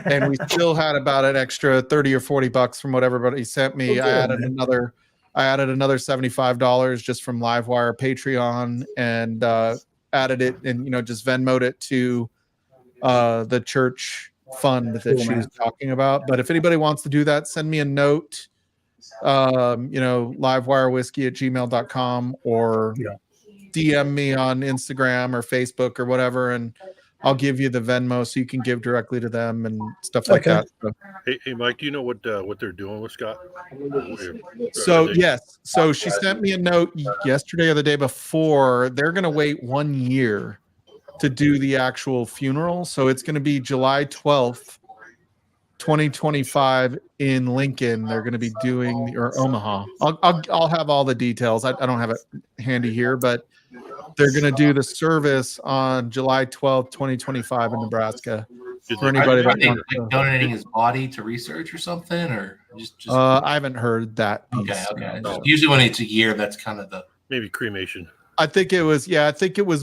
And we still had about an extra $30 or $40 from what everybody sent me. I added another $75 just from Livewire Patreon, and added it and just Venmo'd it to the church fund that she was talking about. But if anybody wants to do that, send me a note, livewirewhiskey@gmail.com, or DM me on Instagram or Facebook or whatever, and I'll give you the Venmo so you can give directly to them and stuff like that. So. Hey, Mike, do you know what they're doing with Scott? So yes, so she sent me a note yesterday or the day before. They're going to wait 1 year to do the actual funeral, so it's going to be July 12th, 2025 in Lincoln. They're going to be doing, or Omaha. I'll have all the details. I don't have it handy here, but they're going to do the service on July 12th, 2025 in Nebraska. For anybody that wants to, donating his body to research or something, or just I haven't heard that piece. Okay. Usually when it's a year, that's kind of maybe cremation. I think it was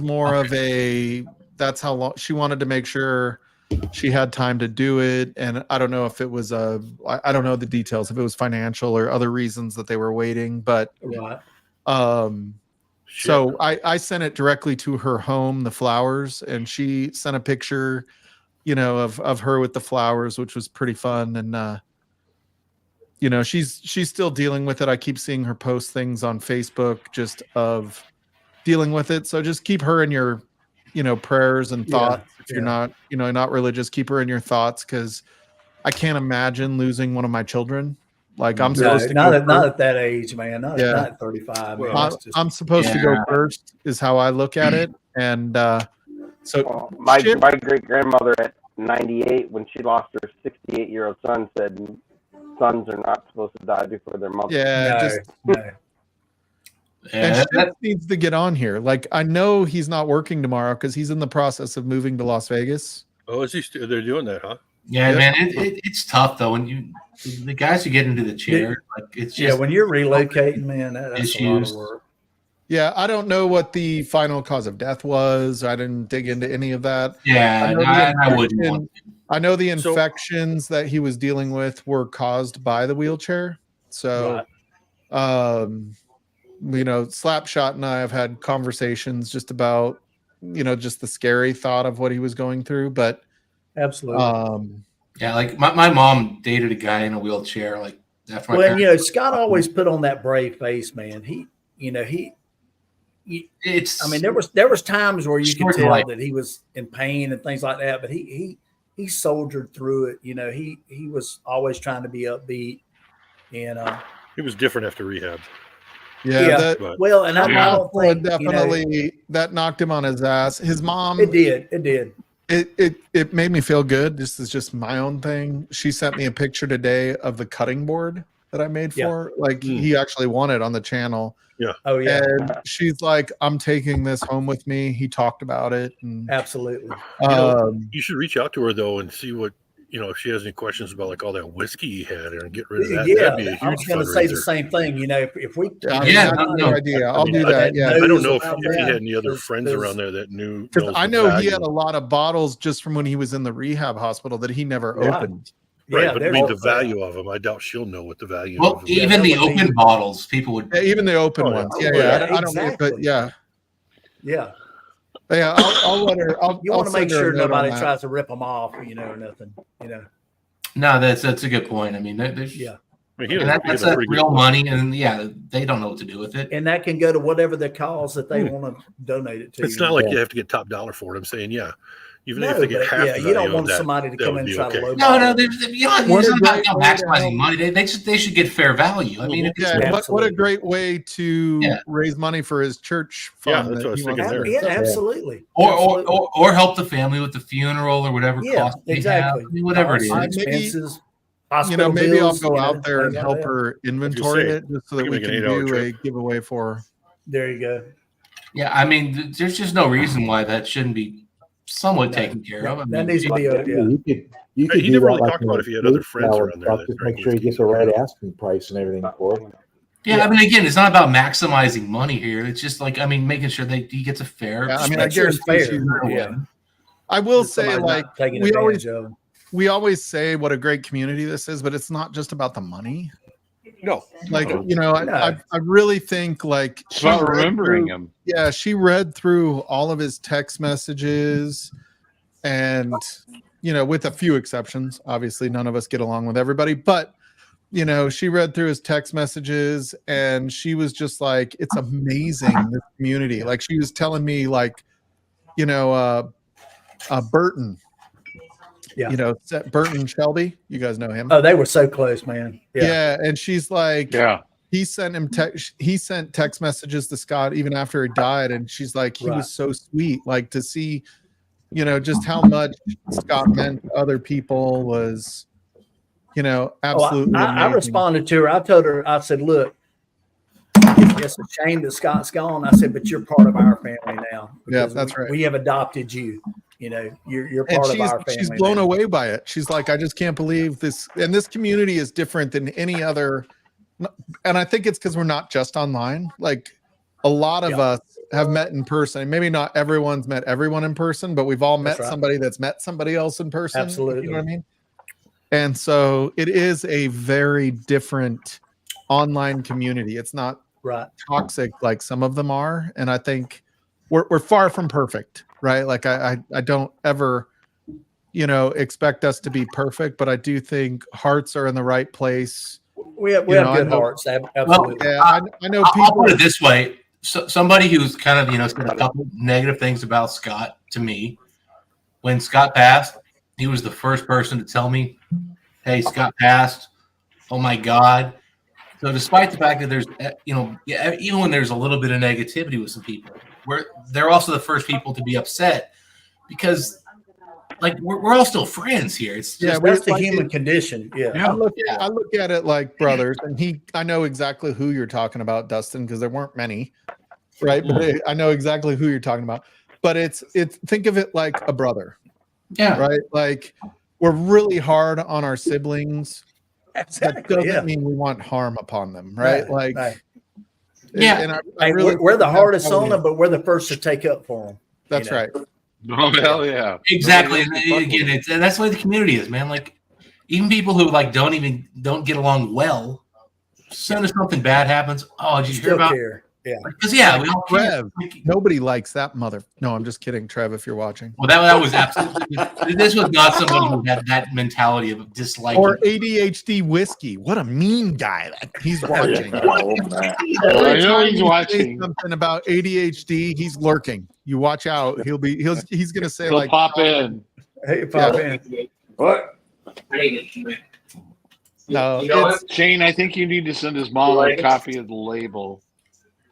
more of a, that's how long she wanted to make sure she had time to do it. And I don't know if it was I don't know the details, if it was financial or other reasons that they were waiting, but so I sent it directly to her home, the flowers, and she sent a picture, of her with the flowers, which was pretty fun. And she's still dealing with it. I keep seeing her post things on Facebook just of dealing with it. So just keep her in your, prayers and thoughts. If you're not, not religious, keep her in your thoughts, because I can't imagine losing one of my children. Like I'm supposed to not at that age, man. Not at 35. Man. I'm supposed to go first, is how I look at it. And so my great grandmother at 98, when she lost her 68-year-old son, said sons are not supposed to die before their mother. And Chip needs to get on here. Like, I know he's not working tomorrow because he's in the process of moving to Las Vegas. Oh, is he? They're doing that, huh? Yeah, man, it's tough though when the guys who get into the chair, like it's just when you're relocating, man, that's a lot of work. Yeah, I don't know what the final cause of death was. I didn't dig into any of that. Yeah, I wouldn't want to. I know the infections that he was dealing with were caused by the wheelchair. So, Slapshot and I have had conversations just about, just the scary thought of what he was going through. But absolutely, yeah, like my mom dated a guy in a wheelchair. Like after my parents, Scott always put on that brave face, man. There was times where you could tell that he was in pain and things like that, but he soldiered through it. He was always trying to be upbeat, and he was different after rehab. Yeah, I don't think definitely that knocked him on his ass. His mom, it did. It made me feel good. This is just my own thing. She sent me a picture today of the cutting board that I made for. Like he actually won it on the channel. Yeah. Oh yeah. And she's like, I'm taking this home with me. He talked about it. And, absolutely. You should reach out to her though and see what if she has any questions about like all that whiskey he had and get rid of that. Yeah, that'd be a huge I was going to say the same thing. If we, no idea. I'll do that. Yeah, I don't know if he had any other friends around there that knew. Because I know he had a lot of bottles just from when he was in the rehab hospital that he never opened. Right, but I mean the value of them. I doubt she'll know what the value. Well, of them even the open bottles, people would. Yeah, even the open ones. Yeah. I don't know, but yeah. Yeah. Yeah, I'll let her. You want to make sure nobody tries to rip them off, or nothing. No, that's a good point. I mean, there's that's real money, and they don't know what to do with it. And that can go to whatever the cause that they want to donate it to. It's not like you have to get top dollar for it. I'm saying, even if they get half the you don't value want of somebody to that come would in and be try okay. to load. No, it's not about maximizing money. They should get fair value. I mean, what a great way to raise money for his church fund. Yeah, that's what I was thinking there. Yeah, absolutely. Or help the family with the funeral or whatever cost they have. I mean, whatever it is. Expenses. Maybe I'll go out there and help her inventory it just so that we can do a giveaway for her. There you go. Yeah, I mean, there's just no reason why that shouldn't be somewhat taken care of. I mean, that needs to be you could he never really talked about if he had other friends around there. Just make sure you get the right asking price and everything for it. Yeah, I mean, again, it's not about maximizing money here. It's just like, making sure that he gets a fair. Yeah, I guarantee I will say, like, we always say what a great community this is, but it's not just about the money. No, like I really think like it's about remembering him. Yeah, she read through all of his text messages, and with a few exceptions. Obviously, none of us get along with everybody, but she read through his text messages, and she was just like, "It's amazing, this community." Like she was telling me, like, Burton. Yeah. Burton Shelby, you guys know him. Oh, they were so close, man. Yeah, and she's like, he sent him he sent text messages to Scott even after he died, and she's like, he was so sweet, like to see, just how much Scott meant to other people was, absolutely. I responded to her. I told her, I said, look, it's a shame that Scott's gone. I said, but you're part of our family now. Yeah, that's right. We have adopted you. You're part of our family. She's blown away by it. She's like, I just can't believe this. And this community is different than any other. And I think it's because we're not just online. Like a lot of us have met in person. Maybe not everyone's met everyone in person, but we've all met somebody that's met somebody else in person. Absolutely. You know what I mean? And so it is a very different online community. It's not toxic like some of them are. And I think we're far from perfect. Right. Like I don't ever, expect us to be perfect, but I do think hearts are in the right place. We have good hearts. Absolutely. Well, I know people. I'll put it this way. So, somebody who's kind of, said a couple negative things about Scott to me. When Scott passed, he was the first person to tell me, hey, Scott passed. Oh my God. So despite the fact that there's, even when there's a little bit of negativity with some people, they're also the first people to be upset because, like, we're all still friends here. It's just, that's the human condition. Yeah. I look at it like brothers, and I know exactly who you're talking about, Dustin, because there weren't many, right? But I know exactly who you're talking about. But it's think of it like a brother, yeah, right? Like we're really hard on our siblings. That Exactly. doesn't Yeah. mean we want harm upon them, right? Like, right. Yeah. and I Hey, really we're the think that's hardest how on we- them, but we're the first to take up for them. That's right. Oh hell yeah! Exactly. And Nobody else can fuck again, and that's the way the community is, man. Like even people who like don't get along well, as soon as something bad happens, oh, did you hear Still about? care. Yeah. Because yeah, we all care. Trev, nobody likes that mother. No, I'm just kidding, Trev. If you're watching, Well, that was absolutely. This was not someone who had that mentality of disliking. or ADHD whiskey. What a mean guy that he's watching. Oh, man. Every I know time he's you say watching. something about ADHD, he's lurking. You watch out. He's gonna say He'll like pop in. Hey, pop in. What? no. You know It's, Shane, I think you need to send his mom a copy of the label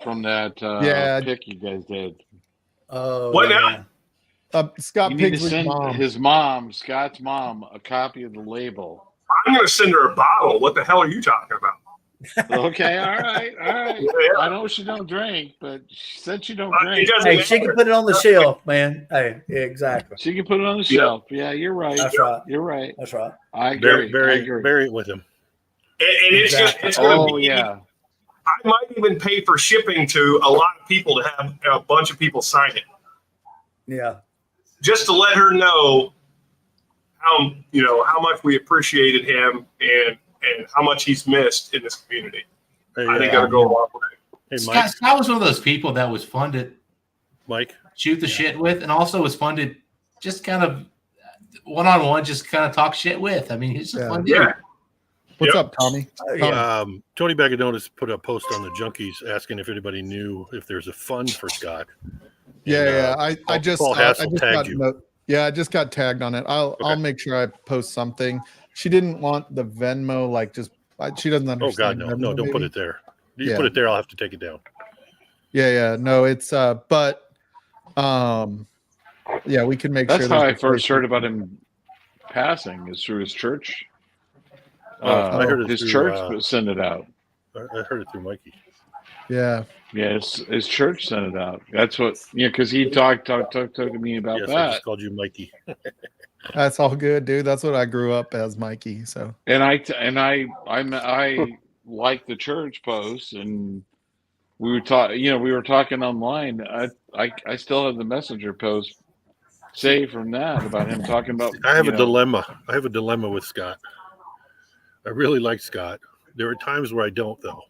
from that Yeah. pick you guys did. Oh, What now? Scott You need to Pigsley's send mom. his mom, Scott's mom, a copy of the label. I'm going to send her a bottle. What the hell are you talking about? Okay, all right. Yeah. I know she don't drink, but since you don't It drink, doesn't Hey, she can matter. put it on the shelf, man. Hey, yeah, exactly. she can put it on the shelf. Yeah, you're right. That's right. You're right. That's right. I agree. I Bury agree. it with him. And it's Exactly. it's going to Oh be. yeah. I might even pay for shipping to a lot of people to have a bunch of people sign it, Yeah. just to let her know how much we appreciated him and how much he's missed in this community. Hey, I think that'll go a long way. hey Scott, Scott was one of those people that was fun to Mike. shoot the shit with, and also was fun to just kind of one-on-one, just kind of talk shit with. I mean, he's just Yeah. fun dude. Yeah. What's Yep. up, Tommy? Yeah. Tony Bagadonis put a post on the Junkies asking if anybody knew if there's a fund for Scott. Yeah, And, I just Paul I Hassel just tagged got you. I just got tagged on it. I'll make sure I post something. She didn't want the Venmo, like just she doesn't Oh understand. God, no, Venmo, no, don't put maybe. it there. You Yeah. put it there, I'll have to take it down. Yeah, no, it's but yeah, we can make That's sure. how I there's a first place- heard about him passing, is through his church. I heard it His through, church sent it out. I heard it through Mikey. Yeah, Yeah, his church sent it out. That's what, because he talked to me about Yes, I that. just called you Mikey. that's all good, dude. That's what I grew up as, Mikey. So And I like the church posts, and we were talking online. I still have the messenger post saved from that about him talking about. I have a dilemma. I have a dilemma with Scott. I really like Scott. There are times where I don't, though,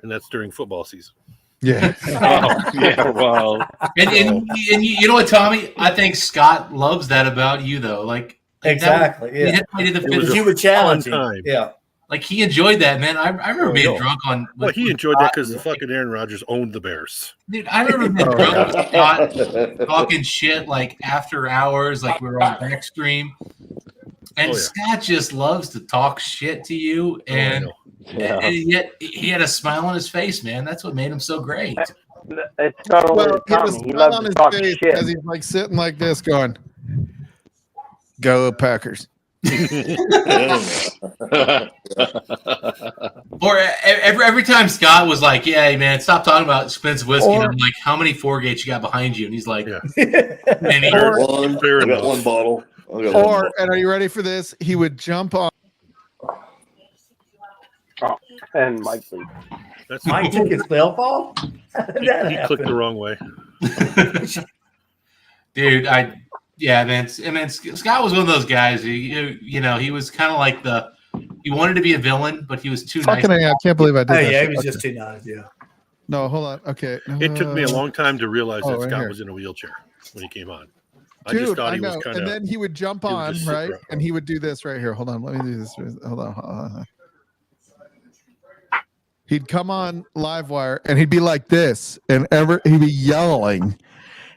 and that's during football season. yeah, Oh, yeah, well, And you know what, Tommy? I think Scott loves that about you, though. Like Exactly. That, Yeah. he did the It was Because a you would challenge fun him. time. Yeah. like he enjoyed that, man. I remember being no. drunk on. Well, he enjoyed that because the fucking Aaron Rodgers owned the Bears. Dude, I remember being drunk with Scott talking shit like after hours, like we were on Backstream. And Oh, yeah. Scott just loves to talk shit to you, and, yeah. and yet he had a smile on his face, man. That's what made him so great. It's not only well, he has a Tommy. He smile loves on to his talk face shit. as he's like sitting like this, going, "Go Packers." Or every time Scott was like, "Yeah, hey, man, stop talking about expensive whiskey," and I'm like, "How many 4-gates you got behind you?" And he's like, Yeah. "Many." Fair I got enough. one bottle. I got one Or, bottle. and are you ready for this? He would jump on. And Mike, please. That's Mike took his belt off? How did that he clicked the happen? wrong way. Dude, man. I mean, Scott was one of those guys. He was kind of like he wanted to be a villain, but he was too nice. Fucking I can't believe I did Oh, that. yeah, he shit. was Okay. just too nice. Yeah. No, hold on. Okay. It took me a long time to realize that right Scott here. was in a wheelchair when he came on. I just Dude, thought I he was know. kind And of. then he would jump he would on, just sit right? there. And he would do this right here. Hold on. Let me do this. Hold on. He'd come on Livewire and he'd be like this, and he'd be yelling.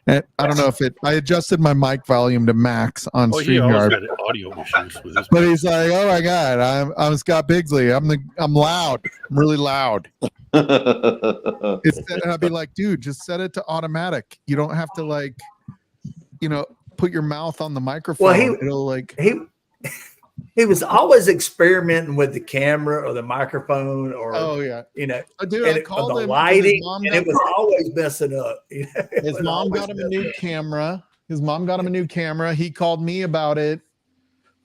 And I don't know if I adjusted my mic volume to max on Oh, he always StreamYard. had audio issues with his. But he's like, "Oh my god, I'm Scott Bigsley. I'm loud. I'm really loud." And I'd be like, "Dude, just set it to automatic. You don't have to put your mouth on the microphone. Well, It'll like." He was always experimenting with the camera or the microphone or Oh yeah, dude, I or called the him. lighting, His mom and it was always messing up. His mom got him a new camera. He called me about it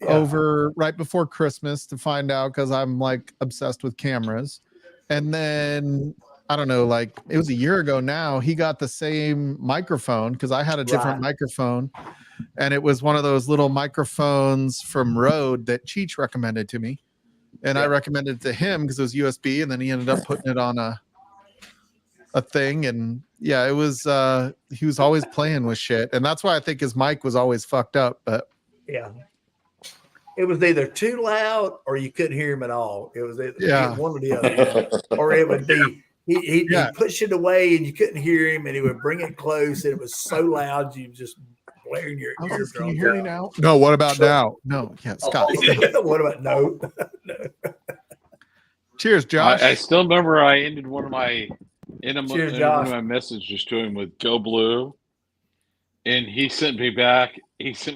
over right before Christmas to find out because I'm like obsessed with cameras. And then I don't know, like it was a year ago now, he got the same microphone because I had a different microphone. And it was one of those little microphones from Rode that Cheech recommended to me. And I recommended it to him because it was USB. And then he ended up putting it on a thing. And yeah, it was he was always playing with shit. And that's why I think his mic was always fucked up. But yeah. It was either too loud or you couldn't hear him at all. It was one or the other. Or it would be he'd push it away and you couldn't hear him, and he would bring it close and it was so loud you just blaring your eardrums. Can you hear me now? No, what about now? No, yeah, Scott. What about no? Cheers, Josh. I still remember I ended one of my messages to him with "Go Blue," and he sent me back. He said,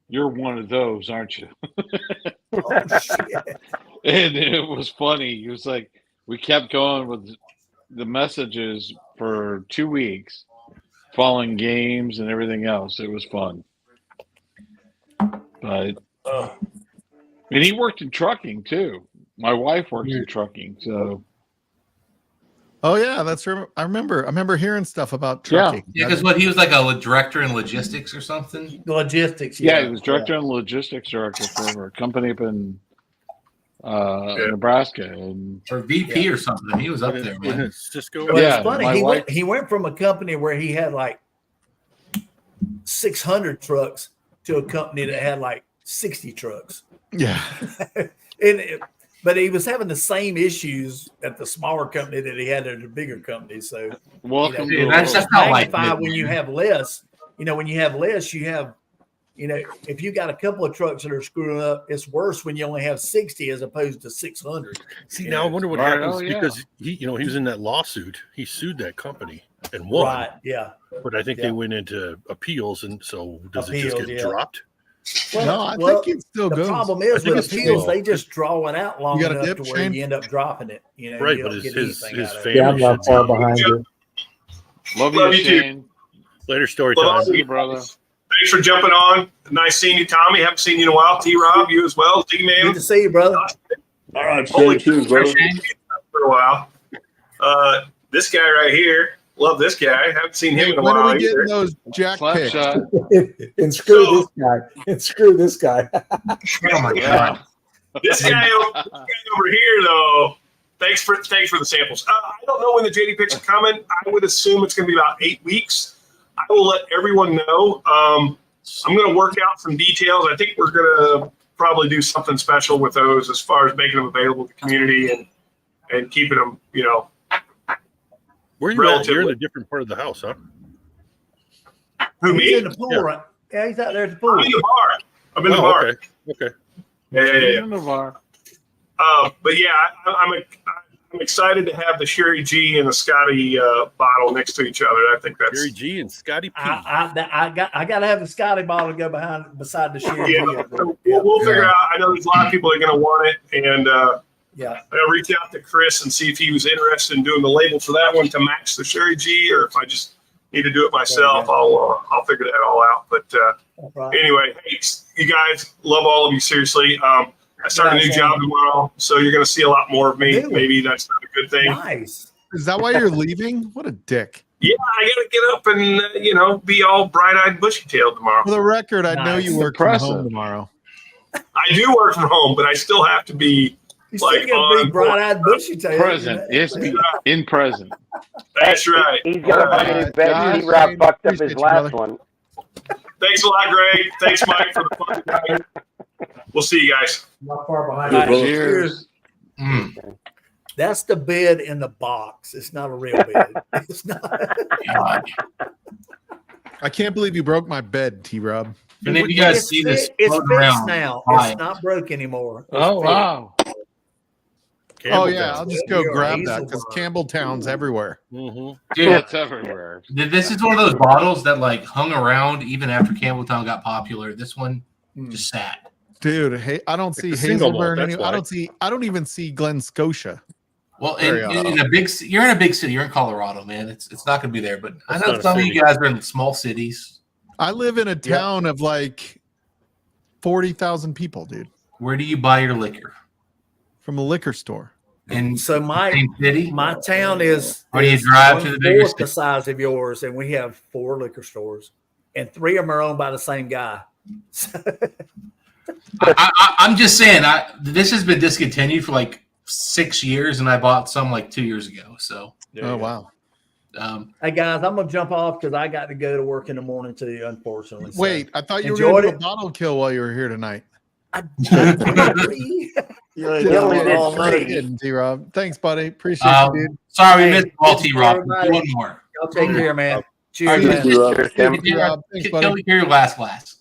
"You're one of those, aren't you?" And it was funny. He was like, we kept going with the messages for 2 weeks, following games and everything else. It was fun. But and he worked in trucking too. My wife works in trucking, so. Oh yeah, that's I remember hearing stuff about trucking. Yeah, because he was like a director in logistics or something. Logistics. Yeah, he was director and logistics director for a company up in Nebraska, or VP or something. He was up there, man. Cisco. Well, it's funny. He went from a company where he had like 600 trucks to a company that had like 60 trucks. Yeah. But he was having the same issues at the smaller company that he had at the bigger company. So, welcome. That's not like when you have less. When you have less, you have, if you got a couple of trucks that are screwing up, it's worse when you only have 60 as opposed to 600. See, now I wonder what happens because he was in that lawsuit. He sued that company and won. Right. Yeah. But I think they went into appeals, and so does it just get dropped? Well, no, I think it still goes. The problem is with appeals, they just draw it out long enough to where you end up dropping it. Right, but his family. Yeah, I'm not far behind you. Love you, Shane. Later story time. See you, brother. Thanks for jumping on. Nice seeing you, Tommy. Haven't seen you in a while. T-Rob, you as well. T-Man. Good to see you, brother. All right, cheers, brother. For a while. This guy right here. Love this guy. Haven't seen him in a while. When are we getting those jack picks? And screw this guy. Oh my God. This guy over here, though. Thanks for the samples. I don't know when the JD picks are coming. I would assume it's going to be about 8 weeks. I will let everyone know. I'm going to work out some details. I think we're going to probably do something special with those as far as making them available to the community and keeping them, Where are you at? You're in a different part of the house, huh? Who, me? He's in the pool, right? Yeah, he's out there at the pool. I'm in the bar. I'm in the bar. Okay. Yeah. In the bar. But yeah, I'm excited to have the Sherry G and the Scotty bottle next to each other. I think that's Sherry G and Scotty P. I got to have the Scotty bottle to go beside the Sherry G. We'll figure out. I know there's a lot of people that are going to want it, and I'll reach out to Chris and see if he was interested in doing the label for that one to match the Sherry G, or if I just need to do it myself. I'll figure that all out. But anyway, hey, you guys, love all of you seriously. I start a new job tomorrow, so you're going to see a lot more of me. Really? Maybe that's not a good thing. Nice. Is that why you're leaving? What a dick. Yeah, I got to get up and be all bright-eyed, bushy-tailed tomorrow. For the record, I know you work from home tomorrow. I do work from home, but I still have to be be bright-eyed, bushy-tailed. Present. It's in present. That's right. He's got a bed. T-Rob fucked up his last one. Thanks a lot, Greg. Thanks, Mike, for the fun night. We'll see you guys. Not far behind. Cheers. That's the bed in the box. It's not a real bed. It's not. I can't believe you broke my bed, T-Rob. And if you guys see this, it's fixed now. It's not broke anymore. Oh, wow. Oh yeah, I'll just go grab that because Campbelltown's everywhere. Dude, it's everywhere. This is one of those bottles that hung around even after Campbelltown got popular. This one just sat. Dude, hey, I don't see Hazelburn anymore. I don't even see Glen Scotia. Well, you're in a big city. You're in Colorado, man. It's not going to be there. But I know some of you guys are in small cities. I live in a town of 40,000 people, dude. Where do you buy your liquor? From a liquor store. In So my same city? my town is. Or do you is drive to the bigger 1/4 the size of yours, and we have 4 liquor stores, and 3 of them are owned by the same guy. I'm just saying, this has been discontinued for like 6 years, and I bought some like 2 years ago. So, wow. Hey guys, I'm gonna jump off because I got to go to work in the morning too. Unfortunately. So Wait, I thought you were enjoyed going to do it. a bottle kill while you were here tonight. You ain't done it all night. T-Rob. Thanks, buddy. Appreciate you, dude. sorry we Hey, missed all thanks, T-Rob. everybody. One more. Y'all take care, man. All Cheers, right, man. Cheers, Tim. T-Rob. Thanks, buddy. Kelly, hear your last glass.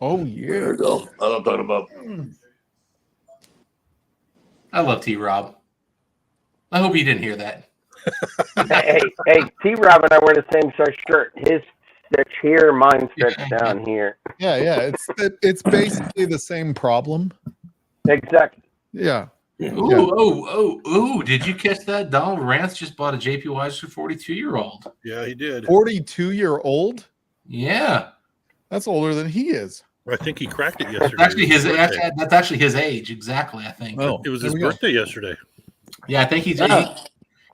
Oh, There yeah. you go. That's what I'm talking about. I love T-Rob. I hope you didn't hear that. hey, T-Rob and I wear the same shirt. His stretch here, mine stretch down here. Yeah. It's basically the same problem. Exactly. Yeah. Ooh! Did you catch that? Donald Rance just bought a JP Weiser 42-year-old. Yeah, he did. 42-year-old? Yeah, That's older than he is. I think he cracked it yesterday. that's actually his age exactly. I think. Oh, It was there his we go. birthday yesterday. Yeah, I think he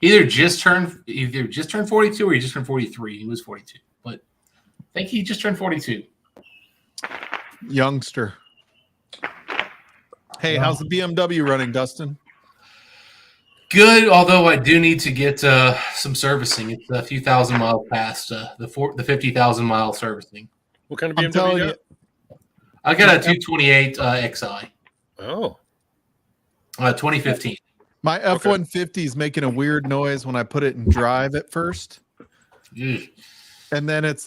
either just turned 42 or he just turned 43. He was 42, but I think he just turned 42. Youngster. Hey, how's the BMW running, Dustin? Good, although I do need to get some servicing. It's a few thousand miles past the 50,000 mile servicing. What kind of I'm BMW telling you you. got? I got a 228 XI, Oh, 2015. My F-150 is making a weird noise when I put it in drive at first. Ugh. And then it's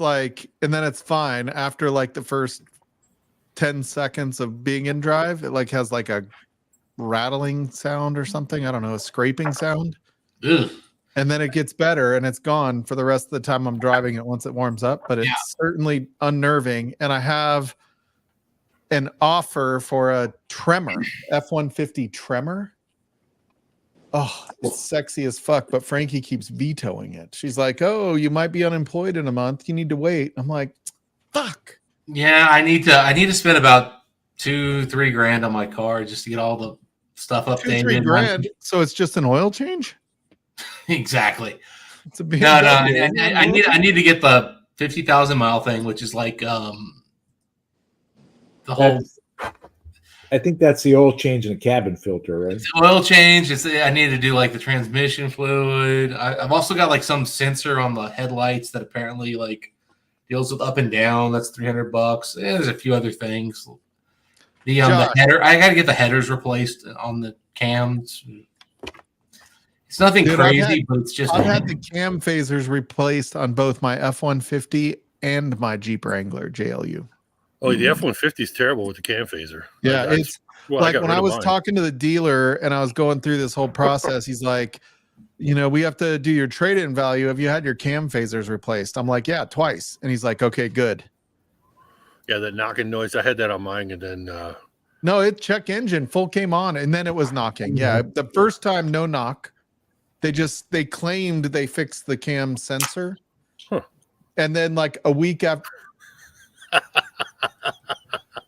fine. After like the first 10 seconds of being in drive, it like has like a rattling sound or something. I don't know, a scraping sound. Ugh. And then it gets better and it's gone for the rest of the time I'm driving it once it warms up. But it's certainly unnerving. And I have an offer for a Tremor, F-150 Tremor. Oh, it's sexy as fuck, but Frankie keeps vetoing it. She's like, "Oh, you might be unemployed in a month. You need to wait." I'm like, "Fuck." Yeah, I need to spend about $2-3 grand on my car just to get all the stuff updated. $2-3 grand. So it's just an oil change. Exactly. It's a No, BMW. I need to get the 50,000 mile thing, which is like the whole I think that's the oil change in the cabin filter, right? oil change. I need to do like the transmission fluid. I've also got like some sensor on the headlights that apparently like deals with up and down. That's $300. There's a few other things. The header. I got to get the headers replaced on the cams. It's nothing crazy, but it's just. I've had the cam phasers replaced on both my F-150 and my Jeep Wrangler JLU. Oh, the F-150 is terrible with the cam phaser. Yeah, it's like when I was mine. talking to the dealer and I was going through this whole process, he's like, we have to do your trade-in value. Have you had your cam phasers replaced? I'm like, yeah, twice. And he's like, okay, good. Yeah, that knocking noise. I had that on mine, and then no, it check engine full came on, and then it was knocking. Yeah, the first time no knock. They claimed they fixed the cam sensor, and then like a week after.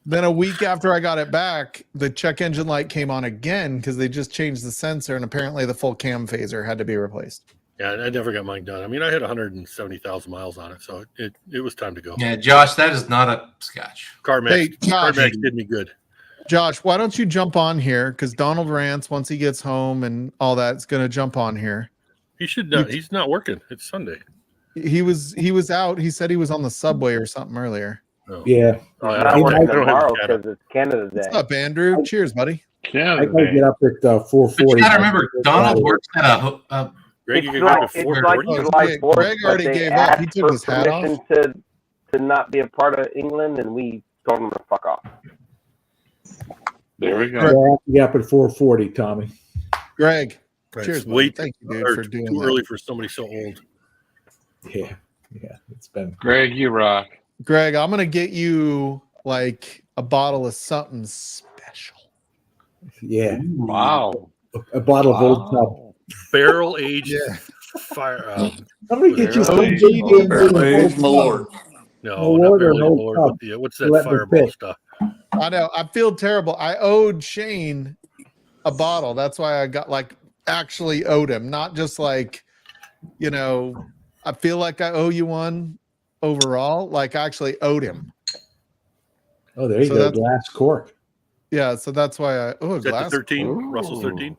Then a week after I got it back, the check engine light came on again because they just changed the sensor, and apparently the full cam phaser had to be replaced. Yeah, I never got mine done. I mean, I had 170,000 miles on it, so it was time to go. Yeah, Josh, that is not a Scotch. CarMax, Josh. CarMax did me good. Josh, why don't you jump on here? Because Donald Rance, once he gets home and all that, is going to jump on here. He should not. He's not working. It's Sunday. He was out. He said he was on the subway or something earlier. Oh. Yeah. I work tomorrow because it's Canada Day. What's up, Andrew? Cheers, buddy. I gotta get up at 4:40. But you gotta remember, Donald works at a Greg, you It's can like, go it's before. like July 4th, Greg already but they gave up. He asked took for his hat off. permission to not be a part of England, and we told them to fuck off. There we go. I have to get up at 4:40, Tommy. Greg, It's cheers, way buddy. Thank you, dude, or for doing too that. early for somebody so old. Yeah, it's been. Greg, you rock. Greg, I'm gonna get you like a bottle of something special. Yeah, Wow. a bottle of Old Tub. Barrel aged Yeah. fire. I'm gonna get you some Barrel-aged big Barrel-aged Malort. No, Award not or barely no award. cup? What's that Let me fireball pick. stuff? I know. I feel terrible. I owed Shane a bottle. That's why I got actually owed him, not just I feel like I owe you one overall. Like I actually owed him. Oh, there you So go. that's- Glass cork. Yeah, so that's why a Is that the glass. 13? Ooh. Russell's 13?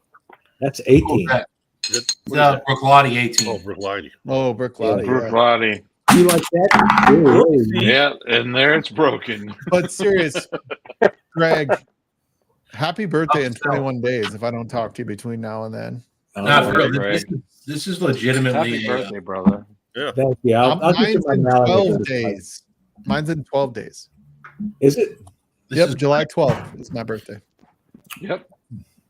That's 18. That- Is that, what is No, that? Brooklotti 18. Oh, Brookline. Oh, Brooklyn. Brook Lottie. You like that? Ooh, Yeah, and there it's broken. But serious, Greg, happy birthday in 21 days if I don't talk to you between now and then. Nah, for real, Greg. this is legitimately Happy birthday, brother. Yeah. Thank you. I'll get Mine's you my in mallet 12 this days. Mine's in 12 days. time. Is it? Yep, July 12th is my birthday. Yep.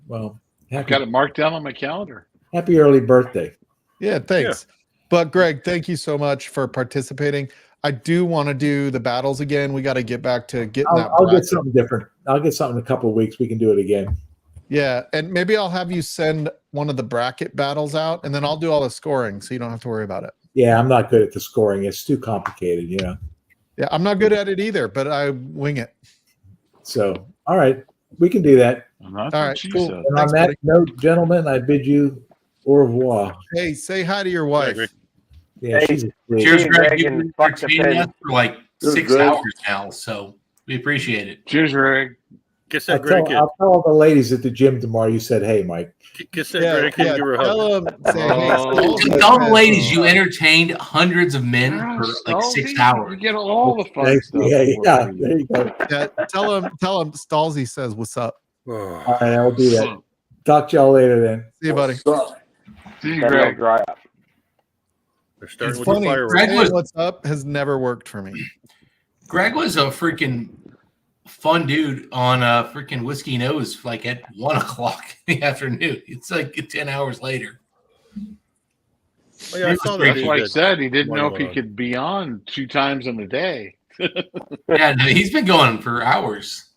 Well, Got it marked down on my calendar. happy early birthday. Yeah, thanks. But Greg, thank you so much for participating. I do want to do the battles again. We got to get back to getting that. I'll get bracket. something different. I'll get something in a couple of weeks. We can do it again. Yeah, and maybe I'll have you send one of the bracket battles out, and then I'll do all the scoring, so you don't have to worry about it. Yeah, I'm not good at the scoring. It's too complicated, Yeah, I'm not good at it either, but I wing it. So, all right, we can do that. And that's All what right, she cool. said. And Thanks, on that buddy. note, gentlemen, I bid you au revoir. Hey, say hi to your wife. Greg. Yeah, Hey, she's a sweet. Cheers, Greg, Greg. and You've fuck the entertained us pin. for like Cheers, 6 Greg. hours now, so we appreciate it. Cheers, Greg. Kiss I'll that Greg kid. tell all the ladies at the gym tomorrow you said, hey, Mike. Kiss that Greg kid and give her a hug. Tell him, say, hey, Oh. Stahlzee Tell the said- ladies you entertained hundreds of men for like 6 hours. You get all the fun Thanks. stuff. Yeah, for yeah, free. there you go. Yeah, tell him Stahlzee says what's up. All Oh, right, I'll do that. Talk to y'all later then. See you, buddy. Stop. See you, Then they'll Greg. dry up. they're starting It's with funny. the fireworks. Greg Saying was- what's up has never worked for me. Greg was a freaking fun dude on freaking Whiskey Nose like at 1 o'clock in the afternoon. It's like 10 hours later. Oh, yeah, I saw that. That's dude why I that- said he didn't know if he Wow. could be on 2 times in a day. Yeah, no, he's been going for hours.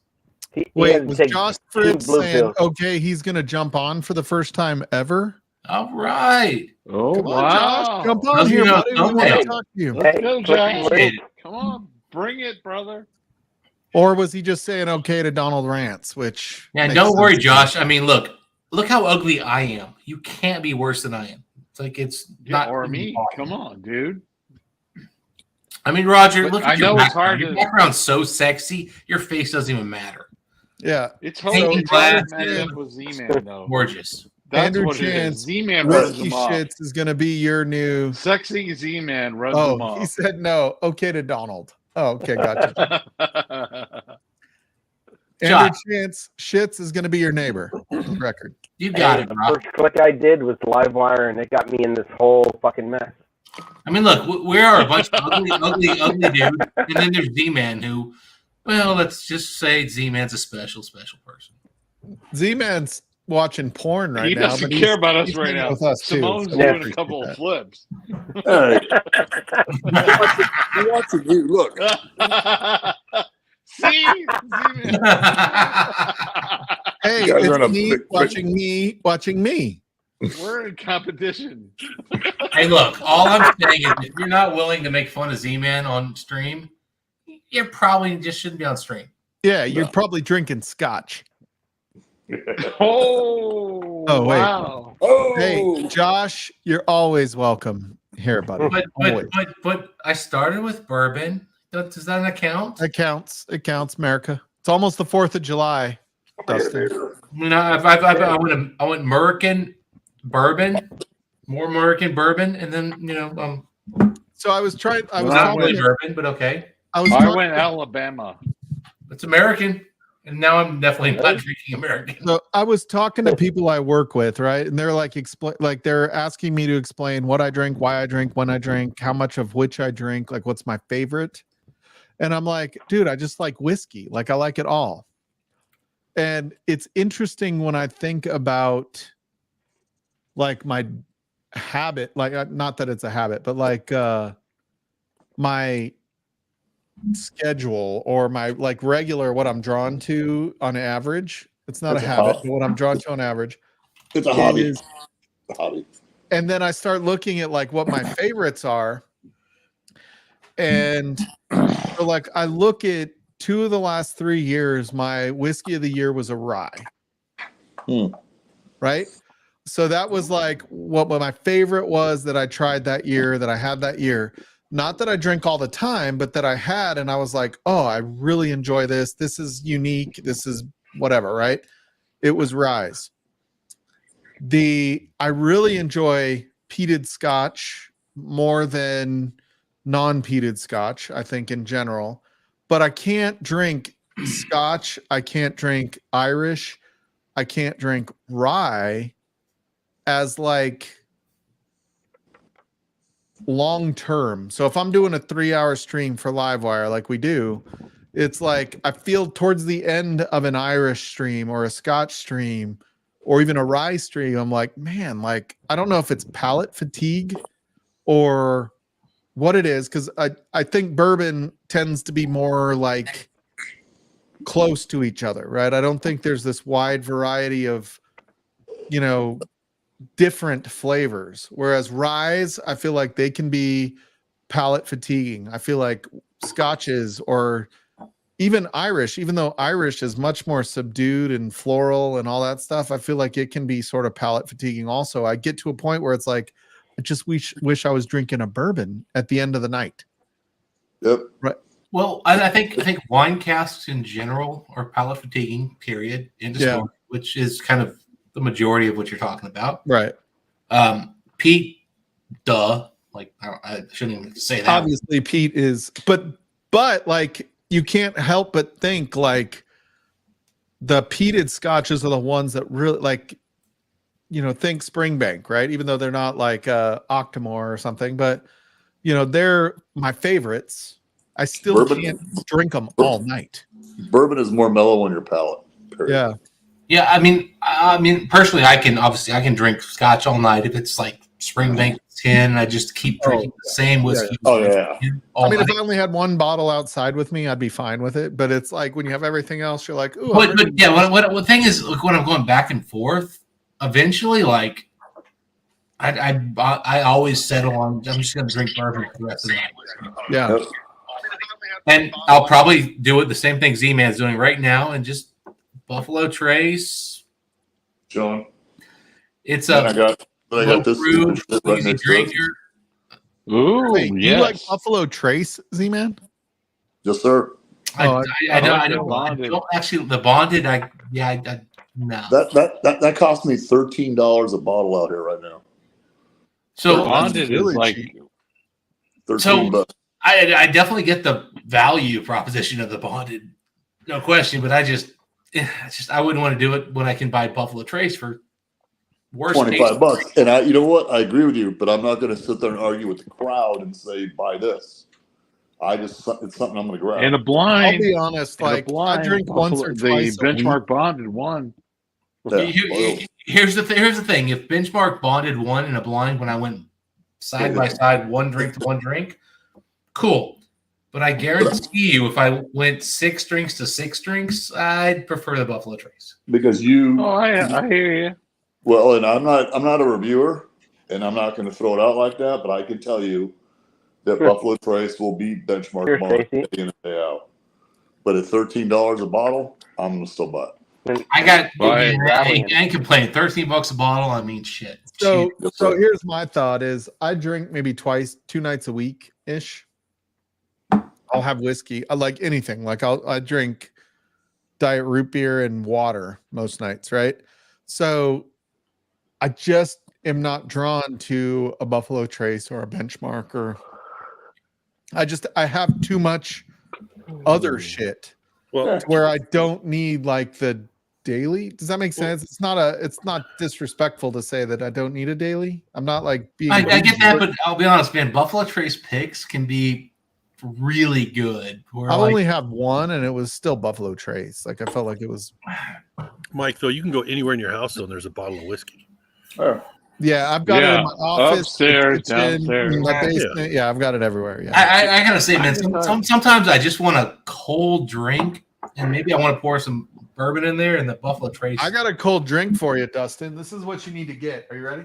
He Wait, had to was take Josh 2 Fritz blue saying, pills. okay, he's going to jump on for the first time ever? All right. Oh, Come on, wow. Josh. Jump on Doesn't here, know buddy. We want someday. to talk to you. Let's Hey, go, click the Josh. link. Come on. Bring it, brother. Or was he just saying okay to Donald Rants, which Yeah, makes don't worry, sense. Josh. I mean, look how ugly I am. You can't be worse than I am. It's like it's Yeah, not or me. Come on, dude. I mean, Roger, But look I at your know it's background. hard Your to- background's so sexy. Your face doesn't even matter. Yeah. It's Taking hard to glasses. match up with Z-Man, though. Gorgeous. That's Andrew what it is. Chance, Z-Man runs Whiskey them off. Shits is going to be your new. Sexy Z-Man runs them Oh, off. he said no. Okay to Donald. Oh, okay, gotcha. Andrew Josh. Chance Shits is going to be your neighbor. For the record. You got Hey, it, the bro. first click I did was Livewire, and it got me in this whole fucking mess. I mean, look, we are a bunch of ugly dudes, and then there's Z-Man who, well, let's just say Z-Man's a special person. Z-Man's watching porn right He now. doesn't but care about us he's right hanging now. with us too, Simone's so we doing a appreciate couple that. of flips. Hey, he watching you. Look, See? Z-Man. Hey, You guys are in it's a me big- watching me. We're in competition. Hey, look, all I'm saying is if you're not willing to make fun of Z-Man on stream, you probably just shouldn't be on stream. Yeah, you're probably drinking scotch. Oh, Oh, wait. wow. oh, Hey, Josh, you're always welcome here, buddy. But I started with bourbon. Does that not count? It counts. It counts, America. It's almost the 4th of July, Dustin. You know, I went American bourbon, more American bourbon, and then So I was trying. I was not talking. really bourbon, but okay, I was I talking. went Alabama. it's American, and now I'm definitely not drinking American. So I was talking to people I work with, right? And they're like, they're asking me to explain what I drink, why I drink, when I drink, how much of which I drink, like what's my favorite. And I'm like, dude, I just like whiskey. Like I like it all. And it's interesting when I think about like my habit, like not that it's a habit, but like my schedule or my like regular what I'm drawn to on average. It's not It's a a habit, hobby. but what I'm drawn to on average it's a hobby. is, A hobby. and then I start looking at like what my favorites are. And so like I look at 2 of the last 3 years, my whiskey of the year was a rye. Right? So that was like what my favorite was that I tried that year, that I had that year. Not that I drink all the time, but that I had, and I was like, oh, I really enjoy this. This is unique. This is whatever, right? It was ryes. I really enjoy peated Scotch more than non-peated Scotch, I think in general. But I can't drink Scotch. I can't drink Irish. I can't drink rye as like long term. So if I'm doing a 3-hour stream for Livewire like we do, it's like I feel towards the end of an Irish stream or a Scotch stream or even a rye stream, I'm like, man, like I don't know if it's palate fatigue or what it is, because I think bourbon tends to be more like close to each other, right? I don't think there's this wide variety of, you know, different flavors, whereas ryes, I feel like they can be palate fatiguing. I feel like Scotches or even Irish, even though Irish is much more subdued and floral and all that stuff, I feel like it can be sort of palate fatiguing also. I get to a point where it's like, I just wish I was drinking a bourbon at the end of the night. Yep. Right. Well, I think wine casks in general are palate fatiguing, period. End of story, which is kind of the majority of what you're talking about. Right. Peat, duh. Like I shouldn't even say that. Obviously, peat is, but like you can't help but think like the peated Scotches are the ones that really like, you know, think Springbank, right? Even though they're not like Octomore or something, but you know, they're my favorites. I still can't drink them all night. Bourbon is more mellow on your palate. Period. Yeah. Yeah, I mean, personally, I can drink Scotch all night if it's like Springbank 10. I just keep drinking the same whiskey. Oh yeah. I mean, if I only had one bottle outside with me, I'd be fine with it. But it's like when you have everything else, you're like, ooh. But yeah, what thing is, like, when I'm going back and forth, eventually, like, I always settle on, I'm just going to drink bourbon for the rest of the night. Yeah. And I'll probably do it the same thing Z-Man's doing right now, and just Buffalo Trace. John. It's I got this right next to it. Ooh, Wait, yes. you like Buffalo Trace, Z-Man? Yes, sir. I don't actually, the bonded, no. That cost me $13 a bottle out here right now. So bonded is like $13. I definitely get the value proposition of the bonded, no question. But I wouldn't want to do it when I can buy Buffalo Trace for worse. $25. And you know what? I agree with you, but I'm not going to sit there and argue with the crowd and say buy this. It's something I'm going to grab. In a blind. I'll be honest, like I drink once or twice. The benchmark bonded one. Yeah. Here's the thing. If benchmark bonded one in a blind when I went side by side, one drink to one drink, cool. But I guarantee you, if I went 6 drinks to 6 drinks, I'd prefer the Buffalo Trace. Because you. Oh, I hear you. Well, and I'm not a reviewer, and I'm not going to throw it out like that, but I can tell you that Buffalo Trace will beat benchmark bond day in and day out. But at $13 a bottle, I'm going to still buy it. I ain't complaining. $13 a bottle. I mean, shit. So here's my thought: is I drink maybe 2 nights a week ish. I'll have whiskey. I like anything. Like I drink diet root beer and water most nights, right? So I just am not drawn to a Buffalo Trace or a Benchmark, or I have too much other shit where I don't need like the daily. Does that make sense? It's not disrespectful to say that I don't need a daily. I'm not like being. I get that, but I'll be honest, man. Buffalo Trace picks can be really good. I only have one, and it was still Buffalo Trace. Like I felt like it was. Mike, though, you can go anywhere in your house, though, and there's a bottle of whiskey. Oh. Yeah, I've got it in my office, upstairs, kitchen, downstairs. in my basement. Yeah, I've got it everywhere. Yeah, I gotta say, man, sometimes I just want a cold drink, and maybe I want to pour some bourbon in there, and the Buffalo Trace. I got a cold drink for you, Dustin. This is what you need to get. Are you ready?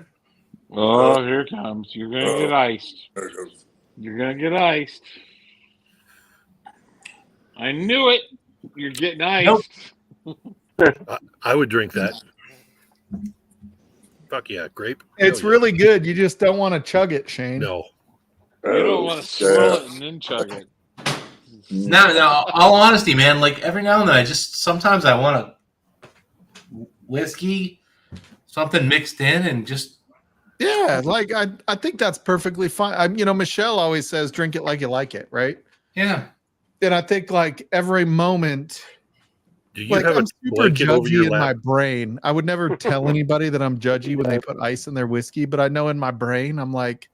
Oh, here it comes. You're gonna get iced. You're gonna get iced. I knew it. You're getting ice. Nope. I would drink that. Fuck yeah, grape. It's Hell yeah. really good. You just don't want to chug it, Shane. No. You don't want to swirl it and then chug it. No, all honesty, man, like every now and then sometimes I want a whiskey, something mixed in and just. Yeah, like I think that's perfectly fine. Michelle always says drink it like you like it, right? Yeah. And I think like every moment, Do you like have I'm a super blanket over judgy your in my lap? brain. I would never tell anybody that I'm judgy when they put ice in their whiskey, but I know in my brain I'm like,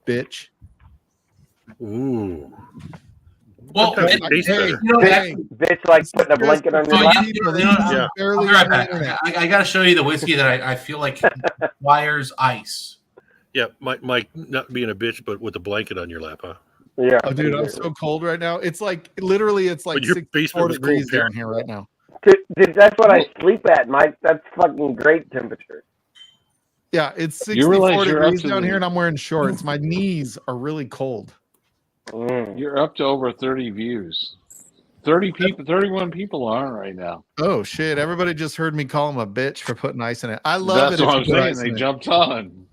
bitch. Ooh. Well, Sometimes it tastes better. Bitch, like putting a blanket on your lap. Yeah. I'll be right back. I got to show you the whiskey that I feel like requires ice. Yeah, Mike, not being a bitch, but with a blanket on your lap, huh? Yeah. Oh, dude, I'm so cold right now. It's like literally, it's like But your 64 basement was degrees cold, down here right now. Dude, that's what I sleep at, Mike. That's fucking great temperature. Yeah, it's You realize 64 you're up degrees to down the- here, and I'm wearing shorts. My knees are really cold. You're up to over 30 views. 31 people on right now. Oh shit! Everybody just heard me call him a bitch for putting ice in it. I love That's it. what if I'm you put saying. ice They in it. jumped on.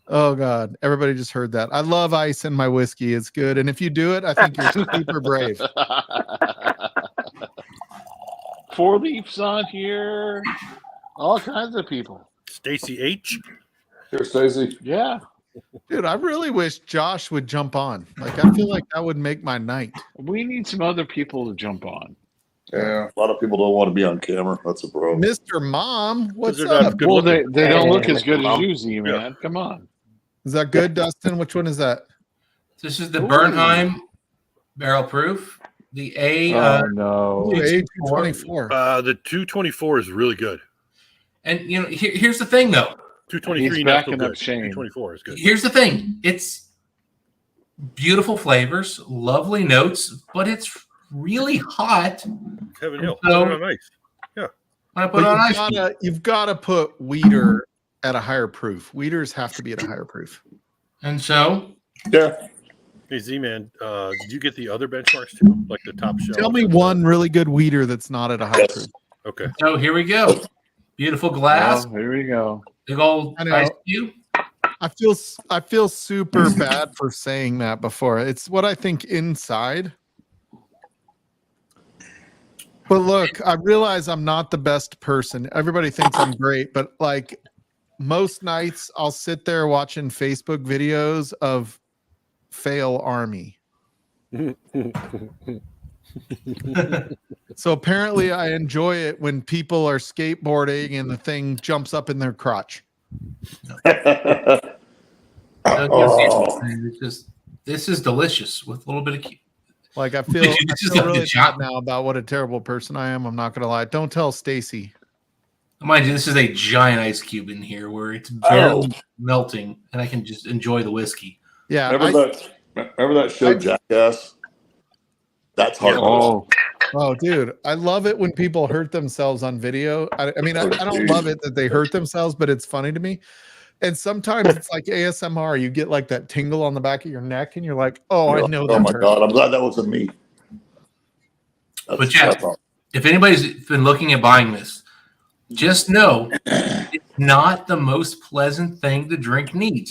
Oh god! Everybody just heard that. I love ice in my whiskey. It's good, and if you do it, I think you're super brave. 4 Leafs on here. All kinds of people. Stacy H. Here, Stacy. Yeah. Dude, I really wish Josh would jump on. Like, I feel like that would make my night. We need some other people to jump on. Yeah, a lot of people don't want to be on camera. That's a problem. Mr. Mom, what's they're not up? good Well, they looking. don't look as Mr. good as Mom. you, Z, man. Come on. Is that good, Dustin? Which one is that? This is the Bernheim barrel proof. The A. Oh, no. Ooh, A224. The 224 is really good. And here's the thing, though. 223 He's not so backing good. up Shane. 224 is good. Here's the thing. It's beautiful flavors, lovely notes, but it's really hot. Heaven Hill. So- Put it on ice. Yeah. When I put But on ice. you've got to put Weeder at a higher proof. Weeders have to be at a higher proof. And so, Yeah. Hey, Z-Man, did you get the other benchmarks too? Like the top shelf? Tell me one really good Weeder that's not at a high proof. Okay. so here we go. Beautiful glass. Well, here we go. Big old I know. ice cube. I feel super bad for saying that before. It's what I think inside. But look, I realize I'm not the best person. Everybody thinks I'm great, but like most nights I'll sit there watching Facebook videos of fail army. So apparently I enjoy it when people are skateboarding and the thing jumps up in their crotch. This is delicious with a little bit of cube. Like I feel really bad now about what a terrible person I am. I'm not gonna lie. Don't tell Stacy. Mind you, this is a giant ice cube in here where it's barely melting, and I can just enjoy the whiskey. Yeah. Remember that show, Jackass? That's hard. Oh, dude, I love it when people hurt themselves on video. I mean, I don't love it that they hurt themselves, but it's funny to me. And sometimes it's like ASMR. You get like that tingle on the back of your neck, and you're like, "Oh, I know that." Oh my hurt. god! I'm glad that wasn't me. But yeah, if anybody's been looking at buying this, just know it's not the most pleasant thing to drink neat.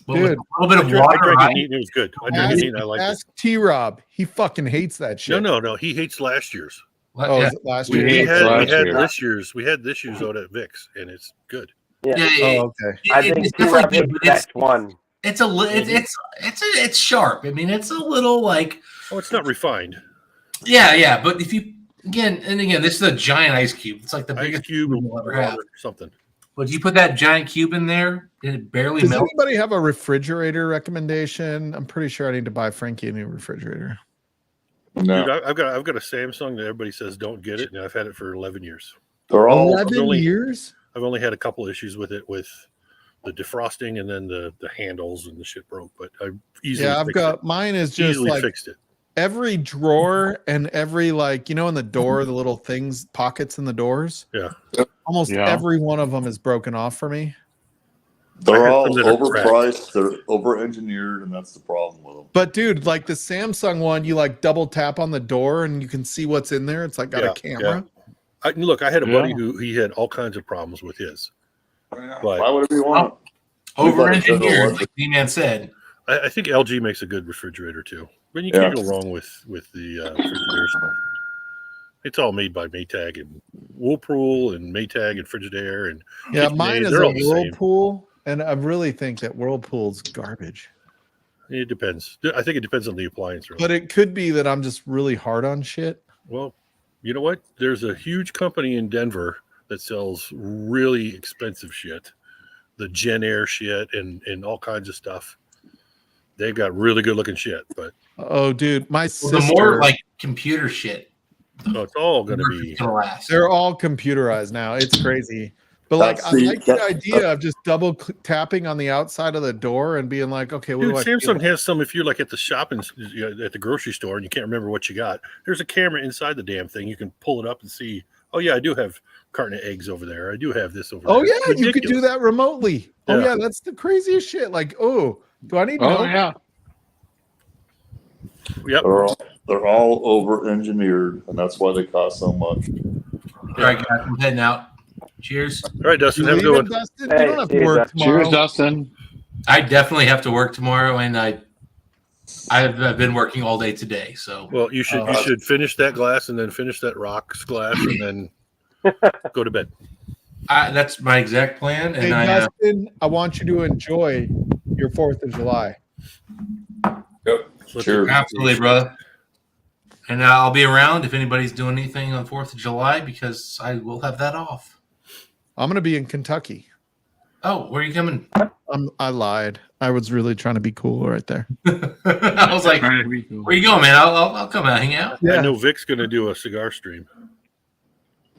But with Dude, a little bit of I water, drank it right? neat and it was good. I drank it neat and I liked it. Ask T-Rob. He fucking hates that shit. No. He hates last year's. Oh, yeah. is it last We year? had this year's out at Vic's, and it's good. Yeah. Oh, okay. I think It's definitely good, but that's one. it's it's sharp. I mean, it's a little like Oh, it's not refined. yeah. But if you again, this is a giant ice cube. It's like the Ice biggest cube and you'll ever have. water, something. But you put that giant cube in there, and it barely Does melts. anybody have a refrigerator recommendation? I'm pretty sure I need to buy Frankie a new refrigerator. No, Dude, I've got a Samsung that everybody says don't get it, and I've had it for 11 years. they're all 11 years? I've only had a couple issues with it, with the defrosting and then the handles and the shit broke, but I easily Yeah, I've fixed got it. mine is just Easily like fixed it. every drawer and every like in the door, the little things, pockets in the doors. Yeah. Almost every one of them is broken off for me. They're I had all some that are cracked. overpriced. They're over-engineered, and that's the problem with them. But dude, like the Samsung one, you like double tap on the door and you can see what's in there. It's like got a camera. Look, I had a buddy who he had all kinds of problems with his. But Why would you want? Over engineered, like D-Man said. I think LG makes a good refrigerator too. But you can't go wrong with the Frigidaire stuff. It's all made by Maytag and Whirlpool and Maytag and Frigidaire and mine is they're a all the same. Whirlpool, and I really think that Whirlpool's garbage. It depends. I think it depends on the appliance. Really. But it could be that I'm just really hard on shit. Well, you know what? There's a huge company in Denver that sells really expensive shit, the Gen Air shit and all kinds of stuff. They've got really good looking shit, but oh, dude, my sister. The more like computer shit. So it's all going to be. They're all computerized now. It's crazy. But like, I like the idea of just double tapping on the outside of the door and being like, okay, what Dude, do I Samsung feel? has some. If you're like at the shopping, at the grocery store, and you can't remember what you got, there's a camera inside the damn thing. You can pull it up and see. Oh yeah, I do have carton of eggs over there. I do have this over there. Oh yeah, you could do that remotely. Yeah. Oh yeah, that's the craziest shit. Like, oh, do I need milk? yeah. Yep. They're all over engineered, and that's why they cost so much. All right, guys, I'm heading out. Cheers. All right, Dustin, You have a good one. leaving, Dustin? You don't have to work tomorrow. Cheers, Dustin. I definitely have to work tomorrow, and I've been working all day today. So Well, you should finish that glass and then finish that rocks glass and then go to bed. That's my exact plan. And Hey, Dustin, I want you to enjoy your 4th of July. Yep. Cheers. Absolutely, brother. And I'll be around if anybody's doing anything on 4th of July because I will have that off. I'm going to be in Kentucky. Oh, where are you coming? I lied. I was really trying to be cool right there. I was like, where you going, man? I'll come out, hang out. I know Vic's going to do a cigar stream.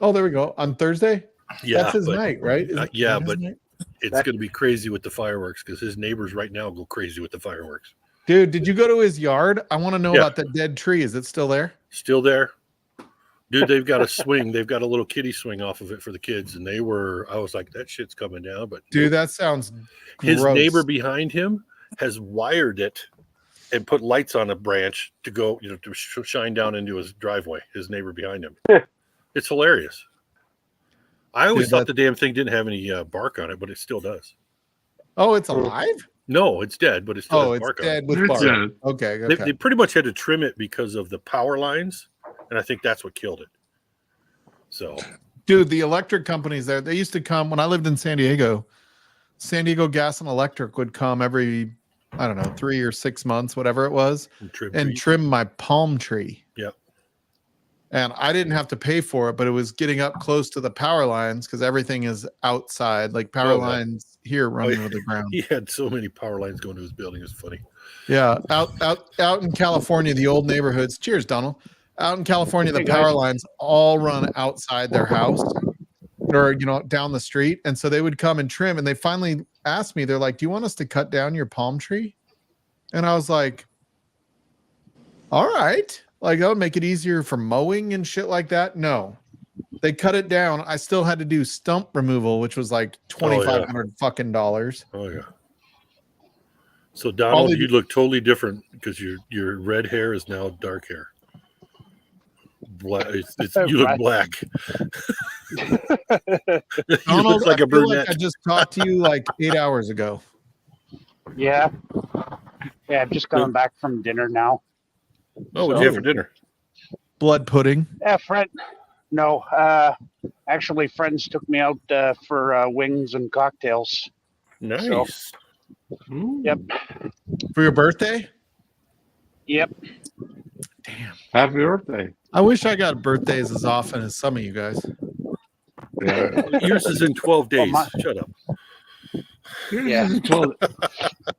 Oh, there we go. On Thursday? Yeah. That's his night, right? Yeah, but it's going to be crazy with the fireworks because his neighbors right now go crazy with the fireworks. Dude, did you go to his yard? I want to know about that dead tree. Is it still there? Still there. Dude, they've got a swing. They've got a little kiddie swing off of it for the kids. And I was like, that shit's coming down. But dude, that sounds his gross. neighbor behind him has wired it and put lights on a branch to go, to shine down into his driveway, his neighbor behind him. It's hilarious. I always thought the damn thing didn't have any bark on it, but it still does. Oh, it's alive? No, it's dead, but it still has bark on it. Dead with bark. Okay. They pretty much had to trim it because of the power lines. And I think that's what killed it. So, dude, the electric companies there, they used to come when I lived in San Diego Gas and Electric would come every, 3 or 6 months, whatever it was, and trim my palm tree. Yep. And I didn't have to pay for it, but it was getting up close to the power lines because everything is outside, like power lines here running to the ground. He had so many power lines going to his building. It's funny. Yeah. Out in California, the old neighborhoods. Cheers, Donald. Out in California, the power lines all run outside their house or, down the street. And so they would come and trim. And they finally asked me, they're like, do you want us to cut down your palm tree? And I was like, all right. Like, that would make it easier for mowing and shit like that. No. They cut it down. I still had to do stump removal, which was like $2,500 fucking dollars. Oh, yeah. So, Donald, you look totally different because your red hair is now dark hair. Black. You look black. Donald, like I a brunette. like I just talked to you like 8 hours ago. Yeah. Yeah, I'm just coming back from dinner now. Oh, what'd you have for dinner? Blood pudding. Yeah, No, actually, friends took me out for wings and cocktails. Nice. So, yep. For your birthday? Yep. Damn. Happy birthday. I wish I got birthdays as often as some of you guys. Yeah. Yours is in 12 days. Shut up. Yeah.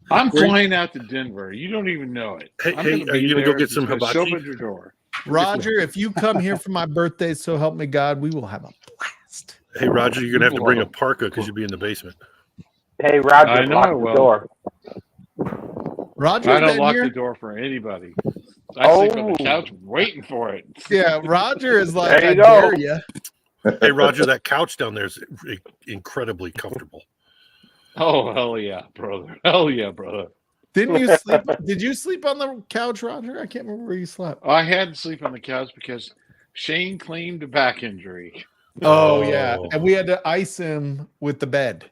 I'm flying out to Denver. You don't even know it. Hey, are you going to go get some hibachi? Show up at your door. Roger, if you come here for my birthday, so help me God, we will have a blast. Hey, Roger, you're going to have to bring a parka because you'll be in the basement. Hey, Roger, I know lock I the will. door. Roger, I don't lock the door for anybody. I sleep on the couch waiting for it. Yeah, Roger is like, There I you go. dare you. Hey, Roger, that couch down there is incredibly comfortable. Oh, hell yeah, brother. Hell yeah, brother. Didn't you sleep? Did you sleep on the couch, Roger? I can't remember where you slept. I had to sleep on the couch because Shane claimed a back injury. Oh yeah, and we had to ice him with the bed.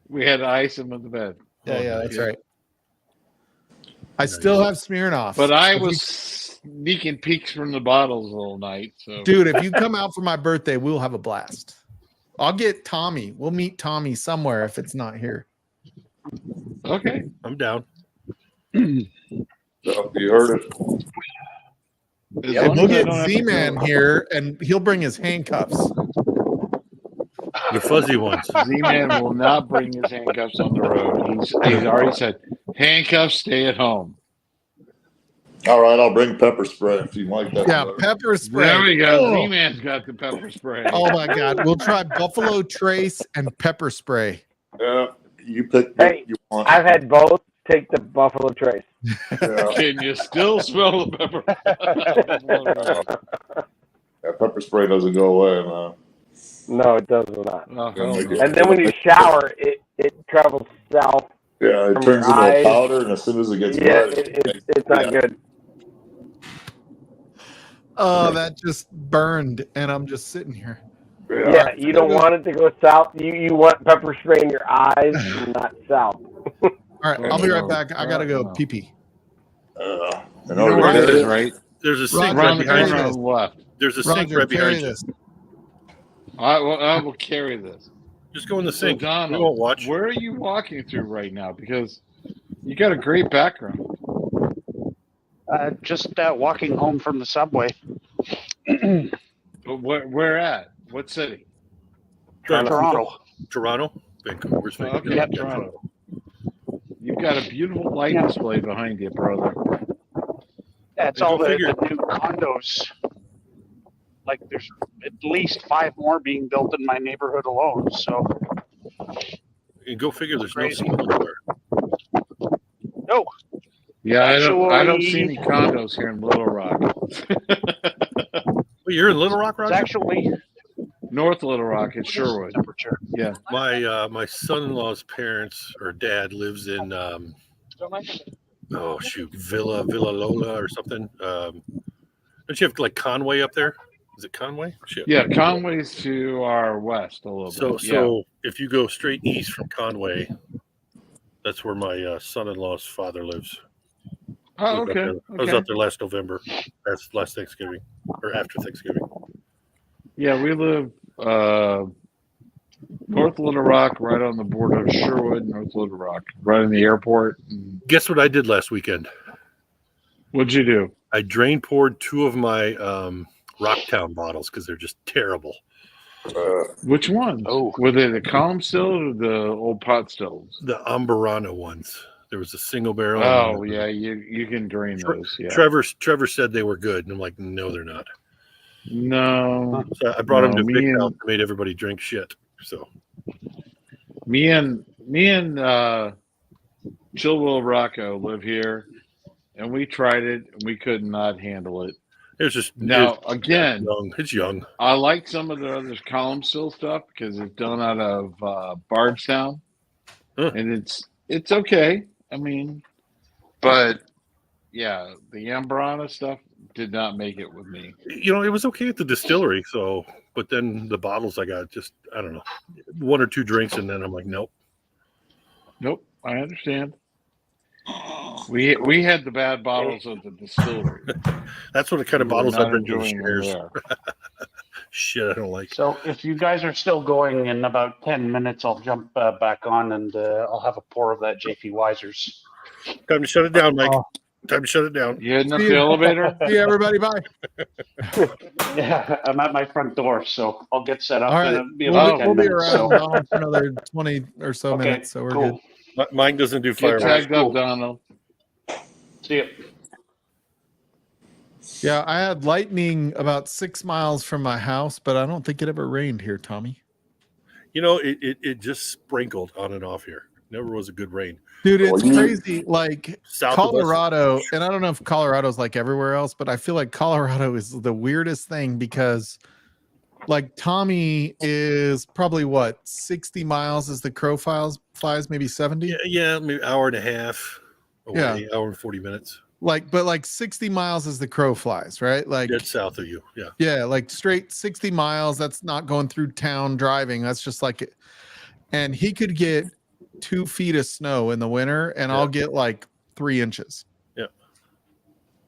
We had to ice him with the bed. Yeah, that's right. I still have Smirnoff. But I was sneaking peeks from the bottles all night. So, dude, if you come out for my birthday, we'll have a blast. I'll get Tommy. We'll meet Tommy somewhere if it's not here. Okay, I'm down. You heard it. Yeah, we'll get Z-Man here, and he'll bring his handcuffs. The fuzzy ones. Z-Man will not bring his handcuffs on the road. He's already said, handcuffs, stay at home. All right, I'll bring pepper spray if you like that. Yeah, pepper spray. There we go. Oh. Z-Man's got the pepper spray. Oh my God, we'll try Buffalo Trace and pepper spray. Yeah, you pick Hey, what you want. I've had both. Take the Buffalo Trace. Yeah. Can you still smell the pepper? Yeah, pepper spray doesn't go away, man. No, it does not. Oh, hell no. And then when you shower, it travels south. Yeah, it from turns your into a eyes. powder, and as soon as it gets Yeah, wet, it's not good. Oh, that just burned, and I'm just sitting here. Yeah, you don't want it to go south. You want pepper spray in your eyes, not south. All right, I'll be right back. I gotta go pee pee. in You know order where to it get is, it, right? There's a sink Roger, right Around the behind corner you. on the left. There's a sink Roger, right behind carry you. this. I will carry this. Just go in the So, sink. We Donald, won't watch. where are you walking through right now? Because you got a great background. Just walking home from the subway. But where at? What city? Toronto. Toronto? Vancouver's Oh, okay, Yep. Toronto. You've got a beautiful light display behind you, brother. That's Go all the figure. new condos. Like there's at least 5 more being built in my neighborhood alone. So And go figure there's Crazy. no sink anywhere. no, Yeah, I don't see Actually- any condos here in Little Rock. Well, you're in Little Rock, it's Roger? actually North Little Rock, it's Sherwood. temperature. Yeah. My son-in-law's parents or dad lives in Villa Lola or something. Don't you have like Conway up there? Is it Conway? Shit. Yeah, Conway's to our west a little bit. So if you go straight east from Conway, that's where my son-in-law's father lives. Oh, okay. I was out there last November. That's last Thanksgiving or after Thanksgiving. Yeah, we live North Little Rock, right on the border of Sherwood, North Little Rock, right in the airport. Guess what I did last weekend? What'd you do? I drain poured 2 of my Rocktown bottles because they're just terrible. Which ones? Oh. Were they the column stills or the old pot stills? The Ambarana ones. There was a single barrel. Oh, yeah, you can drain those. Yeah. Trevor said they were good, and I'm like, no, they're not. No. So I brought them No, to me Big and- House and made everybody drink shit. So Me and Chillwell Rocco live here, and we tried it, and we could not handle it. it was just Now, it's again, young. It's young. I like some of the other column still stuff because it's done out of Bardstown, Huh. and it's okay. I mean, but yeah, the Ambrana stuff did not make it with me. You know, it was okay at the distillery. So, but then the bottles I got just I don't know, 1 or 2 drinks, and then I'm like, nope. Nope, I understand. We had the bad bottles at the distillery. That's what the kind of We were bottles not I bring to the enjoying them shares. there. Shit, I don't like. So if you guys are still going in about 10 minutes, I'll jump back on and I'll have a pour of that JP Weisers. Time to shut it down, Mike. Oh. Time to shut it down. You heading up the elevator? See everybody. Bye. Yeah, I'm at my front door, so I'll get set up. All right, and it'll be we'll, about 10 we'll be minutes, around so. Donald, for another 20 or so Okay, minutes, so we're cool. good. Mine doesn't do Get fireworks. tagged up, Donald. See you. Yeah, I had lightning about 6 miles from my house, but I don't think it ever rained here, Tommy. You know, it just sprinkled on and off here. Never was a good rain. Dude, it's crazy. Like South of us. Colorado, and I don't know if Colorado's like everywhere else, but I feel like Colorado is the weirdest thing because like Tommy is probably what 60 miles as the crow flies, maybe 70. Yeah, maybe hour and a half. away, hour and 40 minutes. But 60 miles as the crow flies, right? Like Dead south of you. Yeah. Yeah, like straight 60 miles. That's not going through town driving. That's just like, and he could get 2 feet of snow in the winter, and I'll get like 3 inches. Yeah.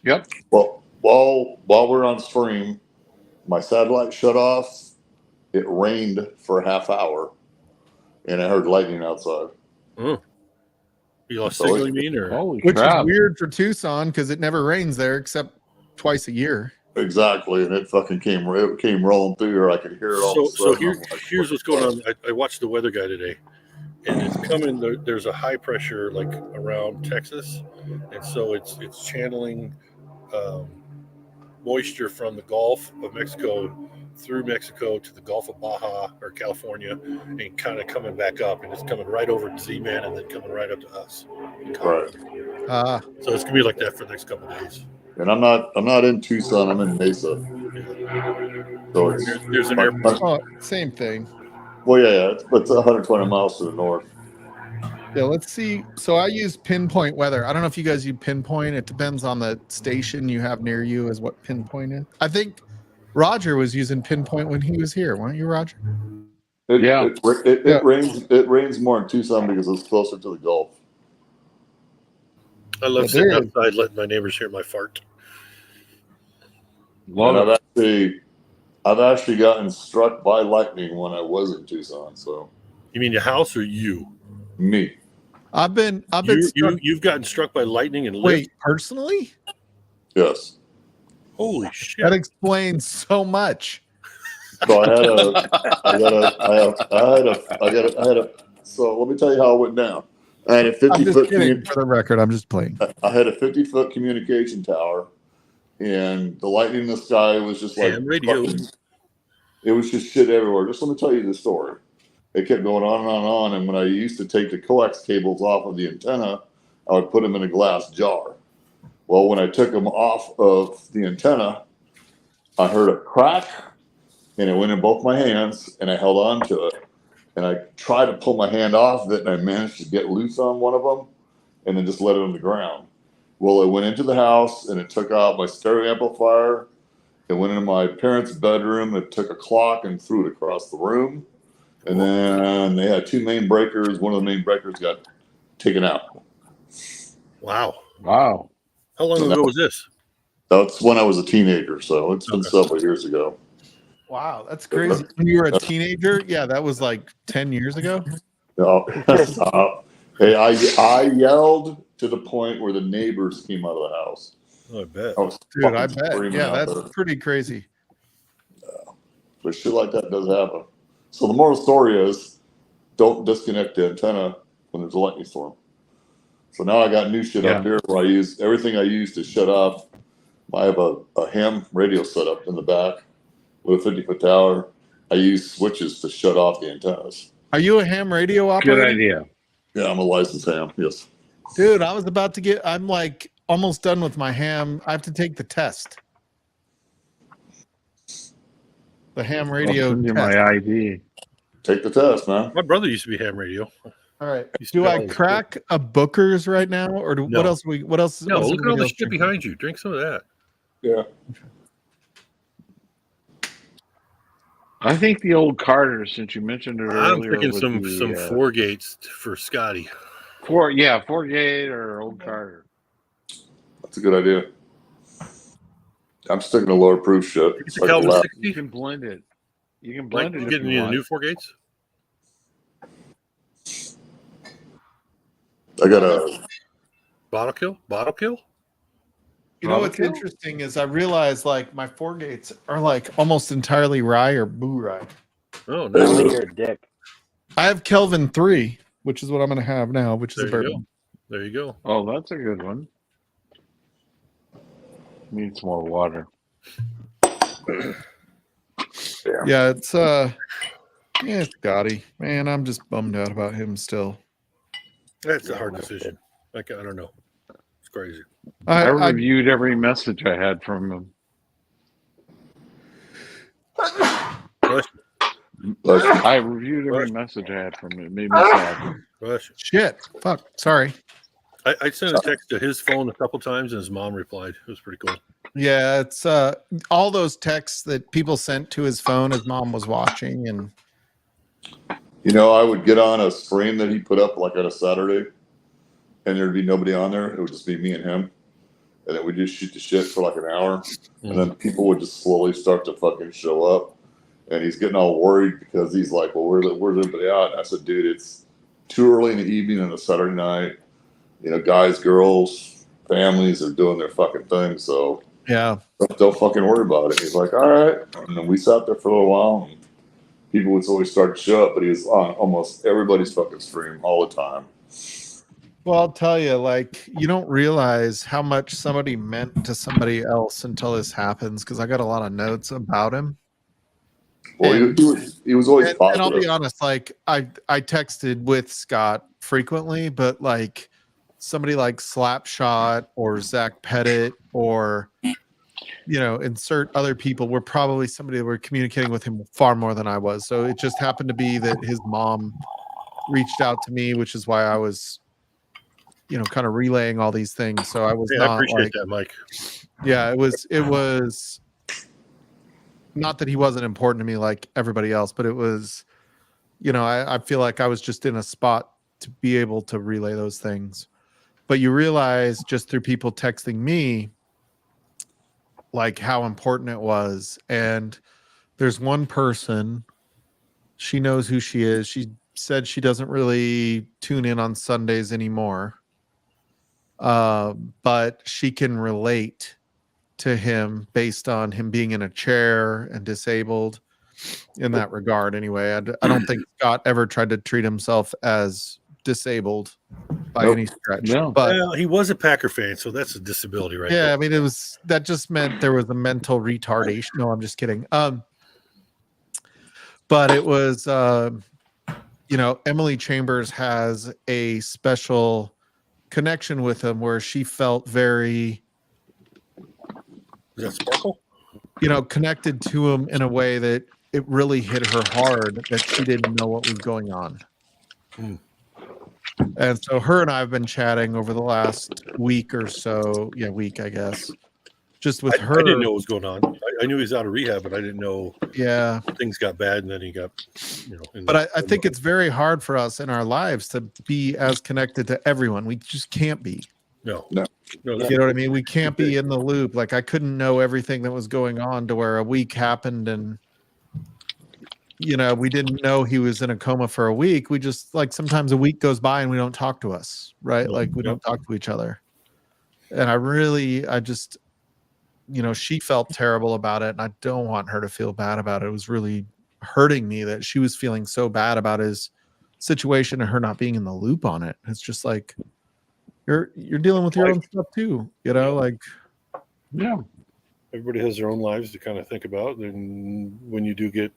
Yep. Well, while we're on stream, my satellite shut off. It rained for a half hour, and I heard lightning outside. Oh. You lost signal, you mean? Or? Which is weird for Tucson because it never rains there except twice a year. Exactly, and it fucking came rolling through here. I could hear it all. So here's what's going on. I watched the weather guy today, and it's coming. There's a high pressure like around Texas, and so it's channeling moisture from the Gulf of Mexico through Mexico to the Gulf of Baja or California, and kind of coming back up, and it's coming right over to Z-Man and then coming right up to us. Right. So it's gonna be like that for the next couple of days. And I'm not in Tucson. I'm in Mesa. So there's an airport. Oh, same thing. Well, yeah, it's 120 miles to the north. Yeah, let's see. So I use Pinpoint weather. I don't know if you guys use Pinpoint. It depends on the station you have near you is what Pinpoint is. I think Roger was using Pinpoint when he was here, weren't you, Roger? It rains more in Tucson because it's closer to the Gulf. I love sitting outside letting my neighbors hear my fart. I've actually gotten struck by lightning when I was in Tucson. So you mean your house or you? Me. I've been you've gotten struck by lightning and lived? Wait, personally? Yes. Holy shit. That explains so much. So so let me tell you how it went down. I had a 50-foot for the record, I'm just playing. I had a 50-foot communication tower, and the lightning in the sky was just like radio. It was just shit everywhere. Just let me tell you the story. It kept going on and on and on. And when I used to take the coax cables off of the antenna, I would put them in a glass jar. Well, when I took them off of the antenna, I heard a crack, and it went in both my hands, and I held on to it. And I tried to pull my hand off of it, and I managed to get loose on one of them, and then just let it on the ground. Well, it went into the house, and it took out my stereo amplifier. It went into my parents' bedroom. It took a clock and threw it across the room. And then they had 2 main breakers. One of the main breakers got taken out. Wow. How long ago was this? That's when I was a teenager, so it's been several years ago. Wow, that's crazy. When you were a teenager? Yeah, that was like 10 years ago. Hey, I yelled to the point where the neighbors came out of the house. Oh, I bet. Dude, I bet. Yeah, that's pretty crazy. But shit like that does happen. So the moral story is, don't disconnect the antenna when there's a lightning storm. So now I got new shit up here where I use everything I use to shut off. I have a ham radio set up in the back with a 50-foot tower. I use switches to shut off the antennas. Are you a ham radio operator? Good idea. Yeah, I'm a licensed ham. Yes. Dude, I'm like almost done with my ham. I have to take the test. The ham radio test. My ID. Take the test, man. My brother used to be ham radio. All right. Do I crack a Booker's right now, or what else? What else? No, look at all the shit behind you. Drink some of that. Yeah. I think the old Carter, since you mentioned it earlier. I'm thinking some 4 gates for Scotty. 4 gate or old Carter. That's a good idea. I'm sticking to lower proof shit. You can blend it. You can blend it. You getting the new 4 gates? I got a bottle kill. You know what's interesting is I realize like my 4 gates are like almost entirely rye or boo rye. Oh, no. You're a dick. I have Kelvin 3, which is what I'm going to have now, which is a bourbon. There you go. Oh, that's a good one. Needs more water. Yeah, it's Scotty. Man, I'm just bummed out about him still. That's a hard decision. I don't know. It's crazy. I reviewed every message I had from him. I reviewed every message I had from him. It made me sad. Shit. Fuck. Sorry. I sent a text to his phone a couple times, and his mom replied. It was pretty cool. Yeah, it's all those texts that people sent to his phone. His mom was watching, and You know, I would get on a stream that he put up like on a Saturday, and there'd be nobody on there. It would just be me and him, and then we'd just shoot the shit for like an hour, and then people would just slowly start to fucking show up, and he's getting all worried because he's like, "Well, where's everybody at?" And I said, "Dude, it's too early in the evening on a Saturday night. You know, guys, girls, families are doing their fucking thing, so yeah, don't fucking worry about it." He's like, "All right," and then we sat there for a little while. And people would always start to show up, but he was on almost everybody's fucking stream all the time. well, I'll tell you, like, you don't realize how much somebody meant to somebody else until this happens. Because I got a lot of notes about him. Well, he was always and positive. I'll be honest, like I texted with Scott frequently, but like somebody like Slapshot or Zach Pettit or insert other people were probably somebody that were communicating with him far more than I was. So it just happened to be that his mom reached out to me, which is why I was, kind of relaying all these things. So I was I appreciate that, Mike. Yeah, it was not that he wasn't important to me like everybody else, but it was, I feel like I was just in a spot to be able to relay those things. But you realize just through people texting me, like how important it was. And there's one person, she knows who she is. She said she doesn't really tune in on Sundays anymore. But she can relate to him based on him being in a chair and disabled in that regard. Anyway, I don't think Scott ever tried to treat himself as disabled by any stretch. No, but well, he was a Packer fan, so that's a disability, right? yeah, there. I mean, that just meant there was a mental retardation. No, I'm just kidding. But it was, Emily Chambers has a special connection with him where she felt very, Is that Sparkle? connected to him in a way that it really hit her hard that she didn't know what was going on. And so her and I have been chatting over the last week or so. Yeah, week, I guess. Just with her. I didn't know what was going on. I knew he was out of rehab, but I didn't know things got bad and then he got, But I think it's very hard for us in our lives to be as connected to everyone. We just can't be. No. You know what I mean? We can't be in the loop. Like I couldn't know everything that was going on to where a week happened and we didn't know he was in a coma for a week. We just like sometimes a week goes by and we don't talk to us, right? Like we don't talk to each other. And I just, she felt terrible about it and I don't want her to feel bad about it. It was really hurting me that she was feeling so bad about his situation and her not being in the loop on it. It's just like, you're dealing with your own stuff too, like. Yeah. Everybody has their own lives to kind of think about. And when you do get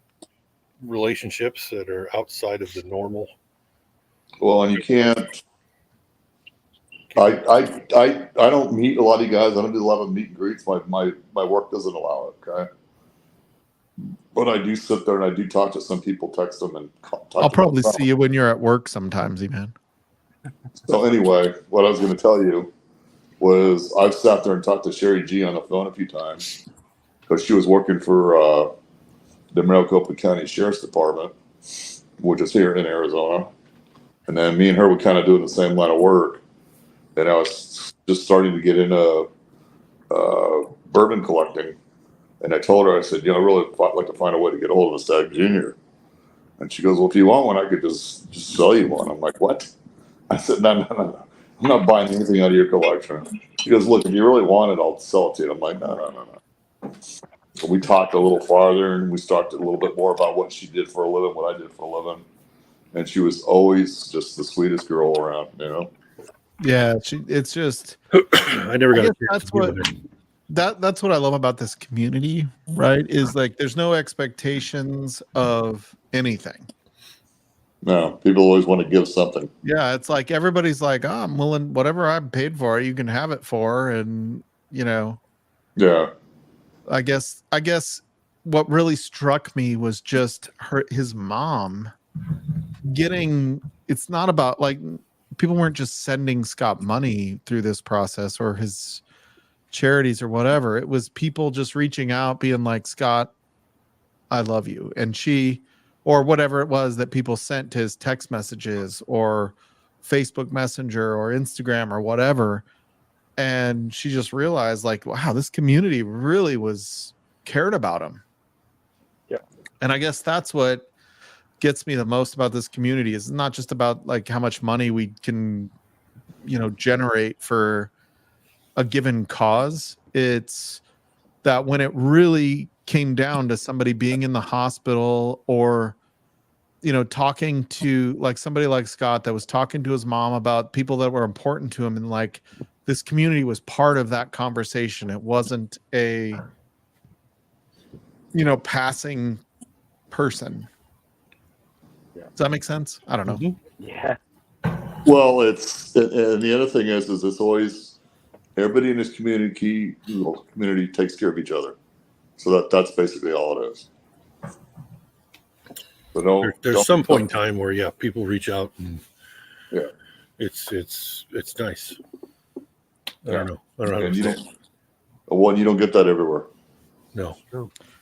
relationships that are outside of the normal. Well, and you can't. I don't meet a lot of you guys. I don't do a lot of meet and greets. My work doesn't allow it. Okay. But I do sit there and I do talk to some people, text them, and I'll probably see you when you're at work sometimes, man. So anyway, what I was going to tell you was I've sat there and talked to Sherry G on the phone a few times because she was working for the Maricopa County Sheriff's Department, which is here in Arizona. And then me and her were kind of doing the same line of work. And I was just starting to get into bourbon collecting. And I told her, I said, I really like to find a way to get a hold of a Stag Junior. And she goes, well, if you want one, I could just sell you one. I'm like, what? I said, no. I'm not buying anything out of your collection. She goes, look, if you really want it, I'll sell it to you. I'm like, no. So we talked a little farther and we talked a little bit more about what she did for a living, what I did for a living. And she was always just the sweetest girl around, Yeah, it's just I never got a that's what I love about this community, right? Is like there's no expectations of anything. No, people always want to give something. Yeah, it's like everybody's like, oh, I'm willing, whatever I'm paid for, you can have it for, and Yeah. I guess what really struck me was just his mom getting. It's not about like people weren't just sending Scott money through this process or his charities or whatever. It was people just reaching out, being like, Scott, I love you. And she, or whatever it was that people sent to his text messages or Facebook Messenger or Instagram or whatever. And she just realized, like, wow, this community really was cared about him. Yeah. And I guess that's what gets me the most about this community, is not just about like how much money we can, generate for a given cause. It's that when it really came down to somebody being in the hospital or, talking to like somebody like Scott that was talking to his mom about people that were important to him, and like this community was part of that conversation. It wasn't a, passing person. Yeah. Does that make sense? I don't know. Yeah. Well, and the other thing is it's always everybody in this community takes care of each other. So that's basically all it is. So there's some point in time where people reach out and yeah, it's nice. I don't know. And you don't get that everywhere. No.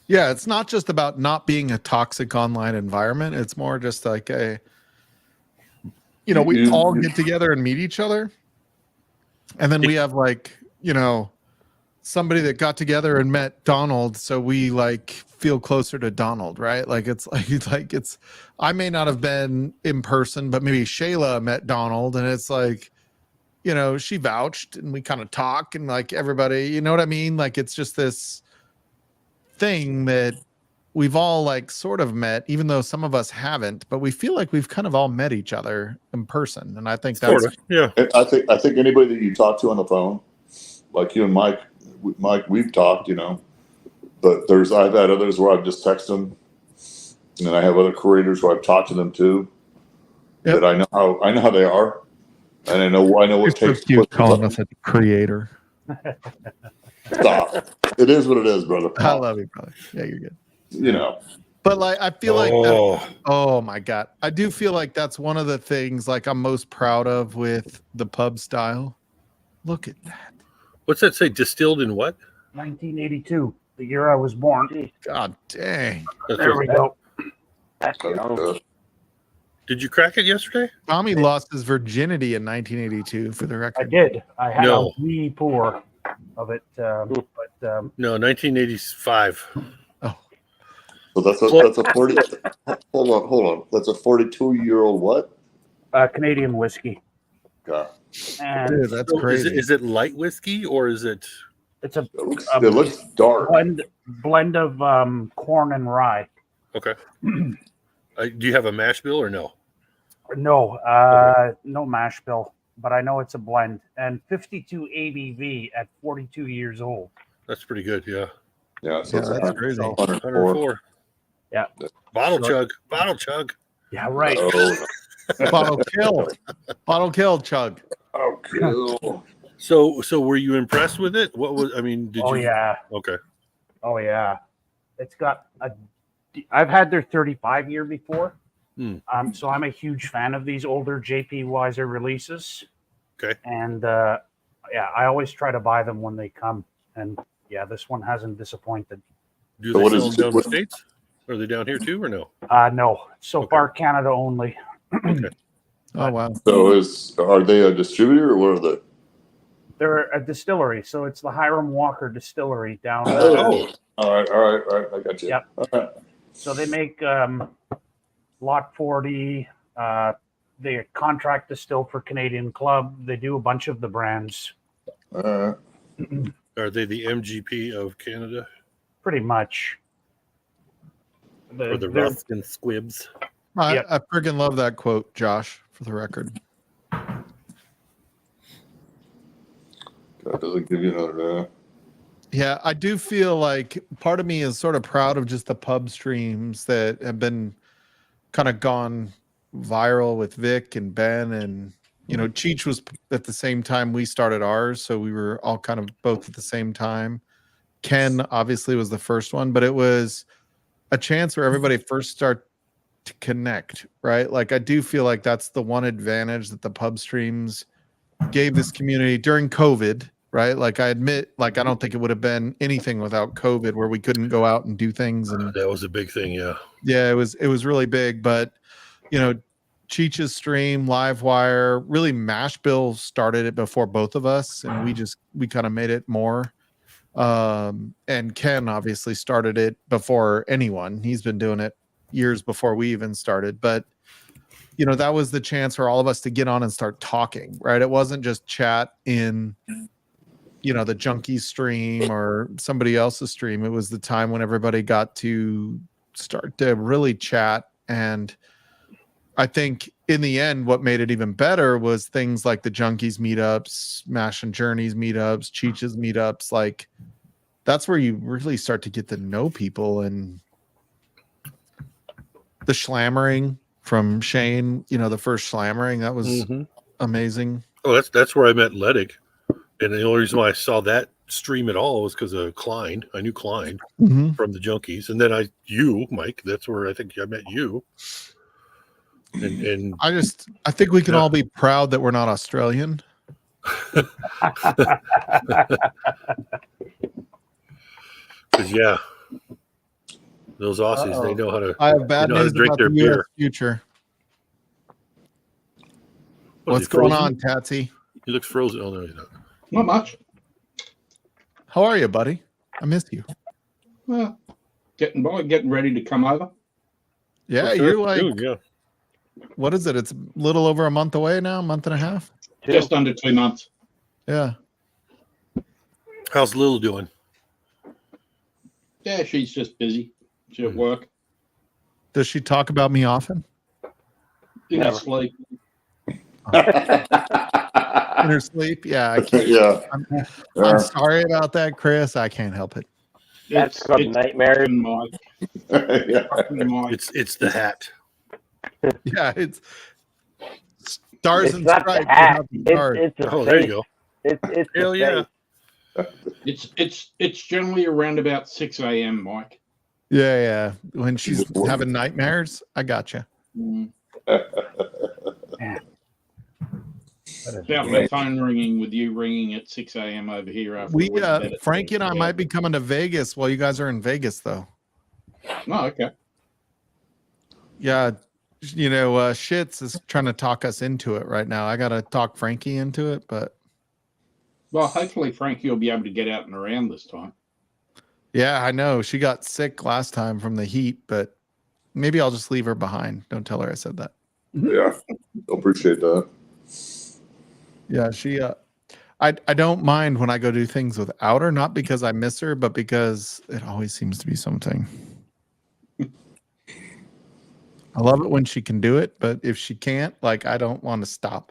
Yeah, it's not just about not being a toxic online environment. It's more just like we all get together and meet each other. And then we have like, somebody that got together and met Donald. So we like feel closer to Donald, right? Like it's I may not have been in person, but maybe Shayla met Donald, and it's like, she vouched and we kind of talk and like everybody, you know what I mean? Like it's just this thing that we've all like sort of met, even though some of us haven't, but we feel like we've kind of all met each other in person. And I think that's I think anybody that you talk to on the phone, like you and Mike, we've talked, but I've had others where I've just texted them, and then I have other creators where I've talked to them too. That I know how they are, and I know what it takes. You calling us a creator? Stop. It is what it is, brother. I love you, brother. Yeah, you're good. But like, I feel like, oh my God, I do feel like that's one of the things like I'm most proud of with the pub style. Look at that. What's that say? Distilled in what? 1982, the year I was born. God dang. There we go. Did you crack it yesterday? Tommy lost his virginity in 1982, for the record. I did. I had a wee pour of it, but no, 1985. Oh, so that's a 40. Hold on. That's a 42-year-old what? Canadian whiskey. God. And dude, that's crazy. Is it light whiskey or is it? It's it looks dark. Blend of corn and rye. Okay. Do you have a mash bill or no? No, no mash bill, but I know it's a blend, and 52 ABV at 42 years old. That's pretty good, yeah. Yeah, so that's crazy. 104. Yeah. Bottle chug. Yeah, right. Bottle kill, chug. Oh, cool. So were you impressed with it? Did you? Yeah. Okay. Oh yeah, it's got I've had their 35 year before. So I'm a huge fan of these older JP Weiser releases. Okay. And I always try to buy them when they come. And yeah, this one hasn't disappointed. Do they sell them down in the States? Are they down here too or no? No. So far, Canada only. Okay. Oh wow. So are they a distributor or what are they? They're a distillery, so it's the Hiram Walker Distillery down. Oh, all right. I got you. Yep. All right. So they make Lot 40. They contract distill for Canadian Club. They do a bunch of the brands. Are they the MGP of Canada? Pretty much. Or the Ruskin Squibs? I friggin' love that quote, Josh, for the record. That doesn't give you another. Yeah, I do feel like part of me is sort of proud of just the pub streams that have been kind of gone viral with Vic and Ben, and Cheech was at the same time we started ours, so we were all kind of both at the same time. Ken obviously was the first one, but it was a chance where everybody first start to connect, right? Like I do feel like that's the one advantage that the pub streams gave this community during COVID, right? Like I admit, like I don't think it would have been anything without COVID, where we couldn't go out and do things. And that was a big thing. Yeah, it was really big. But you know, Cheech's stream, Livewire, really Mashbill started it before both of us, and we kind of made it more. And Ken obviously started it before anyone. He's been doing it years before we even started. But you know, that was the chance for all of us to get on and start talking, right? It wasn't just chat in, you know, the junkie stream or somebody else's stream. It was the time when everybody got to start to really chat. And I think in the end, what made it even better was things like the Junkies meetups, Mash and Journeys meetups, Cheech's meetups. Like that's where you really start to get to know people. And the Schlammering from Shane, you know, the first Schlammering, that was amazing. Oh, that's where I met Ledig. And the only reason why I saw that stream at all was because of Klein. I knew Klein from the Junkies. And then you, Mike, that's where I think I met you. And I think we can all be proud that we're not Australian. Because those Aussies, they know how to. I have bad news drink about their the beer. US future. What's going on, Tatsy? He looks frozen. Oh no, he's not. Not much. How are you, buddy? I missed you. Well, getting ready to come over. Yeah, you're like, what is it? It's a little over a month away now, a month and a half? Just under 2 months. Yeah. How's Lil doing? Yeah, she's just busy. She's at work. Does she talk about me often? In her sleep. In her sleep? Yeah, I can't. Yeah. I'm sorry about that, Chris. I can't help it. That's called nightmare. It's the hat. Yeah, it's stars It's and not stripes. the hat. It's a there you face. go. It's Hell yeah. It's generally around about 6 a.m., Mike. Yeah. When she's having nightmares, I gotcha. About my phone ringing with you ringing at 6 a.m. over here. After Frankie and I might be coming to Vegas while you guys are in Vegas, though. Oh, okay. Yeah, you know, Shits is trying to talk us into it right now. I got to talk Frankie into it, but. Well, hopefully Frankie will be able to get out and around this time. Yeah, I know. She got sick last time from the heat, but maybe I'll just leave her behind. Don't tell her I said that. Yeah, appreciate that. Yeah, she. I don't mind when I go do things without her, not because I miss her, but because it always seems to be something. I love it when she can do it, but if she can't, like, I don't want to stop.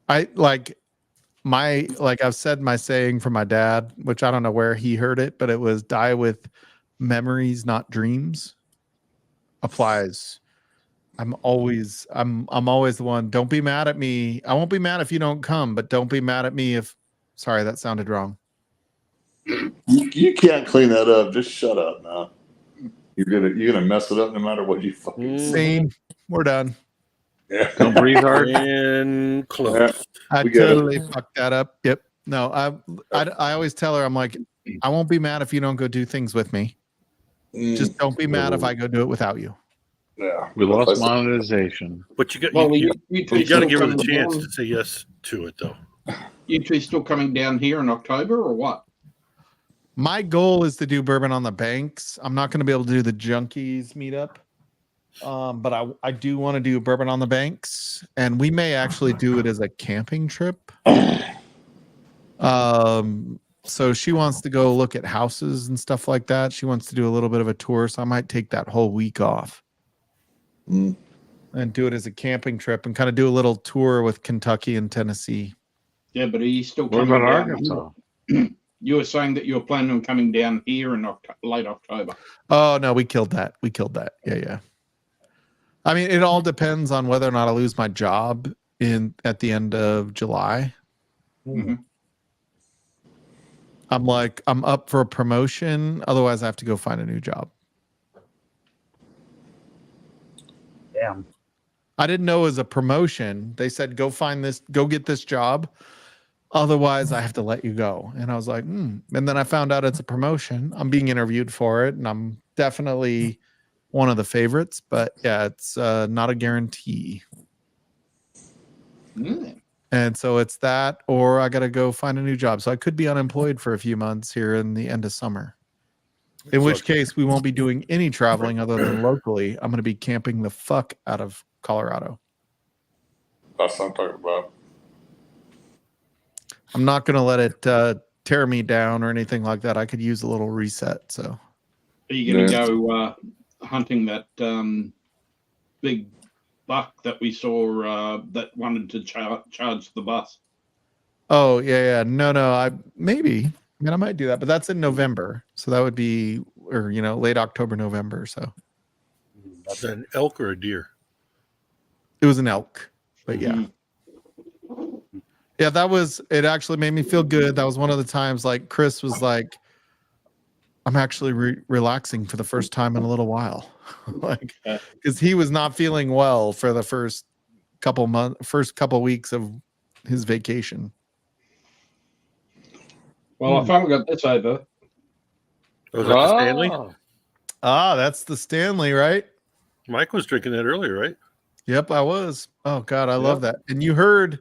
I've said my saying from my dad, which I don't know where he heard it, but it was die with memories, not dreams. Applies. I'm always the one. Don't be mad at me. I won't be mad if you don't come, but don't be mad at me if. Sorry, that sounded wrong. You can't clean that up. Just shut up now. You're gonna mess it up no matter what you fucking say. Scene. We're done. Yeah. Don't breathe hard. And close. I totally fucked that up. Yep. No, I always tell her, I'm like, I won't be mad if you don't go do things with me. Just don't be mad if I go do it without you. Yeah. We lost monetization. But you got you got to give her the chance to say yes to it, though. You two still coming down here in October or what? My goal is to do Bourbon on the Banks. I'm not going to be able to do the Junkies meetup. But I do want to do Bourbon on the Banks, and we may actually do it as a camping trip. So she wants to go look at houses and stuff like that. She wants to do a little bit of a tour, so I might take that whole week off and do it as a camping trip and kind of do a little tour with Kentucky and Tennessee. Yeah, but are you still What coming about down? Arkansas? You were saying that you were planning on coming down here in late October. Oh no, we killed that. Yeah. I mean, it all depends on whether or not I lose my job at the end of July. Mm-hmm. I'm up for a promotion. Otherwise, I have to go find a new job. Damn. I didn't know it was a promotion. They said, go get this job. Otherwise, I have to let you go. And I was like, And then I found out it's a promotion. I'm being interviewed for it, and I'm definitely one of the favorites. But yeah, it's not a guarantee. And so it's that, or I got to go find a new job. So I could be unemployed for a few months here in the end of summer. In which case, we won't be doing any traveling other than locally. I'm going to be camping the fuck out of Colorado. That's what I'm talking about. I'm not going to let it tear me down or anything like that. I could use a little reset. So, Are you going to go hunting that big buck that we saw that wanted to charge the bus? Oh yeah. No. I might do that, but that's in November. So that would be, or late October, November. So that's an elk or a deer. It was an elk, but yeah. Yeah, it actually made me feel good. That was one of the times like Chris was like, I'm actually relaxing for the first time in a little while. Like, because he was not feeling well for the first couple weeks of his vacation. Well, I finally got this over. Was that the Stanley? That's the Stanley, right? Mike was drinking that earlier, right? Yep, I was. Oh God, I love that. And you heard,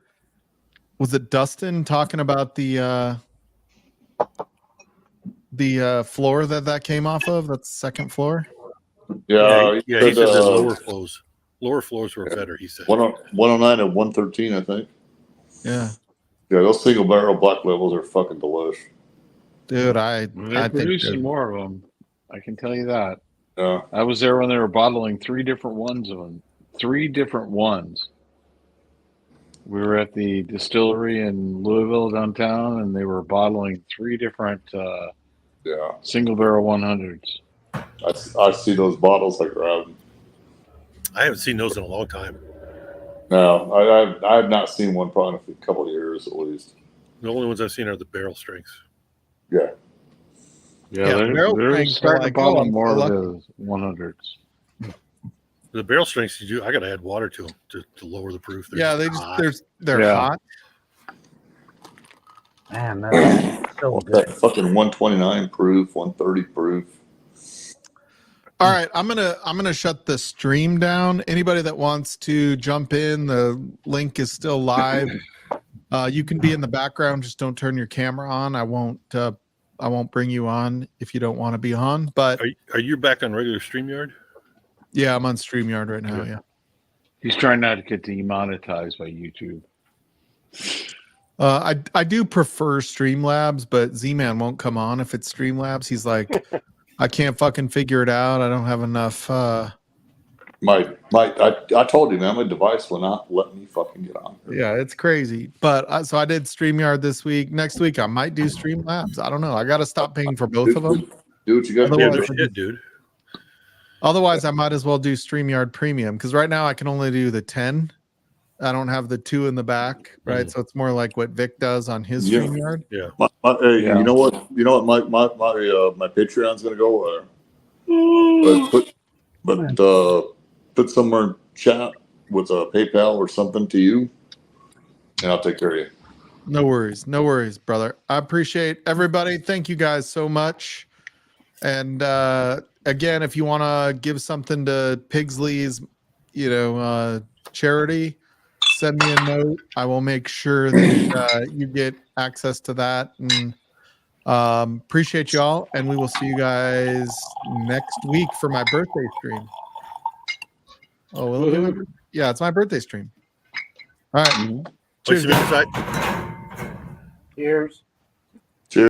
was it Dustin talking about the floor that came off of? That's the second floor. Yeah, he said the lower floors. Lower floors were better, he said. 109 and 113, I think. Yeah. Yeah, those single barrel black labels are fucking delish. Dude, They're producing more of them. I can tell you that. Yeah. I was there when they were bottling 3 different ones of them. 3 different ones. We were at the distillery in Louisville downtown, and they were bottling 3 different single barrel 100s. I see those bottles like around. I haven't seen those in a long time. No, I have not seen one probably in a couple of years at least. The only ones I've seen are the barrel strengths. Yeah. Yeah, they're starting to bottle more of those 100s. The barrel strengths I got to add water to them to lower the proof. They're hot. Man, that's so good. That fucking 129 proof, 130 proof. All right, I'm gonna shut the stream down. Anybody that wants to jump in, the link is still live. You can be in the background, just don't turn your camera on. I won't bring you on if you don't want to be on. But are you back on regular StreamYard? Yeah, I'm on StreamYard right now. Yeah. He's trying not to get demonetized by YouTube. I do prefer Streamlabs, but Z-Man won't come on if it's Streamlabs. He's like, I can't fucking figure it out. I don't have enough. I told you, man, my device will not let me fucking get on. Yeah, it's crazy. But so I did StreamYard this week. Next week I might do Streamlabs. I don't know. I got to stop paying for both of them. Do what you got to do, dude. Otherwise, I might as well do StreamYard Premium because right now I can only do the 10. I don't have the 2 in the back, right? So it's more like what Vic does on his StreamYard. Yeah. You know what? My Patreon's gonna go. Put somewhere in chat with a PayPal or something to you, and I'll take care of you. No worries, brother. I appreciate everybody. Thank you guys so much. And again, if you want to give something to Pigsley's, charity, send me a note. I will make sure that you get access to that. And appreciate y'all. And we will see you guys next week for my birthday stream. Oh, will it do it? Yeah, it's my birthday stream. All right. Cheers. Cheers.